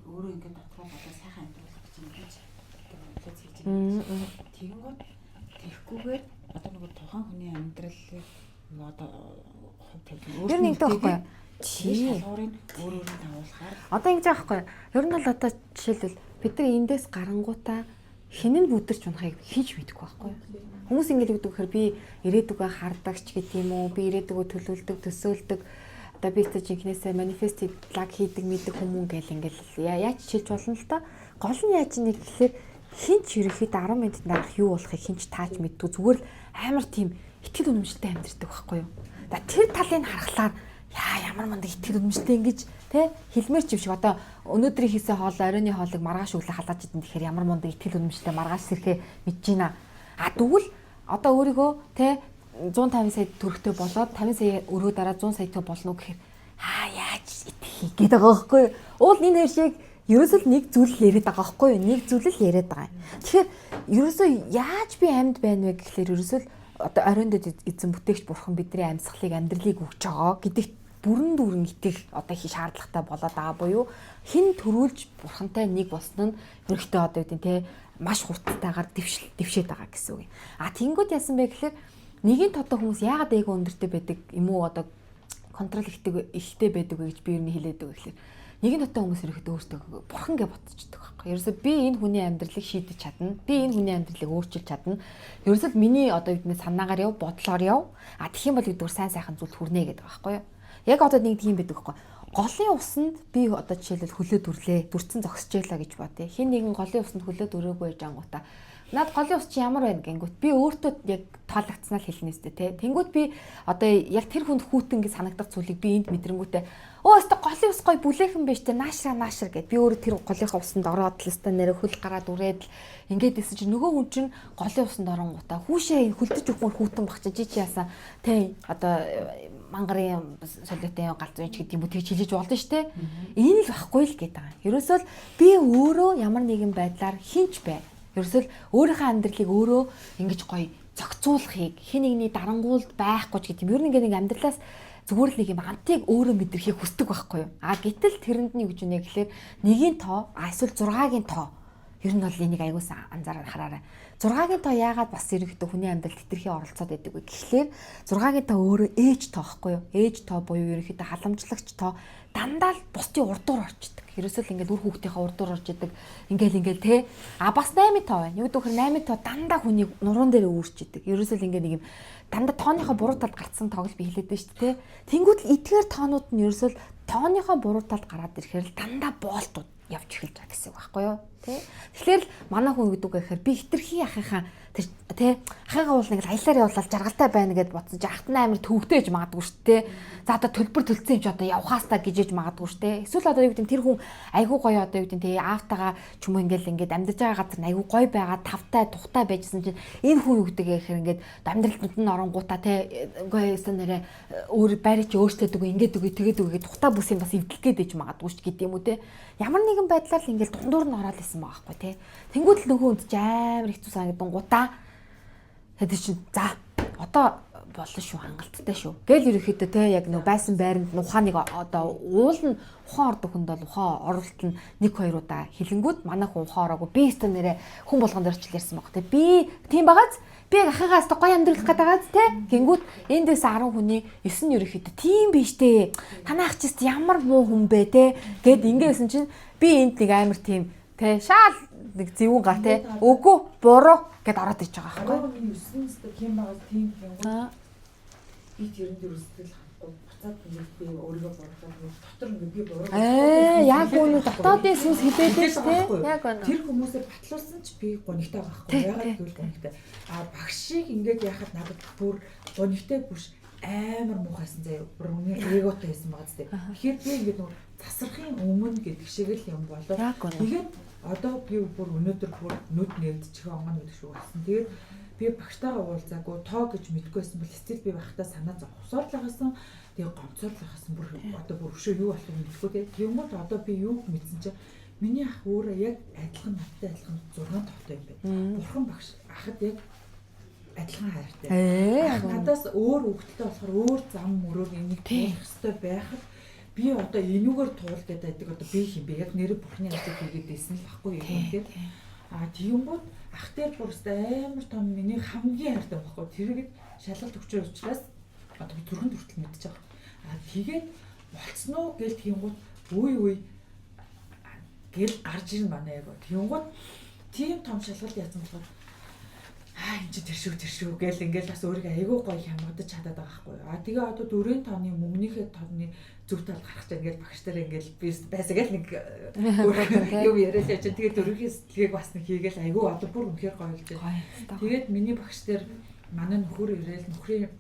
Өөрөө ингээд дотроо бодоо сайхан амьдрах гэж юм гэж бодлоо хийж байгаа. Тэгэнгүүт тэрхгүйгээр одоо нөгөө тухайн хүний амьдралыг одоо ер нь ингэдэг байхгүй юу? шалгуурыг өөрөөр нь тавуулахаар Одоо ингэж байгаа байхгүй юу? Ер нь бол одоо жишээлбэл бид нар эндээс гарангуудаа хинэн бүдэрч унахыг хийж мэдгүй байхгүй юу? Хүмүүс ингэж гэдэг гэхээр би ирээдүгөө хардагч гэдэг юм уу? Би ирээдүгөө төлөвлөдөг, төсөөлдөг. Одоо би ч жинхнээсээ манифест лаг хийдэг мэддэг хүмүүс гэл ингээл яаж чилж болно л та. Гол нь яаж нэг гэхээр хинч ерөөхдөө 10 минутанд дараах юу болохыг хинч тааж мэддэг. Зүгээр л амар тийм итгэл үнэмшилтэй амьдэрдэг байхгүй юу? Да тэр талыг харахаар ямар мундаг итгэл үнэмшилтэй ингэж тэ хэлмээр ч юм шиг одоо өнөөдрийн хийсэн хоол оройны хоолыг маргааш өглөө халааж идэн тэгэхээр ямар мундаг итгэл үнэмшилтэй маргааш сэрхээ мэдэж байна. Тэгвэл одоо өөрийгөө тэ 150 сая төгрөгтэй болоод 50 сая өрөө дараа 100 саятай болно гэхээр яаж итгэх гээд байгаа байхгүй юу? Уул энэ хоёр шиг ерөөсөө нэг зүйл яриад байгаа байхгүй юу? Нэг зүйл л яриад байгаа. Тэгэхээр ерөөсөө яаж би амьд байна вэ гэхлээр ерөөсөө одоо оройнд эзэн бүтээгч бурхан бидний амьсгалыг амьдралыг өгч байгаа гэдэгт бүрэн итгэх одоо их шаардлагатай болоод байгаа буюу хэн төрүүлж бурхантай нэг болсон нь ерөнхийдөө одоо гэдэг нь те маш хурдтайгаар дэвшээд байгаа гэсэн үг. Тэнгүүд яасан бэ гэхээр нэгin тодоо хүмүүс яагаад эго өндөртэй байдаг юм уу одоо контрол ихтэй байдаг вэ гэж би юу хэлээд байгаа гэхээр нэгin дотоо хүмүүс ерөөхдөө өөртөө бурхан гэж бодчихдог байхгүй. Ерөөсөө би энэ хүний амьдралыг шийдэж чадна. Би энэ хүний амьдралыг өөрчилж чадна. Ерөөсөө миний одоо бидний санаагаар яв, бодлоор яв. Тэгэх юм бол өдөр сайн сайхан зүйл хүрнэ гэдэг байхгүй юу? Яг одоо нэг тийм байдаг байхгүй. Голын усанд би одоо жишээлбэл хөлөө дүрлээ. Дүрцэн зогсчихлаа гэж бодъё. Хин нэгэн голын усанд хөлөө дөрөөгүй байж ангуудаа. Наад голын ус чи ямар байна гэнгүүт би өөртөө яг таалагдсанаа л хэлнэ өстэй те. Тэнгүүд би одоо яг тэр хүнд хүүтэн гэж санагдах зүйлийг би энд мэдрэнгүүтээ өстэй голын ус гой бүлээхэн байж те наашраа гэд би өөрөө тэр голынхаа усанд ороод л өстэй нэрэ хөл гараад үрээд ингээд исэн чи нөгөө хүн чинь голын усанд оронгуудаа хүүшээ хөлдөж өгмөр хүүтэн багчаа чи яасан те одоо мангарын солиотой галзуу ч гэдэг юм уу тэгж хэлж болно шүү дээ. Энэ л байхгүй л гэдэг байгаа. Ерөөсөө л би өөрөө ямар нэгэн байдлаар хинч бай. Ерөөсөө л өөрийнхөө амьдралыг өөрөө ингэж гоё зохицуулахыг хин нэгний дарангуулд байхгүй ч гэдэг юм. Ер нь ингээд нэг амьдралаас зүгээр л нэг юм антыг өөрөө мэдрэхийг хүсдэг байхгүй юу? Гэтэл тэрэнд нь юу гэж үнэ гэхээр 1-ийн тоо эсвэл 6-гийн тоо ер нь бол энийг аягуулсан анзаараад хараарай. 6-гийн тоо яагаад бас ерөнхийдөө хүний амьдралд хэтэрхий оролцоод байдаг вэ гэхлээр 6-гийн тоо өөрөө ээж тоо байхгүй юу? Ээж тоо буюу ерөнхийдөө халамжлагч тоо дандаа л бусдын урдуур орчдөг. Ерөөсөө л ингээд үр хүүхдийнхээ урдуур орж идэг. Ингээл те. Бас 8 тоо байна. Юу гэдэг вэ? 8 тоо дандаа хүний нуруун дээр үүрч идэг. Ерөөсөө л ингээд нэг юм дандаа тооныхоо буруу талд гарцсан тоог л би хэлээд байна шүү дээ. Тэнгүүд л эдгээр тоонууд нь ерөөсөө л тооныхоо буруу талд гараад ирэхээр л дандаа боолтууд явж эхэлж байгаа гэсэн үг байхгүй юу? Тэ. Тэгэхээр л манай хүн гэдэг гэхээр би хитрхи ахихаа тэ ахыгаа уул нэг аялаар явуулаад жаргалтай байна гэд бодсон чи ахт амар төвөгтэй гэж магадгүй шүү дээ. За одоо төлбөр төлсөн юм чи одоо явхаастаа гэж магадгүй шүү дээ. Эсвэл одоо юу гэдэг тэр хүн айгүй гоё одоо юу гэдэг тэ аавтайгаа ч юм уу ингээд амьдарч байгаа газар айгүй гоё байгаа тавтай тухтай байжсэн чинь энэ хүн юу гэдэг гэхээр ингээд амьдралд нь оронгуудаа тэ гоё өсөн нэрэ өөр байраа чи өөртөө дэгөө ингээд дэгөө тэгээд дэгөө тухтай бүсийн бас эвдэлэх гээд байж магадгүй шүү гэдэг юм уу тэ. Ямар нэгэн байдлаар л ингээд дундуур нь ороод исэн байгаа байхгүй тий. Тэнгүүд л нөгөө үнд амар хэцүү санагдангуудаа тэгээд чинь за одоо болно шүү хангалттай шүү. Гэл ерөөхдөө тий яг нөгөө байсан байранд ухааныг одоо уул нь ухаан ордог хүнд бол ухаан оролт нь 1-2 удаа хилэнгүүд манай хүн ухаан ороогүй би өстө нэрэ хүн болгонд орчил ярьсан баг тий. Би тийм багаз би ахыгаас гоё амьдрах гэдэг байгааз тий. Гингүүд эндээс 10 хүний 9 нь ерөөхдөө тийм биш дээ. Танайх чист ямар муу хүн бэ тий. Гэд ингэсэн чинь би энд нэг амар тийм тий шаал нэг зэвүүн гар тий. Үгүй буруу гэд ороод иж байгаа байхгүй. Миний 9-нд тийм байгаа тийм гингүүд би тэрэн дээр үстэл хахгүй буцаад би өөрийгөө борлуулаад дотор нь би буруу. Яг үнэ дотоодын сүнс хилээд дээ тий. Яг үнэ. Тэр хүмүүсээ батлуулсан ч би гонигтай байхгүй. Ягаад гэвэл гонигтай. Багшийг ингээд яхад надад бүр гонигтай бүш амар муухайсан заяа. Бүр үнэ эготой байсан байгаа зү. Тэгэхээр би ингээд нөгөө засрахын өмнө гэдэг шиг л юм болоо. Тэгээд одоо би бүр өнөөдөр бүр нүд нэгдчих онгон гэдэг шиг болсон. Тэгээд би багштайгаа уулзаагүй тоо гэж мэдгүйсэн бол стил би багтаа санаа зовсоор л байгасан. Тэгээ гомцоор л байгасан. Бүр одоо бүр өшөө юу болох юм мэдгүй тэгээ. Тэгмүүд одоо би юу мэдсэн чинь миний ах өөрөө яг адилхан надтай адилхан 6 тоотой юм байна. Бурхан багш ахад яг адилхан хайртай. Надаас өөр хөвгөлтэй болохоор өөр зам мөрөөр энийг туулах хэрэгтэй байхад би одоо энүүгээр туул гэдэг байдаг одоо би юм бэ яг нэр бурхны ажил хийгээд байсан л баггүй юм тэгээд тиймбүүд ах дээр бүрстэ амар том миний хамгийн хайртай баггүй тэргээд шалгалт өгчөө учраас одоо би түрхэн хүртэл мэдчихэж байгаа. Тэгээд болцсон уу гэл тиймбүүд үе гэл гарч ирнэ манай яг тиймбүүд тийм том шалгалт яасан болохоор энэ чи тэр шүү гэл ингээл бас өөрийгөө айгүй гоё хямгадаж чадаад байгаа байхгүй. Тэгээ одоо 4 тооны мөнгөнийхээ тооны зүг тал гарах чинь ингээл багш нар ингээл би байсагээл нэг юм яриад яж. Тэгээ дөрөвхий сэтгэлгээг бас нэг хийгээл айгүй одоо бүр үнэхээр гоё болж байна. Тэгээд миний багш нар манай нөхөр ирээл нөхрийн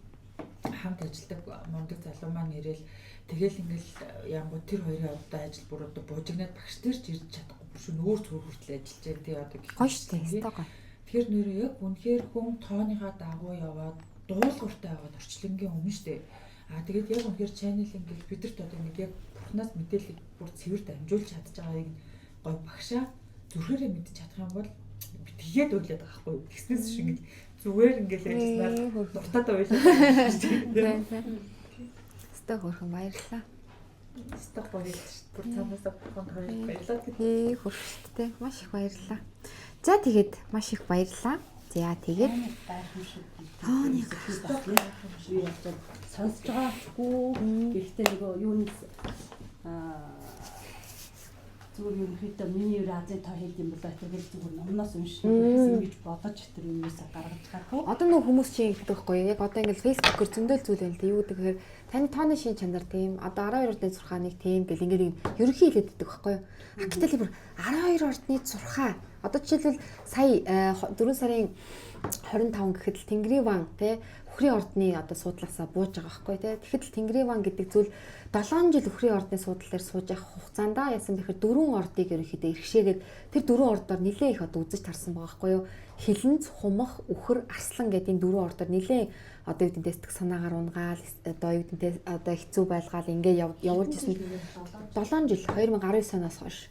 хамт ажилладаг мундаг залуу маань ирээл тэгэл ингээл янгууд тэр хоёрын одоо ажил бүр одоо буужигнаад багш нар ч ирж чадахгүй бүр шөнө өөр зүгээр хүртэл ажиллаж байгаа. Тэгээ одоо гоё шүү дээ. Тэр нэрээ яг үнэхээр хүн тооныхаа дагуу яваад дуулууртай аваад орчлонгийн өмнө штэ. Тэгээд яг үнэхээр channel ингээл бидэрт одоо нэг яг бурхнаас мэдээлэл бүр цэвэр дамжуулж чадж байгааг гой багшаа зүрхээрээ мэдчих чадах юм бол би тэгээд өглөөд байгаа байхгүй юу. Тэгснээс шиг ингээл зүгээр ингээл ажилласнаар дуртаад байлаа. өстө хөрхөн баярлалаа. Сток боёо шүү. Бүр цаанаасаа бүхэнд баярлалаа гэдэг. Хөршөлттэй маш их баярлалаа. За тэгээд маш их баярлалаа. За тэгээд нэг сонсож байгаагүй. Гэхдээ нөгөө юунаас зүгээр ерөнхийдөө миний Азийн тоо хэлдэг юм бол тэргээл зүгээр номноос уншиж ингэж бодож тэр юмнаас гаргаж гарах. одоо нэг хүмүүс чинь ингэдэг байхгүй яг одоо ингээл фэйсбүүкээр зөндөл зүйл байна л юу гэдэг гэхээр таны тооны шин чанар тийм одоо 12 ордны зурхааныг тийм гэл ингээд ерөнхий хэлээд иддэг байхгүй юу. Гэтэл бүр 12 ордны зурхаа одоо жишээлбэл сая 4 сарын 25 гэхэд л Тэнгэрийн ван тий Үхрийн ордны одоо суудлаасаа бууж байгаа байхгүй тий. Тэгэхэд л Тэнгэрийн ван гэдэг зүйл 7 жил Үхрийн ордны суудлал дээр сууж явах хугацаанд яасан бэхээр 4 ордыг ерөнхийдөө иргэшээгээд тэр 4 ордоор нэлээ их одоо үзэж тарсан байгаа байхгүй юу. Хилэнц, Хумах, Үхэр, Арслан гэдэг энэ 4 ордоор нэлээ одоо юу гэдэг сэтгэх санаагаар унгаал одоо юу гэдэг одоо хэцүү байлгаал ингээ явуулж исэн 7 жил 2019 оноос хойш.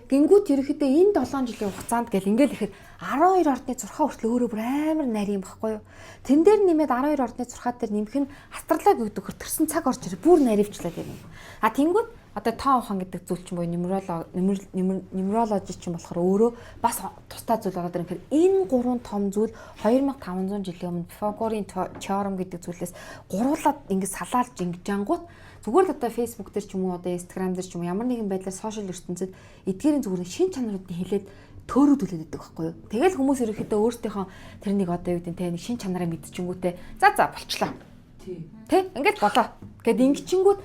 Гингүүт ерөөхдөө энэ 7 жилийн хугацаанд гэл ингээл ихэд 12 ордны зурхаа хүртэл өөрөө бүр амар нарийн байхгүй юу. Тэн дээр нэмээд 12 ордны зурхаа дээр нэмэх нь астрологи гэдэг хөртөрсөн цаг орж ирээ бүр наривчлаад байна. А тэнгүүд одоо тоо ухаан гэдэг зүйл чинь буюу нумерологи чинь болохоор өөрөө бас тусдаа зүйл болоод ирэхээр энэ гурван том зүйл 2500 жилийн өмнө Пифагорын теорем гэдэг зүйлээс гуруулаад ингэ салаалж ингэж ангууд зүгээр л одоо Facebook дээр ч юм уу одоо Instagram дээр ч юм уу ямар нэгэн байдлаар сошиал ертөнцид эдгээрийн зүгээр шин чанаруудыг хэлээд төөрөдүүлээд байдаг байхгүй юу. Тэгэл хүмүүс ерөөхдөө өөртөөхөө тэрнийг одоо юу гэдэг те нэг шин чанараа мэдчихэнгүүтээ за болчлаа. Тэ ингээд болоо. Гэт ингэчингүүд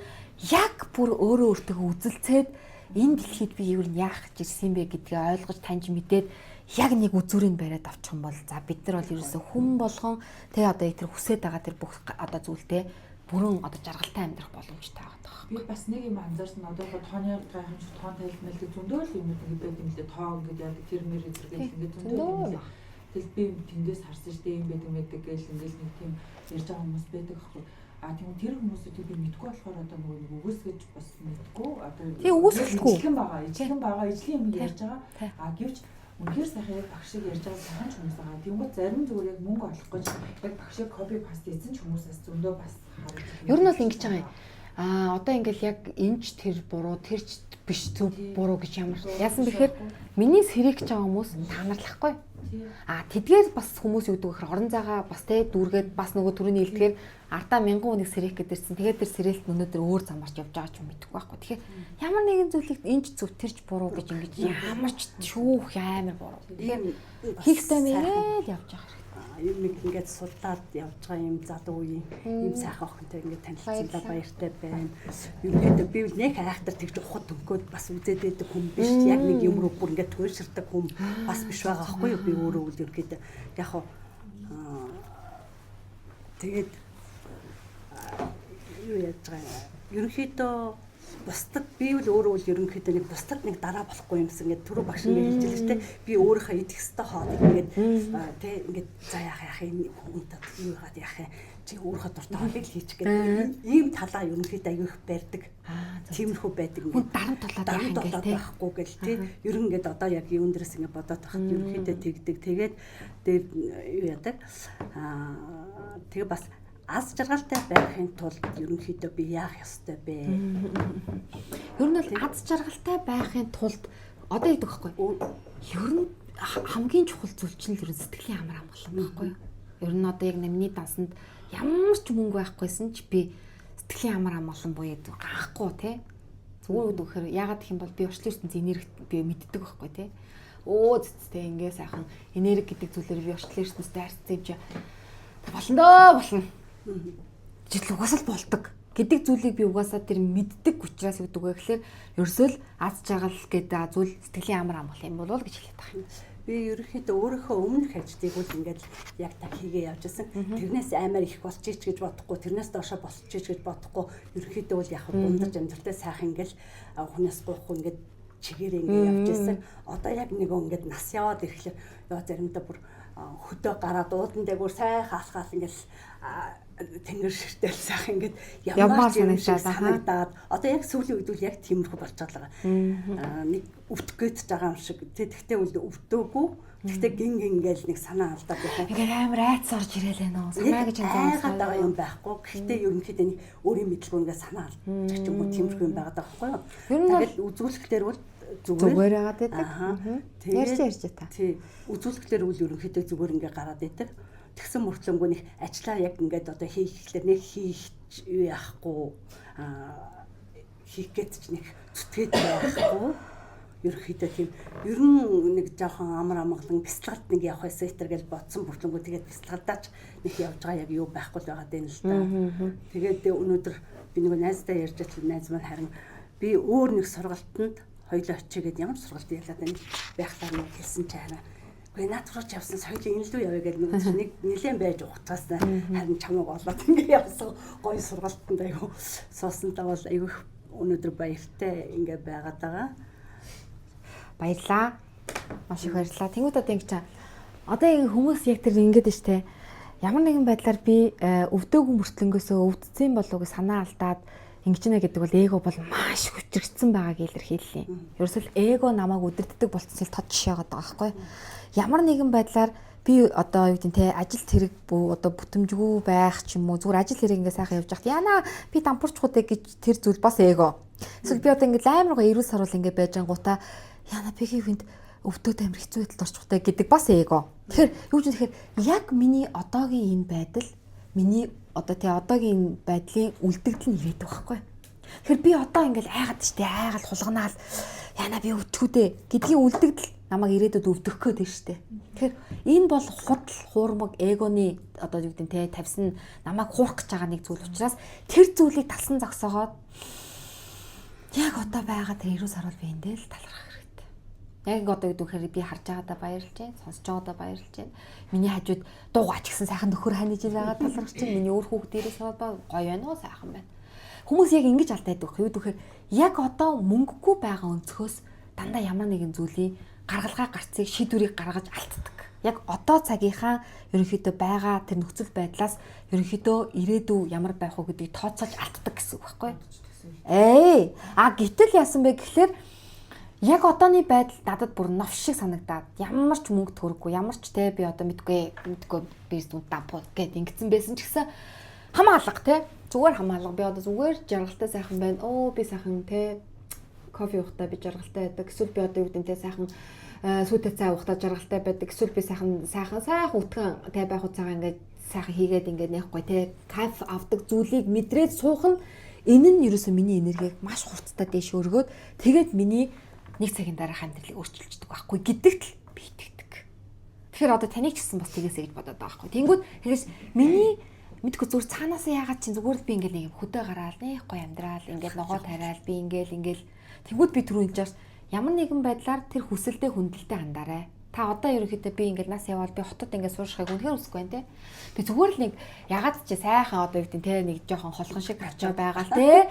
яг бүр өөрөө өөртөө үзэлцээд энэ дэлхийд би юу яах гэж ирсэн бэ гэдгийг ойлгож таньж мэдээд яг нэг үзүүрийг бариад авчих юм бол за бид нар бол ерөөсө хүн болгон тэ одоо тэр хүсээд байгаа тэр бүх одоо зүйлтэй бүрэн одоо жаргалтай амьдрах боломжтой байгаа. Би бас нэг юм анзаарсан одоо тооны гайхамшиг тоон тайлбарлалт зөндөө л юм ингээд юм лээ тоо ингээд яг тэр мэр зэрэг ингээд зөндөө юм лээ. Тэгэл би тэндээс харсан шүү дээ юм байдаг гэл ингээд нэг тийм ярьж байгаа хүмүүс байдаг аахгүй. А тийм тэр хүмүүсүүдийг би мэдгүй болохоор одоо нөгөө үгүйсгэж бас мэдгүй одоо тийм үгүйсгэлгүй ижлэн байгаа ижлийн юм ярьж байгаа. А гэвч үнэхээр сайхан яг багшиг ярьж байгаа сайхан ч хүмүүс байгаа. Тэнгууд зарим зүгээр яг мөнгө олох гэж яг багшиг копи паст хийсэн ч хүмүүсээс зөндөө бас харагдаж байна. Ер нь бол ингэж байгаа юм. А одоо ингээл яг энэч тэр буруу тэрч биш зөв буруу гэж ямар яасан бэхээр миний сэрэг гэж байгаа хүмүүс таамаглахгүй. А тэдгээр бас хүмүүс юу гэдэг вэ гэхээр орон зайгаа бас тэ дүүргээд бас нөгөө төрөний илтгэхээр ардаа 1000 хүнийг сэрэх гэдэрсэн. Тэгээд тэр сэрэлт өнөөдөр өөр замарч явж байгаа ч юм мэдэхгүй байхгүй. Тэгэхээр ямар нэгэн зүйлийг энэч зөв тэрч буруу гэж ингэж ямар ч шүүх амар буруу. Тэгэхээр хийхтэй мээрэл явж байгаа хэрэг. Юм ингээд судалаад явж байгаа юм залуу үеийн юм сайхан охинтой ингээд танилцсанаа баяртай байна. Ерөнхийдөө би нэг айхтар тэгж ухад өнгөд бас үзээд байдаг хүн биш. Яг нэг юм руу бүр ингээд туйлширдаг хүн бас биш байгаа аахгүй юу? Би өөрөө үл ерөнхийдөө яг хаа тэгээд юу яаж байгаа ерөнхийдөө бусдад би л өөрөө л ерөнхийдөө нэг бусдад нэг дараа болохгүй юмсан ингээд түрүү багш ингээд хэлж байлаа те би өөрийнхөө идэх хэвээр хоолыг ингээд те ингээд за яах юм хүнтэй юу яагаад яах юм чи өөрийнхөө дуртай хоолыг хийчих гэдэг ийм талаа ерөнхийдөө аягүй их барьдаг тиймэрхүү байдаг ингээд дарамт талаад байхгүй гэл те ерөн ингээд одоо яг юун дээрээс ингээд бодоод тахад ерөнхийдөө тэгдэг тэгээд дээр юу яадаг тэгээ бас аз жаргалтай байхын тулд ерөнхийдөө би яах ёстой бэ? Ер нь бол аз жаргалтай байхын тулд одоо гэдэг байхгүй. Ер нь хамгийн чухал зүйл чинь л сэтгэлийн амар амгалан байхгүй юу? Ер нь одоо яг намны дансанд ямар ч мөнгө байхгүйсэн ч би сэтгэлийн амар амгалан буюу гаахгүй те. Зүгээр үгээр яагаад гэх юм бол би урчлын ертөнцийн энерги би мэддэг байхгүй те. Зэцтэй ингээ сайхан энерги гэдэг зүйлээр би урчлын ертөнцтэй харьцсан юм чи болно. Жишээл угаасаа л болдог гэдэг зүйлийг би угаасаа тэр мэддэг учраас гэдэг вэ гэхээр ерөөсөө л аз жаргал гэдэг зүйл сэтгэлийн амар амгалан юм болов уу гэж хэлээд байгаа юм. Би ерөнхийдөө өөрийнхөө өмнөх ажилтныг үл ингээд яг та хийгээ явж байсан. Тэрнээс амар их болчих гэж бодохгүй, тэрнээс доошо болчих гэж бодохгүй. Ерөнхийдөө бол яг дундаж амьдралтай сайхан ингээл хүнээс гоохгүй ингээд чигээр ингээд явж байсан. Одоо яг нэг ингээд нас яваад ирэхлээр яа заримдаа бүр хөдөө гараад уудан дээр бүр сайхан хаалхаал ингээл тэнгэр ширтэл сайхан ингээд Ямар ямар ч юм шиг санагдаад, санагдаад одоо яг сүүлийн үед үл яг тиймэрхүү болж байгаа. Нэг өвдөх гээд байгаа юм шиг. Тэгтээ үл өвдөөгүй. Тэгтээ гин гээл нэг санаа алдаад байна. Ингээд амар айц орж ирэл нөө. Санаа гэж айгаад байгаа юм байхгүй. Гэхдээ ерөнхийдөө нэг өөрийн мэдлгүй ингээд санаа алдчих ч юм уу тиймэрхүү юм байгаа байхгүй юу? Тэгэл үзүүлэлтээр бол зүгээр яагаад байдаг. Ярьж та. Тий. Үзүүлэлтээр үл ерөнхийдөө зүгээр ингээд гараад байдаг. Тэгсэн мөртлөнгөө нэг ажлаа яг ингээд одоо хийхлээр нэг хийх яахгүй хийх гэж ч нэг зүтгээд байхгүй. Ерөнхийдөө тийм ер нь нэг жоохон амар амгалан бяцлагалд нэг явах байсан гэтэр гэж бодсон мөртлөнгөө тэгээд бяцлагалдаач нэг явж байгаа яг юу байхгүй л байгаа дээ л да. Тэгээд өнөөдөр би нэг найзтай ярьж байхад найз маань харин би өөр нэг сургалтанд хоёлоо очигээд ямар сургалт ялаад байхлаар нэг хэлсэн чи хараа. Гэхдээ наад руу ч явсан соёлын энэ лүү явъя гэдэг нэг нэлээд байж ухтаас харин чамайг олоод ингээ явсан гоё сургалтанд аягүй суусандаа бол аягүй өнөөдөр баяртай ингээ байгаад байгаа. Баярлаа. Маш их баярлаа. Тэнгүүд одоо ингэ чаа. Одоо ингэ хүмүүс яг тэр ингэдэж штэ. Ямар нэгэн байдлаар би өвдөөгүй мөртлөнгөөсөө өвдсөн болов гэж санаа алдаад ингэж нэ гэдэг бол эго бол маш хүчрэгдсэн байгааг илэрхийллээ. Ерөөсөл эго намайг өдөрддөг болцсон л тод жишээ байгаа байхгүй. Ямар нэгэн байдлаар би одоо юу гэдэг нь те ажил хэрэг одоо бүтэмжгүй байх ч юм уу зүгээр ажил хэрэг ингээ сайхан явж байхад яана би дампуурчхуудэ гэж тэр зүйл бас эго. Эсвэл би одоо ингээ амар гоо эрүүл сарвал ингээ байж ангуудаа яна бигийн хүнд өвдөөд амир хэцүү байдалд орчихтой гэдэг бас эго. Тэгэхээр юу ч тэгэхээр яг миний одоогийн энэ байдал миний одоо тий одоогийн байдлын үлдэгдэл нь ирээдүйг байхгүй. Тэгэхээр би одоо ингээл айгаад штэ айгаал хулганаал яна би өвдөхүүдээ гэдгийн үлдэгдэл намайг ирээдүйд өвдөх гээд байна штэ. Тэгэхээр энэ бол худал хуурмаг эгоны одоо юу гэдэг нь тий тавьсан намайг хуурах гэж байгаа нэг зүйл учраас тэр зүйлийг талсан зогсоогоод яг одоо байгаа тэр эрүү сарвал би эндээ л талархах хэрэгтэй. Яг одоо гэдэг үхээр би харж байгаадаа баярлж байна, сонсож байгаадаа баярлж байна. Миний хажууд дуугач гэсэн сайхан нөхөр ханиж байгаа талархаж байна. Миний өөр хүүхдээрээс бол гоё байна уу сайхан байна. Хүмүүс яг ингэж алдаад байх. Юу гэхээр яг одоо мөнгөгүй байгаа өнцгөөс дандаа ямар нэгэн зүйлийн гаргалгаа гарцыг шийдвэрийг гаргаж алддаг. Яг одоо цагийнхаа ерөнхийдөө байгаа тэр нөхцөл байдлаас ерөнхийдөө ирээдүй ямар байх вэ гэдгийг тооцоож алддаг гэсэн үг байхгүй юу? Гэтэл яасан бэ гэхлээр яг одооний байдал надад бүр новш шиг санагдаад ямар ч мөнгө төрөхгүй ямар ч те би одоо мэдгүй бизнес дампуу гэд ингэсэн байсан ч гэсэн хамаалга те зүгээр хамаалга би одоо зүгээр жаргалтай сайхан байна. Би сайхан те кофе уухтаа би жаргалтай байдаг. Эсвэл би одоо юу гэдэг те сайхан сүйтэй цай уухтаа жаргалтай байдаг. Эсвэл би сайхан үтгэн те байх уцаага ингээд сайхан хийгээд ингээд нэхгүй те кайф авдаг зүйлийг мэдрээд суух нь энэ нь ерөөсөө миний энергийг маш хурцтай дээш өргөөд тэгээд миний нэг цагийн дараах амьдралыг өөрчилждэг байхгүй гэдэгт л би итгэдэг. Тэгэхээр одоо таныг ч гэсэн бас тгийсэй гэж бодоод байгаа байхгүй. Тэнгүүд тэгээс миний мэдгүй зүгээр цаанаасаа яагаад чинь зүгээр би ингээл нэг хөдөө гараал нэг гоё амьдрал ингээл ногоо тариал би ингээл тэнгүүд би түрүү энэ чаас ямар нэгэн байдлаар тэр хүсэлтэд хүндэлтэд хандаарай. Та одоо ерөнхийдөө би ингээл нас яваад би хотод ингээд сууршихыг үнэхээр үсэхгүй байна те. Би зүгээр л нэг ягаад ч сайхан одоо юу гэдэг те нэг жоохон холхон шиг очоо байгаа л те.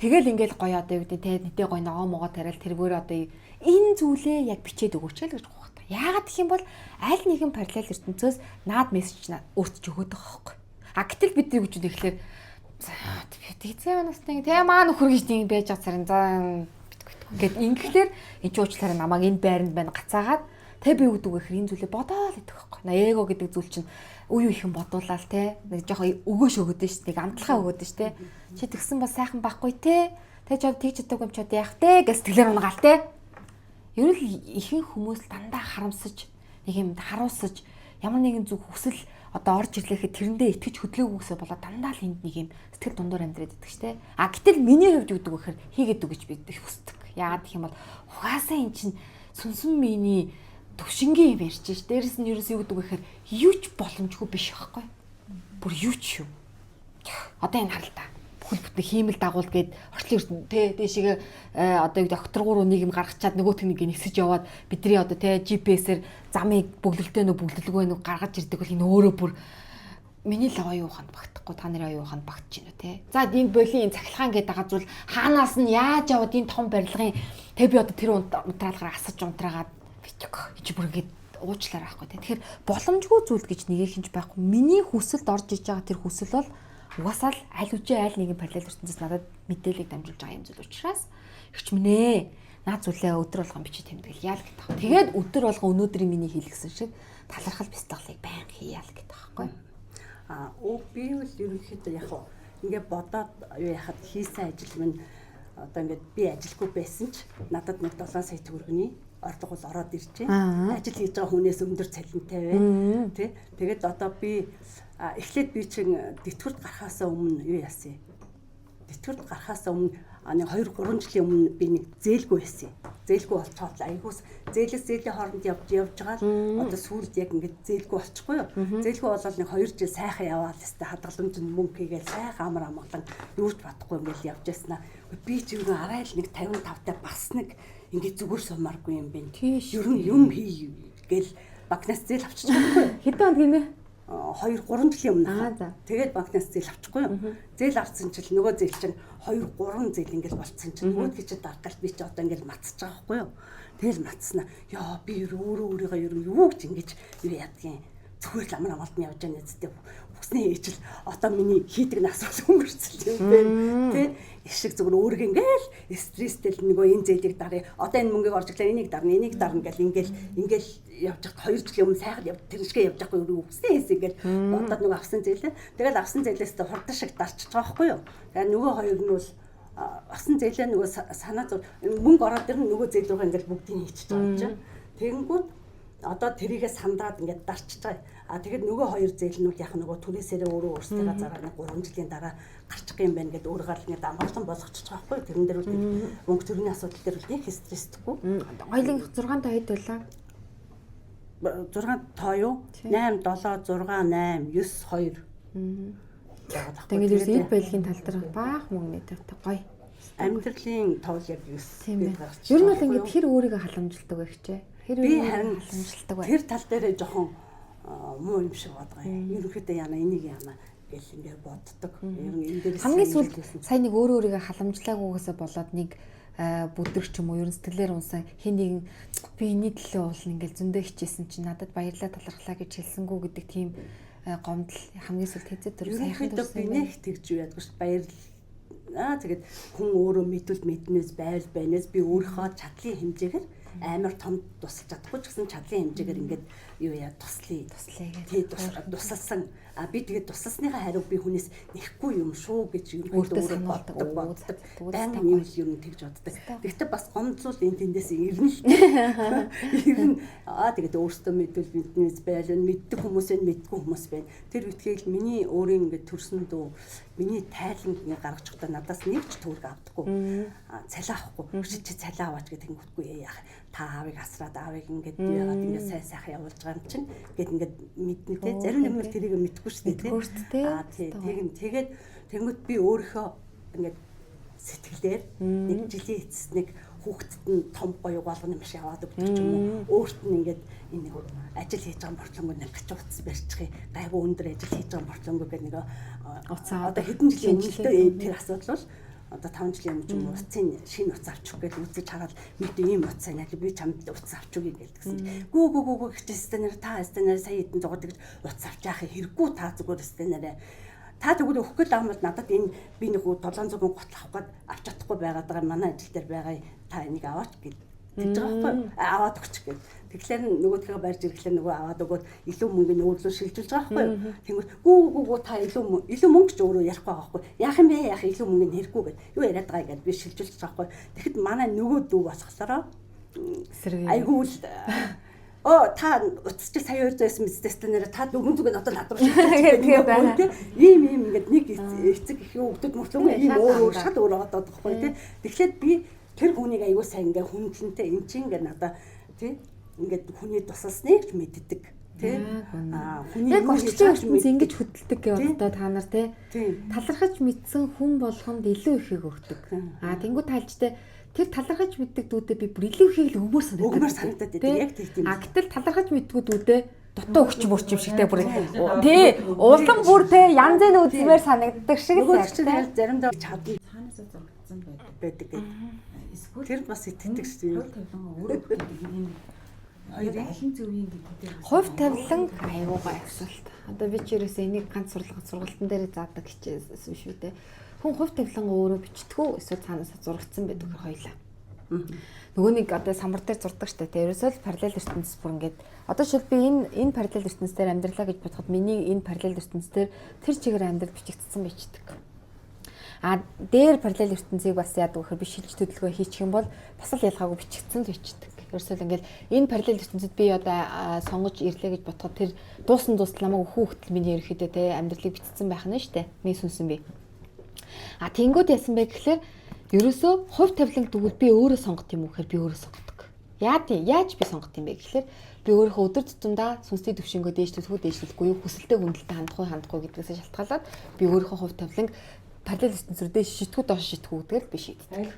Тэгэл ингээл гоё одоо юу гэдэг те нэтээ гоё ногоо могоо тариал тэргээр одоо энэ зүйлээ яг бичээд өгөөч л гэж байгаа та. Ягаад гэх юм бол аль нэгэн параллел ертөнцөөс наад мессеж өөртөө өгöd байгаа байхгүй. Гэтэл бидний хүчүүд ихлээр тэгзээ настай те маа нөхөр гэж нэг байж байгаа царин за гэд ингээхлээр энэ ч уучлаарай намайг энэ байранд байна гацаагаад тэ би үгдэг гэхээр энэ зүйлээ бодоол идэх байхгүй. Эго гэдэг зүйл чинь үе ихэн бодуулаад те нэг жоохон өгөөш өгöd нь шүү дээ. Амтлахаа өгöd нь шүү дээ. Чи тэгсэн бас сайхан байхгүй те. Тэ ч тэгж чаддаг юм ч одоо яах те гэс тэглэр унагаал те. Ер нь ихэнх хүмүүс дандаа харамсаж нэг юм харуулсаж ямар нэгэн зүг хүсэл одоо орж ирлэхэд тэрэндээ итгэж хөдлөөгүйсээ болоод дандаа л энд нэг юм сэтгэл дундуур амьдраад идэх штэ. Гэтэл миний хувьд юудаг гэхээр хийгээд өгөж би хүсдэг. Яагаад гэх юм бол угаасаа эн чин сүнсэн миний төвшингийн юм ярьж ш. Дээрэс нь ерөөс юу гэдэг вэ гэхээр юу ч боломжгүй биш байхгүй. Бүр юу ч юу. Одоо энэ харал та. Бүхэл бүтэн хиймэл дагуул гээд орчлын ертөнд те дээшгээ одоо юу гэдэг окторгуу нийгэм гаргачаад нөгөөт нэг нисэж яваад бидний одоо те GPS-ээр замыг бөглөлтөө бөглөлгүй нэг гаргаж ирдэг бол энэ өөрөө бүр миний л оюун ухаанд багтахгүй та нарын оюун ухаанд багтж байна те. За энэ болийн цахилгаан гэдэг байгаа зүйл хаанаас нь яаж яваад энэ том барилгын те би одоо тэр унтраалгаар асаж унтраагаад бичих чи бүр ингэж уучлаарай байхгүй тий. Тэгэхээр боломжгүй зүйл гэж нэг ихэнж байхгүй. Миний хүсэлд орж иж байгаа тэр хүсэл бол угаасаа л аль нэгэн параллел ертөнцөөс надад мэдээлэл дамжуулж байгаа юм зүйл учраас ихч минь ээ. Наад зүйлээ өдөр болгон бичиж тэмдэглэе яа л гэдэг байна. Тэгээд өдөр болгон өнөөдрийн миний хийлгсэн шиг талархал бяцлаглыг байнга хийя л гэдэг байхгүй. Би бол ерөнхийдөө яг ингээд бодоод юу яхад хийсэн ажил минь одоо ингээд би ажилгүй байсан ч надад нэг 7 сая төгрөгийн орлого ороод иржээ. Ажил хийж байгаа хүнээс өндөр цалинтай байна. Тэ. Тэгээд одоо би эхлээд би чинь тэтгэврт гарахаас өмнө юу яасан? Тэтгэврт гарахаас өмнө нэг 2-3 жилийн өмнө би нэг зээлгүй байсан. Зээлгүй болцоод айгуус зээлээс зээлийн хооронд явж байгаа л одоо сүүлд яг ингээд зээлгүй болчихгүй юу? Зээлгүй болоод нэг 2 жил сайхан яваал хэвээр хадгаламж мөнгө хийгээл сайхан амар амгалан юуж бодохгүй ингээд явж яснаа. Би ч юу арай л нэг 55-тай бас нэг ингээд зүгээр сумааргүй юм бэ. Ер нь юм хий гэл банкнаас зээл авчиж байгаа байхгүй юу? Хэдэн он гинэ? 2-3 жилийн өмнө. Тэгээд банкнаас зээл авчихгүй юу? Зээл авсан чил нөгөө зээл чинь 2-3 зээл ингээл болцсон чинь нөгөөдгий чи даргалт би чи одоо ингээл матсаж байгаа байхгүй юу? Тэгэл матснаа. Яа би өөрийгөө ер нь юу гэж ингэж юу яадгийн зүгээр л амар амгалт нь явж байгаа нэзтэй. Бүснээ ээжл одоо миний хийдэг насаас өнгөрцөл юм байна. Тэ? Их шиг зүгээр өөргөө ингээл стресстэй л нөгөө энэ зээлийг дарыг. Одоо энэ мөнгөийг орж ирлээ энийг дарна гэл ингээл явж хад 2 жилийн өмнө сайхан явж тэр шигээ явж байхгүй юу үгснээ хийсэн ингээл бодоод нөгөө авсан зээлээ. Тэгэл авсан зээлээс тэ хурдан шиг дарчиж байгаа байхгүй юу. Тэгээ нөгөө хоёр нь бол авсан зээлээ нөгөө санаа зов мөнгө ороод ирнэ нөгөө зээл рүүгээ ингээл бүгдийг хийчихэж байгаа юм чинь. Тэгэнгүүт одоо тэрийгээ сандаад ингээд дарчиж байгаа. Тэгээд нөгөө хоёр зээлнүүд яг нөгөө түрээсээрээ өөрөө өөрсдөө зараа нэг 3 жилийн дараа гарчих юм байна гэдээ өөрөөр ингээд амгалан болгочихж байгаа байхгүй. Тэрэн дээр үл мөнгө төрний асуудал дээр үл их стресстгүй. Хоёлын 6 та хэд байлаа? 6 тоо юу? 8 7 6 8 9 2. Тэгээд ерөөс ил байлгийн тал дээр баах мөнгө мэдэртэй гоё. Амьдралын тоол яг 9 гэдэг гарч. Ер нь бол ингээд хэр өөрийгөө халамжилдаг байх чээ. Би харин тэр тал дээр жоохон муу юм шиг бодгоо. Ерөнхийдөө яана энийг яана гэл ингээд боддог. Ер нь энэ дээр хамгийн сүүлд сая нэг өөрийгөө халамжлаагүйгээсээ болоод нэг бүдэрч юм уу ер нь сэтгэлээр унсан хэн нэгэн би энэний төлөө уулна ингээд зөндөө хичээсэн чинь надад баярлалаа талархлаа гэж хэлсэнгүү гэдэг тийм гомдол хамгийн сүүлд хэзээ төр сайхан төрсөн. Би нэг тэгж юу ядгүй шүү баярлалаа. Тэгээд хүн өөрөө мэдвэл мэднээс байвал байнаас би өөрийнхөө чадлын хэмжээгээр амар том тусалж чадахгүй ч гэсэн чадлын хэмжээгээр ингээд юу яа туслая гэдэг. Тусалсан. Би тэгээд тусалсныхаа хариу би хүнээс нэхгүй юм шүү гэж өөрөө боддог. Баян юм ер нь тэгж боддог. Гэхдээ бас гомдлол энэ тэндээс ирнэ л. Ирнэ. Тэгээд өөртөө мэдвэл биднээс байлаа мэддэг хүмүүс нь мэдгүй хүмүүс байна. Тэр үтгээл миний өөрийн ингээд төрсөн дөө миний тайлан ингээ гаргаж чадаа надаас нэг ч төгрөг авдаггүй. Цалин авахгүй. Чи цалин аваач гэдэг ингэхгүй яах. Та аавыг асраад аавыг ингээд яагаад ингээд сайн сайхан явуулж байгаа юм чинь гэд ингээд мэднэ те. Зарим хүмүүс тэрийг мэдгүй шүү дээ те. Тэгээд би өөрийнхөө ингээд сэтгэлээр нэг жилийн эцэс нэг хүүхдэд нь том гоё болгоно юм шиг аваад өгдөг юм уу. Өөрт нь ингээд энэ нэг ажил хийж байгаа бортлонгоо нэг гач утас барьчих. Гайгүй өндөр ажил хийж байгаа бортлонгоо гэдэг нэг одоо хэдэн жилийн өмнө тэр асуудал бол одоо 5 жилийн өмнө юм уцын шинэ утас авчих гэж үзэж хараад мэдээ ийм утас байна ли би чамд утас авчих юм гэлдэгсэн. Гүү хичээстэй та стенер сая хэдэн зугаад гэж утас авч яах хэрэггүй та зүгээр стенерээ та тэгвэл өгөх гэл аамал надад энэ би нэг 700 гот авах гээд авч чадахгүй байгаад байгаа манай ажил дээр байгаа та энийг аваач гэж тэгж байгаа байхгүй аваад өгч гээд тэгэхээр нөгөөдгөө барьж ирэхлээр нөгөө аваад өгөөд илүү мөнгөний өөрлөө шилжүүлж байгаа байхгүй тэгвэл гүү та илүү мөнгө ч өөрөө ярих байгаа байхгүй яах юм бэ яах илүү мөнгөний хэрэггүй гэд юу яриад байгаа гэдээ би шилжүүлж байгаа байхгүй тэгэхэд манай нөгөө дүү болохоор айгүй л та утас чи сая 200 мэдтэйстэй нэрэ та дүгэн зүг нь одоо надад шилжүүлж байгаа тийм ийм ингээд нэг эцэг их өгдөд мөртлөө ийм өөр шал өөр одоод байхгүй тийм тэгэхээр би тэр хүнийг аягүй сайн ингээ хүндлэнтэй эн чинь ингээ надаа тий ингээд хүний тусалсныг ч мэддэг тий хүний яг орчин ертөнц ингэж хөдөлдөг гэж одоо та нар тий талархаж мэдсэн хүн болгонд илүү ихийг өгдөг тэнгуү таалжтай тэр талархаж мэддэг дүүдээ би бүр илүү ихийг л өгмөр санагдаад тий яг тийм гэтэл талархаж мэддгүү дүүдээ дутуу өгч мөрч юм шигтэй бүр тий улам бүр тий янз бүрийн үзмээр санагддаг шиг л яг заримдаа чадна цаанаасаа зургацсан байдаг гэдэг. Тэр бас итгэдэг шүү дээ. Өөрөө Хоёрын алин зөвийн гэдэг дээр Хувь тавилан аюугай асуулт. Одоо би ч ерөөсөө энийг ганц сургалтын дээр заадаг хичээсэн шүү дээ. Хүн хувь тавилангаа өөрөө бичдэггүй эсвэл цаанаас зурагдсан байдаг хоёлаа. Нөгөө нэг одоо самбар дээр зурдаг штэ. Тэрөөсөө л параллел ертөнцийн бүр ингээд одоо шил би энэ параллел ертөнцийн дээр амьдралаа гэж бодоход миний энэ параллел ертөнцийн дээр тэр чигээр амьдрал бичигдсэн бичдэг. Дээр параллел ертөнцийг бас яадаг гэхээр би шилж төлөвлөгөө хийчих юм бол бас л ялгаагүй бичигдсэн л бичдэг. Ерөөсөө ингээл энэ параллел ертөнцид би одоо сонгож ирлээ гэж бодоход тэр дуусан намайг хүүхдэл миний ерөөхдөө те амьдралыг бичсэн байх нь штэ. Миний сүнсэн би. Тэнгүүд яасан бэ гэхээр ерөөсөө хувь тавиланг тэгвэл би өөрөө сонгох юм уу гэхээр би өөрөө сонгодог. Яаж би сонгох юм бэ гэхээр би өөрийнхөө өдөр тутамдаа сүнсний төвшингөө дээшлүүлэхгүй юу хүсэлтэд хандахгүй гэдгээс шалтгаалаад би өөрийнхөө хувь тавиланг параллел ертөнцийн шитгүү доош шитгүү гэдгээр би шийддэг.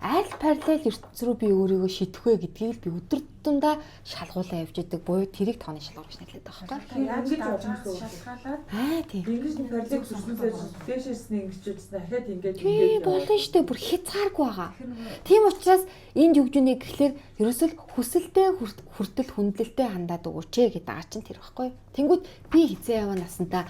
Аль параллел ертөнц рүү би өөрийгөө шийдэх вэ гэдгийг би өдөр тутамдаа шалгуулаа явж идэг буюу тэрийг тооны шалгуур гэж нэрлэдэг байхгүй юу? Яаж шалтгаалаад тийм. Ингэж нэг параллел ертөнцөөс дээшээсний ингэчүүлсэн дахиад ингээд болно шүү дээ. Бүр хязгааргүй байгаа. Тийм учраас энд юу гэж нэ гэхлээр ерөөсөл хүсэлтэд хүртэл хүндлэлтэй хандаад өгөөч гэдэг байгаа чинь тэр байхгүй юу? Тэнгүүд би хизээ яваа насандаа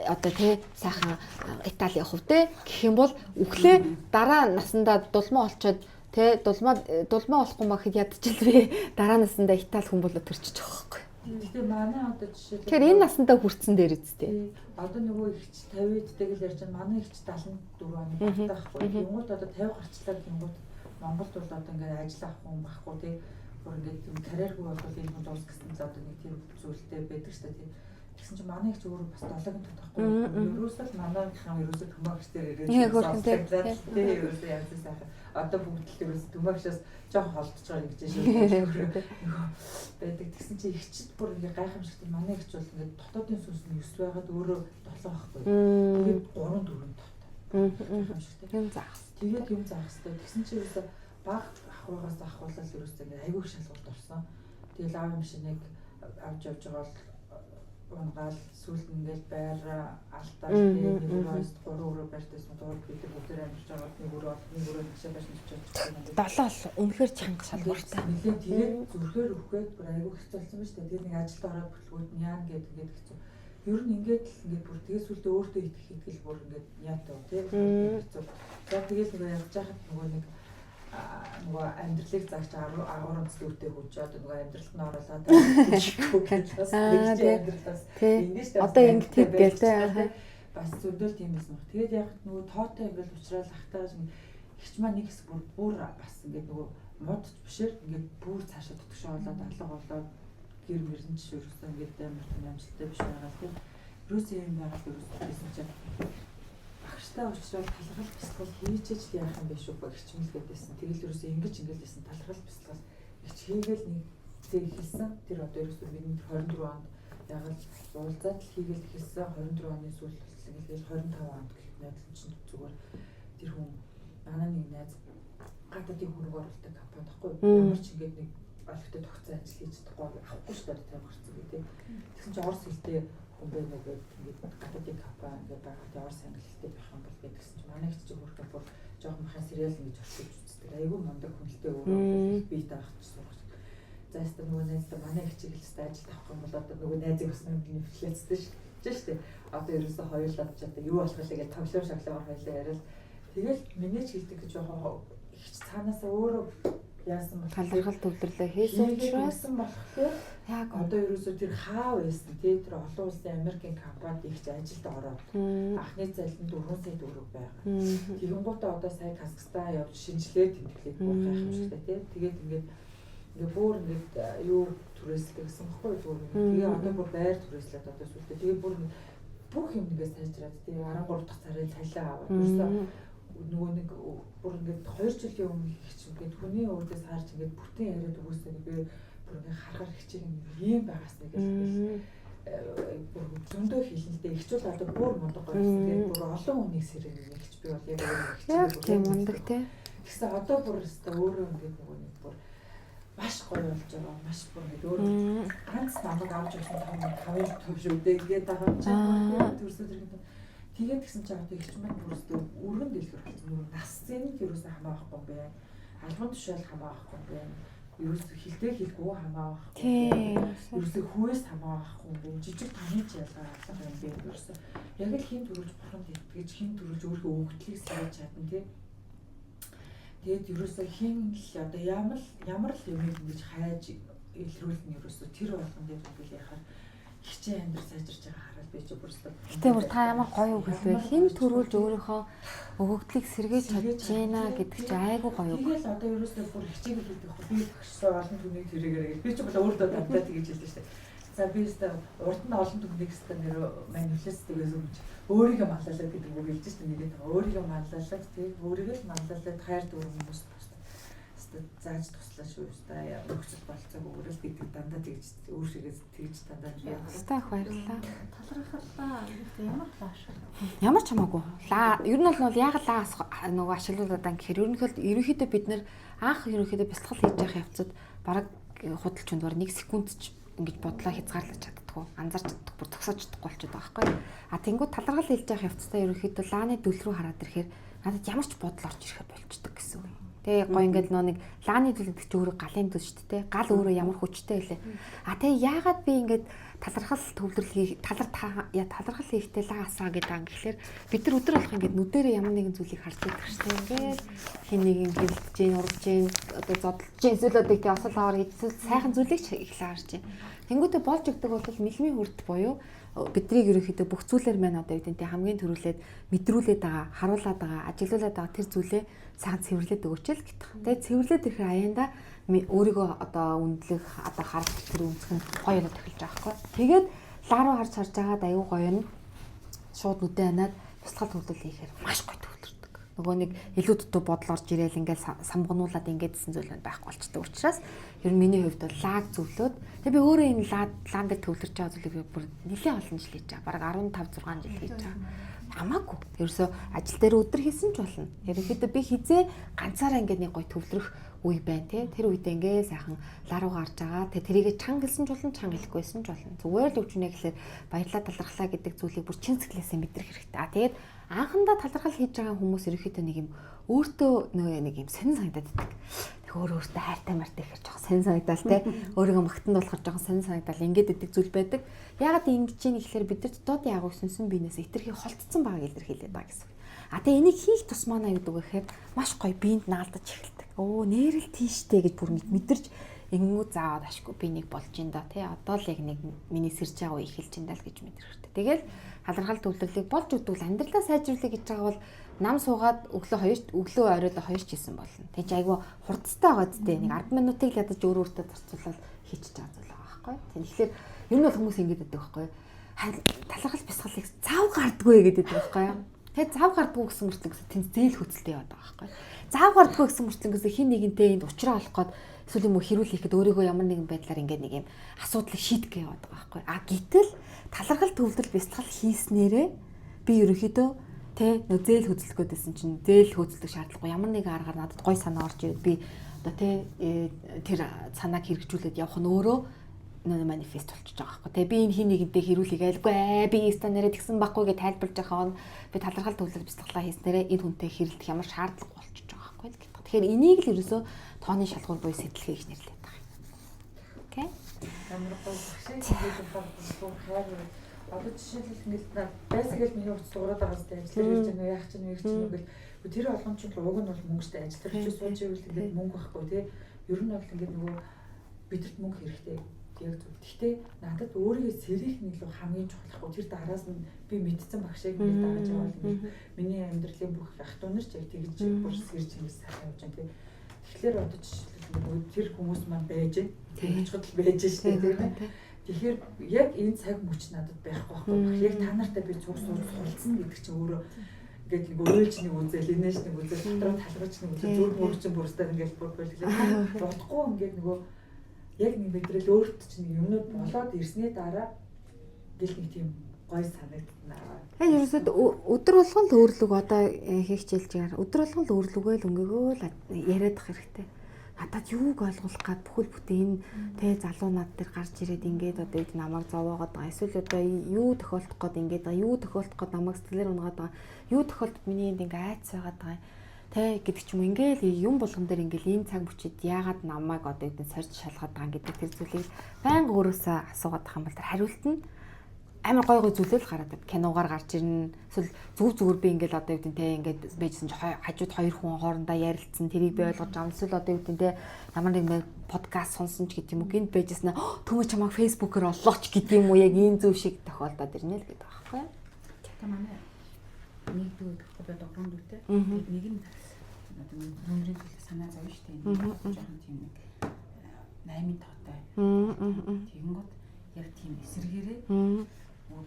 одоо тий сайхан Итали явах вэ гэх юм бол өглөө дараа насандаа дулмаа олцоод тий дулмаа болохгүй махад ядчихлээ дараа насандаа Итали хүн болоо төрчих жоохгүй. Гэхдээ манай одоо жишээ тэгэхээр энэ насандаа хүрсэн дээр үстэй. Одоо нөгөө ихч 50-д тэгэл ярьж байгаа манай ихч 74 оны багтаахгүй. Тэнгууд одоо 50 гарчлаа тэнгууд Монголд бол одоо ингээд ажил авах хүн байхгүй тий бүр ингээд карьергүй бол энэ хүн дуус гэсэн л одоо нэг тийм зүйлтэй байдаг шүү дээ тий. Тэгсэн чинь манай их ч өөрөө бас 7-ын татахгүй. Ерөөсөө л манайхан ерөөсөө төмөгчдөр ирээд тий ерөөсөө янзын сайхан. Одоо бүгд л ерөөсөө төмөгчөөс жоох холдож байгаа гэж шиг байдаг. Тэгсэн чинь ихчд бүр ингээ гайхамшигтай манай ихч бол ингээ дотоодын сүнс нь 9 байгаад өөрөө 7 байхгүй. Тэгээд 3-4 таттай. Гайхамшигтай. Юм заах. Тэгээд юм заах хэрэгтэй. Тэгсэн чинь ерөөсөө баг ахуйгаас ахуулаад ерөөсөө ингээ айгүй шалгуулт орсон. Тэгэл аав юм шиг нэг авч явж байгаа бол унгаал сүлд ингээл байр алдаа нэг өрөөс 3 өрөө барьдсан дуур гэдэг бүгдээр амьдарч байгаа нэг өрөө нэгшээ байж мэдчихэж байна. 7 үнэхээр чанга шалгууртай. Нилээ тэрэг зүрхээр өгөхөд бүр айгүй хэцүүлсэн ба шүү дээ. Тэр нэг ажилд ороод бүтлгүүд яан гэдэг хэцүү. Ер нь ингээд л ингээд бүр тэгээс үлдээ өөртөө итгэл бүр ингээд яатаа тийм хэцүү. За тэгээс нөгөө явж байхад нөгөө нэг нөгөө амьдралыг заагч 10 онцлог үтэй хүч одоо нөгөө амьдралд нь оруулаад хийхгүй гэж амьдралаас ингэж одоо ингэ тийм гэлтэй бас зөвдөл тийм байсан баг. Тэгээд яг нөгөө тоотой ингээл уучраал ахтаа ихч маань нэг хэсэг бүр бас ингээд нөгөө мод бишээр ингээд бүр цаашаа тутагшаа болоод алга болоод гэр мөрөн ч ерөөсөө ингээд амар амжилттай биш байгаа тийм. Ерөөсөө юм байгаа ерөөсөө чинь багштай уучрал талхал бясалгал хийчихэж л яах юм бэ шүү багчмэл гэдээсэн. Тэгэл ерөөсөө ингэж байсан талхал бясалгал их хийгээл нэг зэг хийсэн. Тэр одоо ерөөсөө бидний 24 онд ягаад уулзаад л хийгээл хэлсэн 24 оны сүүлд ингээл 25 онд гэх найдал чинь зүгээр тэр хүн манай нэг найз гадаадын хөрөг оруулдаг компани байхгүй ямар ч ингээд нэг олигтой тогтсон ажил хийж чадахгүй авахгүй шүү дээ тайм гарцсан гэдэг. Тэгсэн чинь орс хэлтэй хүн байна гэдэг ингээд гадаадын компани ингээд байгаа орс англи хэлтэй байх юм бол гэдгсэн чинь манай их чинь хөрөг бүр жоохон махан сериал ингэж орчиж үздэг. Айгүй мундаг хүнтэй өөрөө бие таахчихсан баг. За яста нөгөө найзтай манай их чиг хэлстэй ажил авах юм бол одоо нөгөө найзыг бас нэг инфлюенстэй шүү дээ. Одоо ерөөсөө хоёулаа ч одоо юу болох вэ гэж тоглоом шаглаар хоёлаа яриад тэгэл миний ч хэлдэг гэж жоохон их цаанаасаа өөрөө яасан бол талархал төвлөрлөө хийсэн учраас болохоор яг одоо ерөөсөө тэр хаа байсан тий тэр олон улсын Америкийн компанид ихч ажилд ороод анхны цалин 4 сая төгрөг байгаа. Тэгэнгүүтээ одоо сая Казахстан явж шинжилгээ тэмдэглээд бүр гайхамшигтай тий тэгээд ингээд бүр ингээд юу түрээслэх гэсэн баггүй зүгээр. Тэгээ одоо бүр байр түрээслээд одоо сүлдээ тэгээ бүр бүх юм ингээд сайжраад тий 13 дахь сарын цалин аваад ерөөсөө нөгөө нэг бүр ингээд 2 жилийн өмнө ихч ингээд хүний өөдөөс харж ингээд бүтэн яриад өгөөсэй би бүр ингээд харахаар хичээг юм байгаас нэг бүр зөндөө хэлнэдээ ихчүүл одоо бүр мундаг байсан. Тэгээд бүр олон хүнийг сэрэг нэгч би бол яг яг тийм мундаг тий. Тэгсэн одоо бүр өстө өөрөө ингээд нөгөө нэг бүр маш гоё болж байгаа. Маш бүр ингээд өөрөө ганц намайг авч явсан том хавь төвшөлтэй ингээд байгаа чинь төрсөд ирэхэд тэгээд гисэн чи одоо ихч маань бүрстөө өргөн дэлгэр болсон. Нөгөө насцын нь юусэн хамаахгүй юм бэ? Алган тушаал хамаахгүй юм бэ? ерөөсөө хилтэй хилгүй хамаа байхгүй. Тийм. Ерөөсөө хүйс хамаа байхгүй юм. Жижиг таны ч ялгаа алга юм бэ ерөөсөө. Яг л хин төрүүлж бурханд итгэж хин төрүүлж өөрийнхөө өгдлийг сэрэж чадна тий. Тэгээд ерөөсөө хин л одоо ямар л юм ингэж хайж илрүүлнэ ерөөсөө тэр болгон дээр үгүй яхаар хичээн амьдрал сайжирч байгаа хараад би ч бүрсдэг. Гэтэ бүр та ямар гоё үг хэлвэ. Хин төрүүлж өөрийнхөө өгөгдлийг сэргээж чадж байна гэдэг чи айгүй гоё үг. Тэгэл одоо ерөөсөө бүр хичээгээл хийдэг хөө би багшсаа олон түнийг тэрэгээрээ би ч бол өөрөө давтаа тэгэж хэлсэн шүү дээ. За би өстө урд нь олон түнийг өстө нэр манифестиг гэсэн үг. Өөрийгөө манлайлаад гэдэг үг хэлж шүү дээ нэгэд. Өөрийгөө манлайлаад тий өөрийгөө л манлайлаад хайр дүүрэн хүмүүс зааж туслаа шүү дээ. Нөхцөл болцоог өөрөөс гэдэг дандаа тэгж өөрсгөөс тэгж дандаа яа. Стах баярлаа. Талархалаа ямар лааш. Ямар ч хамаагүй. Ер нь бол яг лаас нөгөө ашиглуулдаг гэхээр ерөнхийдөө бид нэр анх ерөнхийдөө бясалгал хийж явах явцад бараг худалч өндөр 1 секунд ч ингэж бодлоо хязгаарлаж чаддаггүй, анзарч чаддаггүй, бүр зогсоож чаддаггүй болчиход байгаа байхгүй. А тэнгууд талархал хийж явах явцдаа ерөнхийдөө лааны дүл рүү хараад ирэхээр надад ямар ч бодол орж ирэхэ болчдөг гэсэн үг. Тэ гоё ингээд нөө нэг лааны дүл гэдэг чи өөрөө галын дүл шүү дээ. Гал өөрөө ямар хүчтэй вэ? А тэ яагаад би ингээд талархал төвлөрлөгийг талархал хийхдээ лаасаа гэдэг юм гэхэлэр бид нар өдөр болох ингээд нүдэрээ ямар нэгэн зүйлийг харж байдаг шүү дээ. Ингээд хин нэг юм хэрэлдэж гин, ургаж гин, одоо зодолж гин, эсвэл одоо их осол хавар хийсэн сайхан зүйлийг ч их харж гин. Тэнгүүтээ болж өгдөг бол мэлмийн хүрд буюу биднийг ерөнхийдөө бүх зүйлээр маань одоо үгдэнтэй хамгийн түрүүлээд мэдрүүлээд байгаа, харуулад байгаа, ажиглуулад байгаа тэр зүйлээ сайн цэвэрлээд өгөөч л гэдэг. Тэгээд цэвэрлээд ирэхээр аяанда өөрийгөө одоо үнэлэх, одоо харах тэр үнцэх нь гоё болоод эхэлж байгаа байхгүй. Тэгээд лаа руу харж байгаад аюу гоё нь шууд үдэ анаад бясалгал төвлөл хийхээр маш гоё төвлөрдөг. Нөгөө нэг илүү дутуу бодол орж ирээл ингээд самгонуулаад ингээдсэн зүйл байхгүй болчдөг учраас ер нь миний хувьд бол лаг зөвлөөд тэгээ би өөрөө энэ лаан дээр төвлөрч байгаа зүйлийг бүр нэлээд олон жил хийж байгаа. Бараг 15 6 жил хийж байгаа. Хамаагүй. Ерөөсөө ажил дээр өдөр хийсэн ч болно. Ерөнхийдөө би хизээ ганцаараа ингээд нэг гоё төвлөрөх үе байна те. Тэр үедээ ингээд сайхан лаа руу гарч байгаа. Тэгээ тэрийгэ чанга хэлсэн ч болно, чанга хэлэхгүйсэн ч болно. Зүгээр л өгчүнэ гэхэлэр баярлалаа талархлаа гэдэг зүйлийг бүр чин сэтгэлээсээ мэдрэх хэрэгтэй. А тэгээд анхандаа талархал хийж байгаа хүмүүс ерөнхийдөө нэг юм өөртөө нэг юм сонин санагдаад байдаг. Өөртөө хайртай мартай ихэр жоох сонин санагдал те. Өөрийгөө магтанд болохоор жоох сонин санагдал ингээд идэг зүйл байдаг. Ягаад ингэж юм гэхэлэр бид нар дотоодын агуу сүнсэн биенээс итэрхий холтцсон байгааг илэрхийлээд байгаа гэсэн. А тэгээ энийг хийх тусмаа юу гэдэг вэ гэхээр маш гоё биед наалдаж эхэлдэг. Оо нэрэл тийштэй гэж бүр мэдэрч ингэнгүү заавал ашгүй би нэг болж ин да тий. Одоо л яг нэг миний сэрж байгаа үе эхэлж ин даа л гэж мэдрэх хэрэгтэй. Тэгэл талархал төвлөлийг болж өгдөл амьдралаа сайжруулах гэж байгаа бол нам суугаад өглөө оройд 2 ч хийсэн болно. Тэг чи айгүй хурцтай байгаа зү нэг 10 минутыг л ядаж өөртөө зарцуулаад хийчихэж байгаа зүйл байгаа байхгүй. Тэгэхээр ер нь бол хүмүүс ингэж байдаг байхгүй. Талархал бясалгалыг цав гардггүй гэдэг байхгүй. Тэгээ зав гардггүй гэсэн мөртлөнгөөс тэнд зээл хөцөлтэй яваад байгаа байхгүй. Зав гардггүй гэсэн мөртлөнгөөс хин нэгэнтэй энд уучраа олох гээд эсвэл юм уу хэрүүлэхэд өөрийгөө ямар нэгэн байдлаар ингээд нэг юм асуудлыг шийдэх яваад байгаа байхгүй. А гэтэл талархал төвлөл бясалгал хийснээрээ би ерөнхийдөө тэ зээл хөдөлгөөд байсан чинь зээл хөдөлгөх шаардлагагүй ямар нэгэн аргаар надад гой санаа орж ирээд би одоо тэ тэр санааг хэрэгжүүлээд явах нь өөрөө манифест болчихж байгаа байхгүй. Тэгээ би энэ хин нэгэнтэй хэрүүлэх айлгүй би станараа тэгсэн байхгүй гэж тайлбарлаж байгаа нь би талархал төвлөл бясалгалаа хийснээрээ энэ хүнтэй хэрэлдэх ямар шаардлага болчихж байгаа байхгүй гэдэг. Тэгэхээр энийг л ерөөсөө тооны шалгуур буюу сэтлэгээ гэж нэрлэдэг байгаа юм. Окей. Ямар гоё багшийн хайр одоо жишээлбэл ингээд байсаал миний хувьд дуурайд байгаа зү ажиллаж ирж байгаа яах чинь нэг чинь ингээд тэр болгоомжтой уг нь бол мөнгөтэй ажиллаж чи сууж ивэл ингээд мөнгө байхгүй тий. Ер нь бол ингээд нөгөө бидэнд мөнгө хэрэгтэй яг зөв. Гэхдээ надад өөрийгөө сэрэх нэг л хамгийн чухал. Тэр дараас нь би мэдсэн багшийг ингээд дагаж явал ингээд миний амьдралын бүх ах トゥ нар ч яг тэгж бүр сэрж ингээд сайхан явж байгаа тий. Тэгэхээр одоо жишээлбэл тэр хүмүүс маань байж тэгж худал байж штэ тий. Тэгэхээр яг энэ цаг мөч надад байхгүй байхгүй. Яг та нартай би цуг суулцсан гэдэг чинь өөрөө ингээд нэг өөлч нэг үзэл, инээш нэг үзэл, дотроо талгаж нэг үзэл, зүрх мөрчин бүрстээр ингээд болчихлоо. Бодохгүй ингээд нөгөө яг нэг мэдрэл өөрт чинь юмнууд болоод ирсний дараа гэл нэг тийм гоё санагдана. Тэгэхээр ерөөсөд өдөр болгон л өөрлөг одоо хийх хичээлж байгаа. Өдөр болгон л өөрлөгөө л өнгөгөө л яриад ах хэрэгтэй. Надад юуг ойлгуулах гад бүхэл бүтээн тэ залуу над дээр гарч ирээд ингээд одоо эд намайг зовоогоод байгаа. Эсвэл одоо юу тохиолдох гээд ингээд байгаа. Юу тохиолдох гээд намайг сэтгэлээр унгаад байгаа. Юу тохиолдод миний энд ингээд айц байгаад байгаа. Тэ гэдэг ч юм уу ингээл юм болгон дээр ингээл ийм цаг мөчид яагаад намайг одоо эдэн сорж шалгаад байгаа гэдэг тэр зүйлийг байнга өөрөөсөө асуугаад байгаа юм бол тэр хариулт нь амар гой зүйлэл гараад байна. Киногаар гарч ирнэ. Эсвэл зүгээр би ингээл одоо эдэн тэ ингээд байжсэн чи хажууд хоёр хүн хоорондоо ярилцсан тэрийг би ойлгож байгаа. Эсвэл одоо эдэн тэ ямар нэг подкаст сонсон ч гэдэг юм уу гинт байжсэн төмөө чамаа фэйсбүүкээр олооч гэдэг юм уу яг ийм зүйл шиг тохиолдоод ирнэ л гэдэг байгаа байхгүй. Та манай нэг дүүд одоо догоон дүүтэй. Тэгээд нэг нь одоо номерын санаа зовж штэ. Жохон тийм нэг 8 тоотой. Тэгэнгүүт яг тийм эсэргээрээ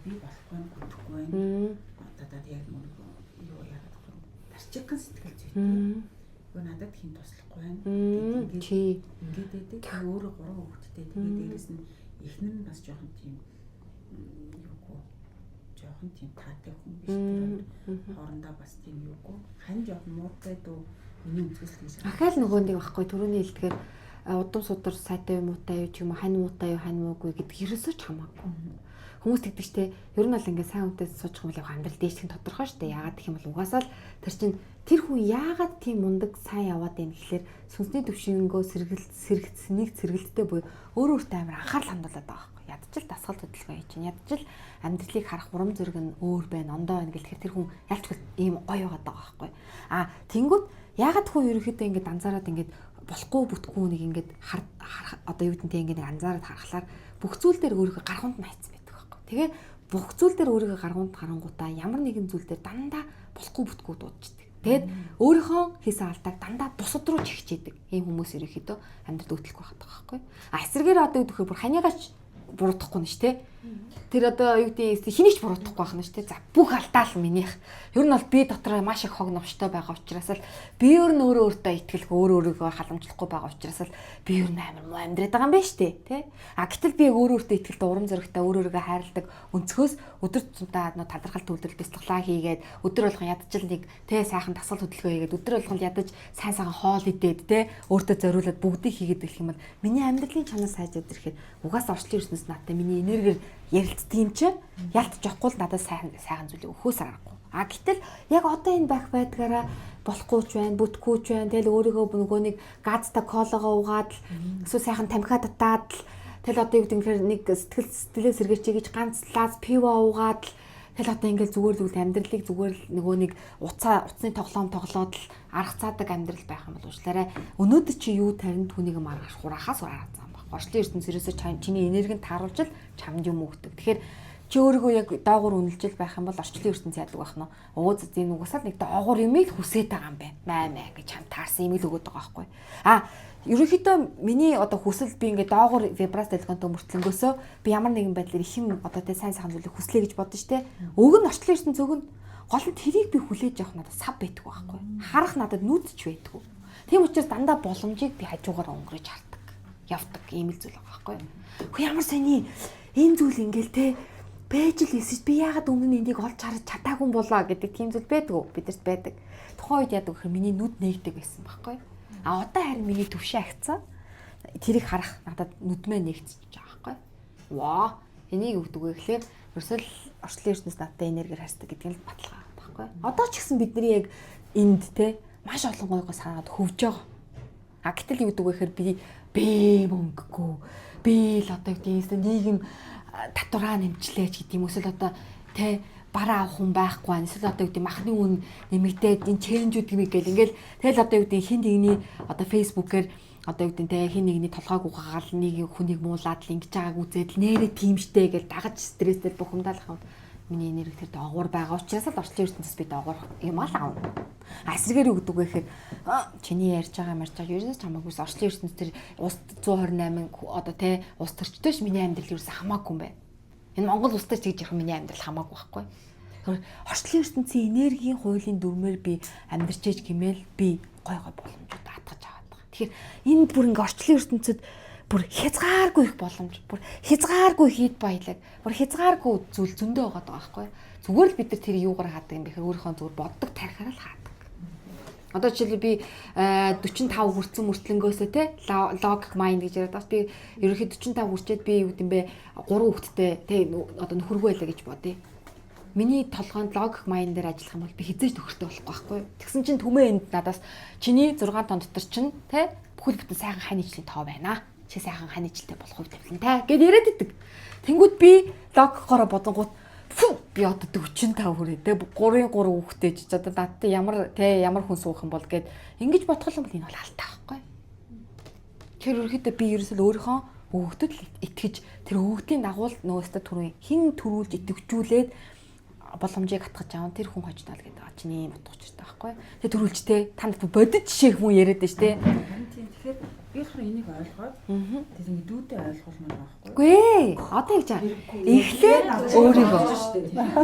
би болохгүй гүтгэхгүй байна. Одоо яг юу яагаад вэ? Тарчигхан сэтгэл зүйтэй. Гөө надад хин туслахгүй байна. Ингээд байдаг. Өөрөө 3 хүүхэдтэй. Тэгээд дээрэс нь эхнэр нь бас жоохон тийм юугүй. Жоохон тийм таатай хүн биш. Тэр хоорондоо бас тийм юугүй. Хань жоохон муутай дөө миний үзүүлэлт гэж. Ахаал нөгөө нэг байхгүй түрүүний хэлдгээр удам судар сайтай юм уутай юу ч юм уу хань муутай юу хань муугүй гэдэг ерөөсөө ч хамаагүй. Хүмүүс тэгдэг штэ ер нь бол ингээд сайн хүнтэй суучих юм бол амьдрал дээшгэн тодорхой штэ яагаад гэх юм бол угаасаа л тэр чин тэр хүн яагаад тийм мундаг сайн яваад юм гэхэлэр сүнсний төвшингөө сэргэлтсэнийг сэргэлттэй буюу өөртөө амар анхаарал хандуулаад байгаа байхгүй ядчил дасгал хөдөлгөөн хийж чинь ядчил амьдралыг харах урам зориг нь өөр байна ондоо байна гэхээр тэр хүн ялчгүй ийм гоё байгаад байгаа байхгүй тэнгүүд яагаад хүн ерөөхдөө ингээд анзаараад ингээд болохгүй бүтггүй нэг ингээд одоо юу гэдэнтэй ингээд анзаараад харахаар бүх зүйл дээр өөрийгөө гаргуунд нь хайцсан байдаг байхгүй. Тэгээ бүх зүйл дээр өөрийгөө гаргуунд харангуудаа ямар нэгэн зүйл дээр дандаа болохгүй бүтггүй дуудчихдаг. Тэгээд өөрийнхөө хийсэн алдааг дандаа бусад руу чигчээдэг. Ийм хүмүүс ерөөхдөө амьдрал өтлөхгүй байдаг байхгүй. Эсрэгээр одоо юу гэхээр бүр ханийгаач буруутахгүй нь ш тэ. Тэр одоо юу гэдэг хэнийг ч буруутахгүй байх нь ш тэ. За бүх алдаал минийх. Ер нь бол би дотроо маш их хог новчтой байгаа учраас л би ер нь өөртөө итгэлгүй өөрийгөө халамжлахгүй байгаа учраас л би ер нь амар муу амьдраад байгаа юм байна ш тэ. Гэтэл би өөртөө итгэлтэй урам зоригтой өөрийгөө хайрладаг өнцгөөс өдөр тутмаа талархал төвлөрөл бяцлаглаа хийгээд өдөр болгон ядчил нэг тэ сайхан дасгал хөдөлгөөн хийгээд өдөр болгон ядаж сайн сайхан хоол идээд тэ өөртөө зориулаад бүгдийг хийгээд ирэх юм бол миний амьдралын чанар сайжаад ирэхэд угаасаа орчлын ертөнцид надтай миний энергиэр ярилцдаг юм чи ялтж явахгүй л надад сайхан зүйлийг өгөхөөс аргагүй. Гэтэл яг одоо энэ байх байдгаараа болохгүй ч байна, бүтггүй ч байна. Тэгэл өөрийгөө нөгөө нэг газтай кологоо угаад л эсвэл сайхан тамхиа татаад л тэгэл одоо юу гэдэг нэг сэтгэлээ сэргээч гэж ганц лаз пиво угаад л тэгэл одоо ингээл зүгээр зүгээр амьдралыг зүгээр л нөгөө нэг утасны тоглоод л арга цаадаг амьдрал байх юм бол уучлаарай. Өнөөдөр чи юу тарин түүнийг маргах хурахаас ураад зам баг. Орчлын ертөнцөөс чиний энергийг тааруулж л чамд юм өгдөг. Тэгэхээр чи өөрийгөө яг доогуур үнэлж байх юм бол орчлын ертөнц яадаг байх нь ууз зин угасаад нэг доогуур юм л хүсээд байгаа юм байна. Маа гэж чам таарсан юм л өгöd байгаа байхгүй. Ерөнхийдөө миний одоо хүсэл би ингээ доогуур вибрац телефонтой мөртлөнгөөсөө би ямар нэгэн байдлаар их юм одоо тэ сайн сайхан зүйлийг хүслэе гэж бодсон штэ. Өг нь орчлын ертөнц өг нь гол нь тэрийг би хүлээж авах надад сав байдаг байхгүй. Харах надад нүүдч байдгүй. Тийм учраас дандаа боломжийг би хажуугаар өнгөрөөж хардаг. Явдаг ийм л зүйл байгаа байхгүй. Хөө ямар сони энэ зүйл ингээл тэ байж л эсэж би яагаад өмнө нь энийг олж харж чадаагүй юм болоо гэдэг тийм зүйл байдгүй бидэрт байдаг. Тухайн үед яадаг гэхээр миний нүд нээгдэг байсан байхгүй. Одоо харин миний төвшин агцсан. Тэрийг харах надад нүдмээ нэгтэж байгаа байхгүй. Ваа, энийг өгдөг вэ гэхлээр ерөөсөл орчлын ертөнцийн надтай энергиэр харьцдаг гэдэг нь л баталгаа байхгүй. Одоо ч гэсэн бидний яг энд те маш олон гойгоо санаад хөвж байгаа. Гэтэл юу гэдэг вэ гэхээр би мөнгөгүй. Би л одоо юу гэдэг нийгэм татвараа нэмчлээч гэдэг юм эсвэл одоо те бараа авах хүн байхгүй байна. Эсвэл одоо юу гэдэг махны үн нэмэгдээд энэ челленжүүд гэмиг гэл ингээл тэгэл одоо юу гэдэг хин нэгний одоо фэйсбүүкээр одоо юу гэдэг те хин нэгний толгойг угаагаал нэг хүнийг муулаад л ингэж байгааг үзээд л нэрээ тиймштэй гэл дагаж стрессээр бухимдаалах юм. Миний энерги тэр доогуур байгаа учраас л орчлын ертөнцөөс би доогуур юм аа. Эсрэгээр юу гэдэг вэ гэхээр чиний ярьж байгаа ерөөс хамаагүйс орчлын ертөнцийн тэр ус 128 одоо те ус төрчтэй ш миний амьдрал ерөөс хамаагүй юм байна. Энэ Монгол улстай ч гэж ярих миний амьдрал хамаагүй байхгүй. Орчлын ертөнцийн энергийн хуулийн дүрмээр би амьдарч ээж гэмээл би гой боломжууд атгаж аваад байгаа. Тэгэхээр энэ бүр ингээ орчлын ертөнцид бүр хязгааргүй их боломж, бүр хязгааргүй хэд баялаг, бүр хязгааргүй зүйл зөндөө байгаа байхгүй. Зүгээр л бид нар тэр юугаар хаадаг юм бэ гэхээр өөрийнхөө зүгээр боддог тарихаараа л хаадаг. Одоо жишээлбэл би 45 хүрсэн мөртлөнгөөсөө те log mind гэж яриад бас би ерөнхийдөө 45 хүрчээд би юу гэдэм бэ 3 хүүхэдтэй те одоо нөхөргүй байлаа гэж бодъё. миний толгойд логик маян дээр ажиллах юм бол би хизээж төгөртэй болохгүй байхгүй. Тэгсэн чинь түмээ энд надаас чиний 6 тон дотор чинь те бүхэл бүтэн сайхан хань ижлийн тоо байна. Чи сайхан хань ижилтэй болох үе тавилан те гэд яриад идэг. Тэнгүүд би логикороо бодонгууд би одоо 45 хүрээ те 3-3 хүүхдээ ч одоо надтай ямар хүн суух юм бол гэд ингэж бодох юм бол энэ бол алдаа байхгүй. Тэр өрхөдөө би ерөөсөө өөрийнхөө өгөгдөд л итгэж тэр өгөгдийн дагуу нөгөөсөө түрүү хин төрүүлж итгэвчүүлээд боломжийг хатгаж аван тэр хүн хождоо л гэдэг. Чиний утга учиртай байхгүй. Тэгээ төрүүлж те танд бодит жишээ хүн яриад байж те. Тэгэхээр би болохоор энийг ойлгоод тэр ингэ дүүтэй ойлгуулмаар байгаа байхгүй. Үгүй ээ. Одоо яг чаа. Эхлээд өөрийгөө.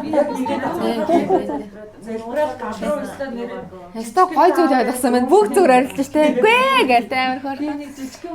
Би яг ингэж залбирал гадруу өстө нэр Яста гой зүйл ойлгосон байна. Бүх зүгээр арилж штэ. Үгүй ээ гээл амар хөр. нэг жижигхэн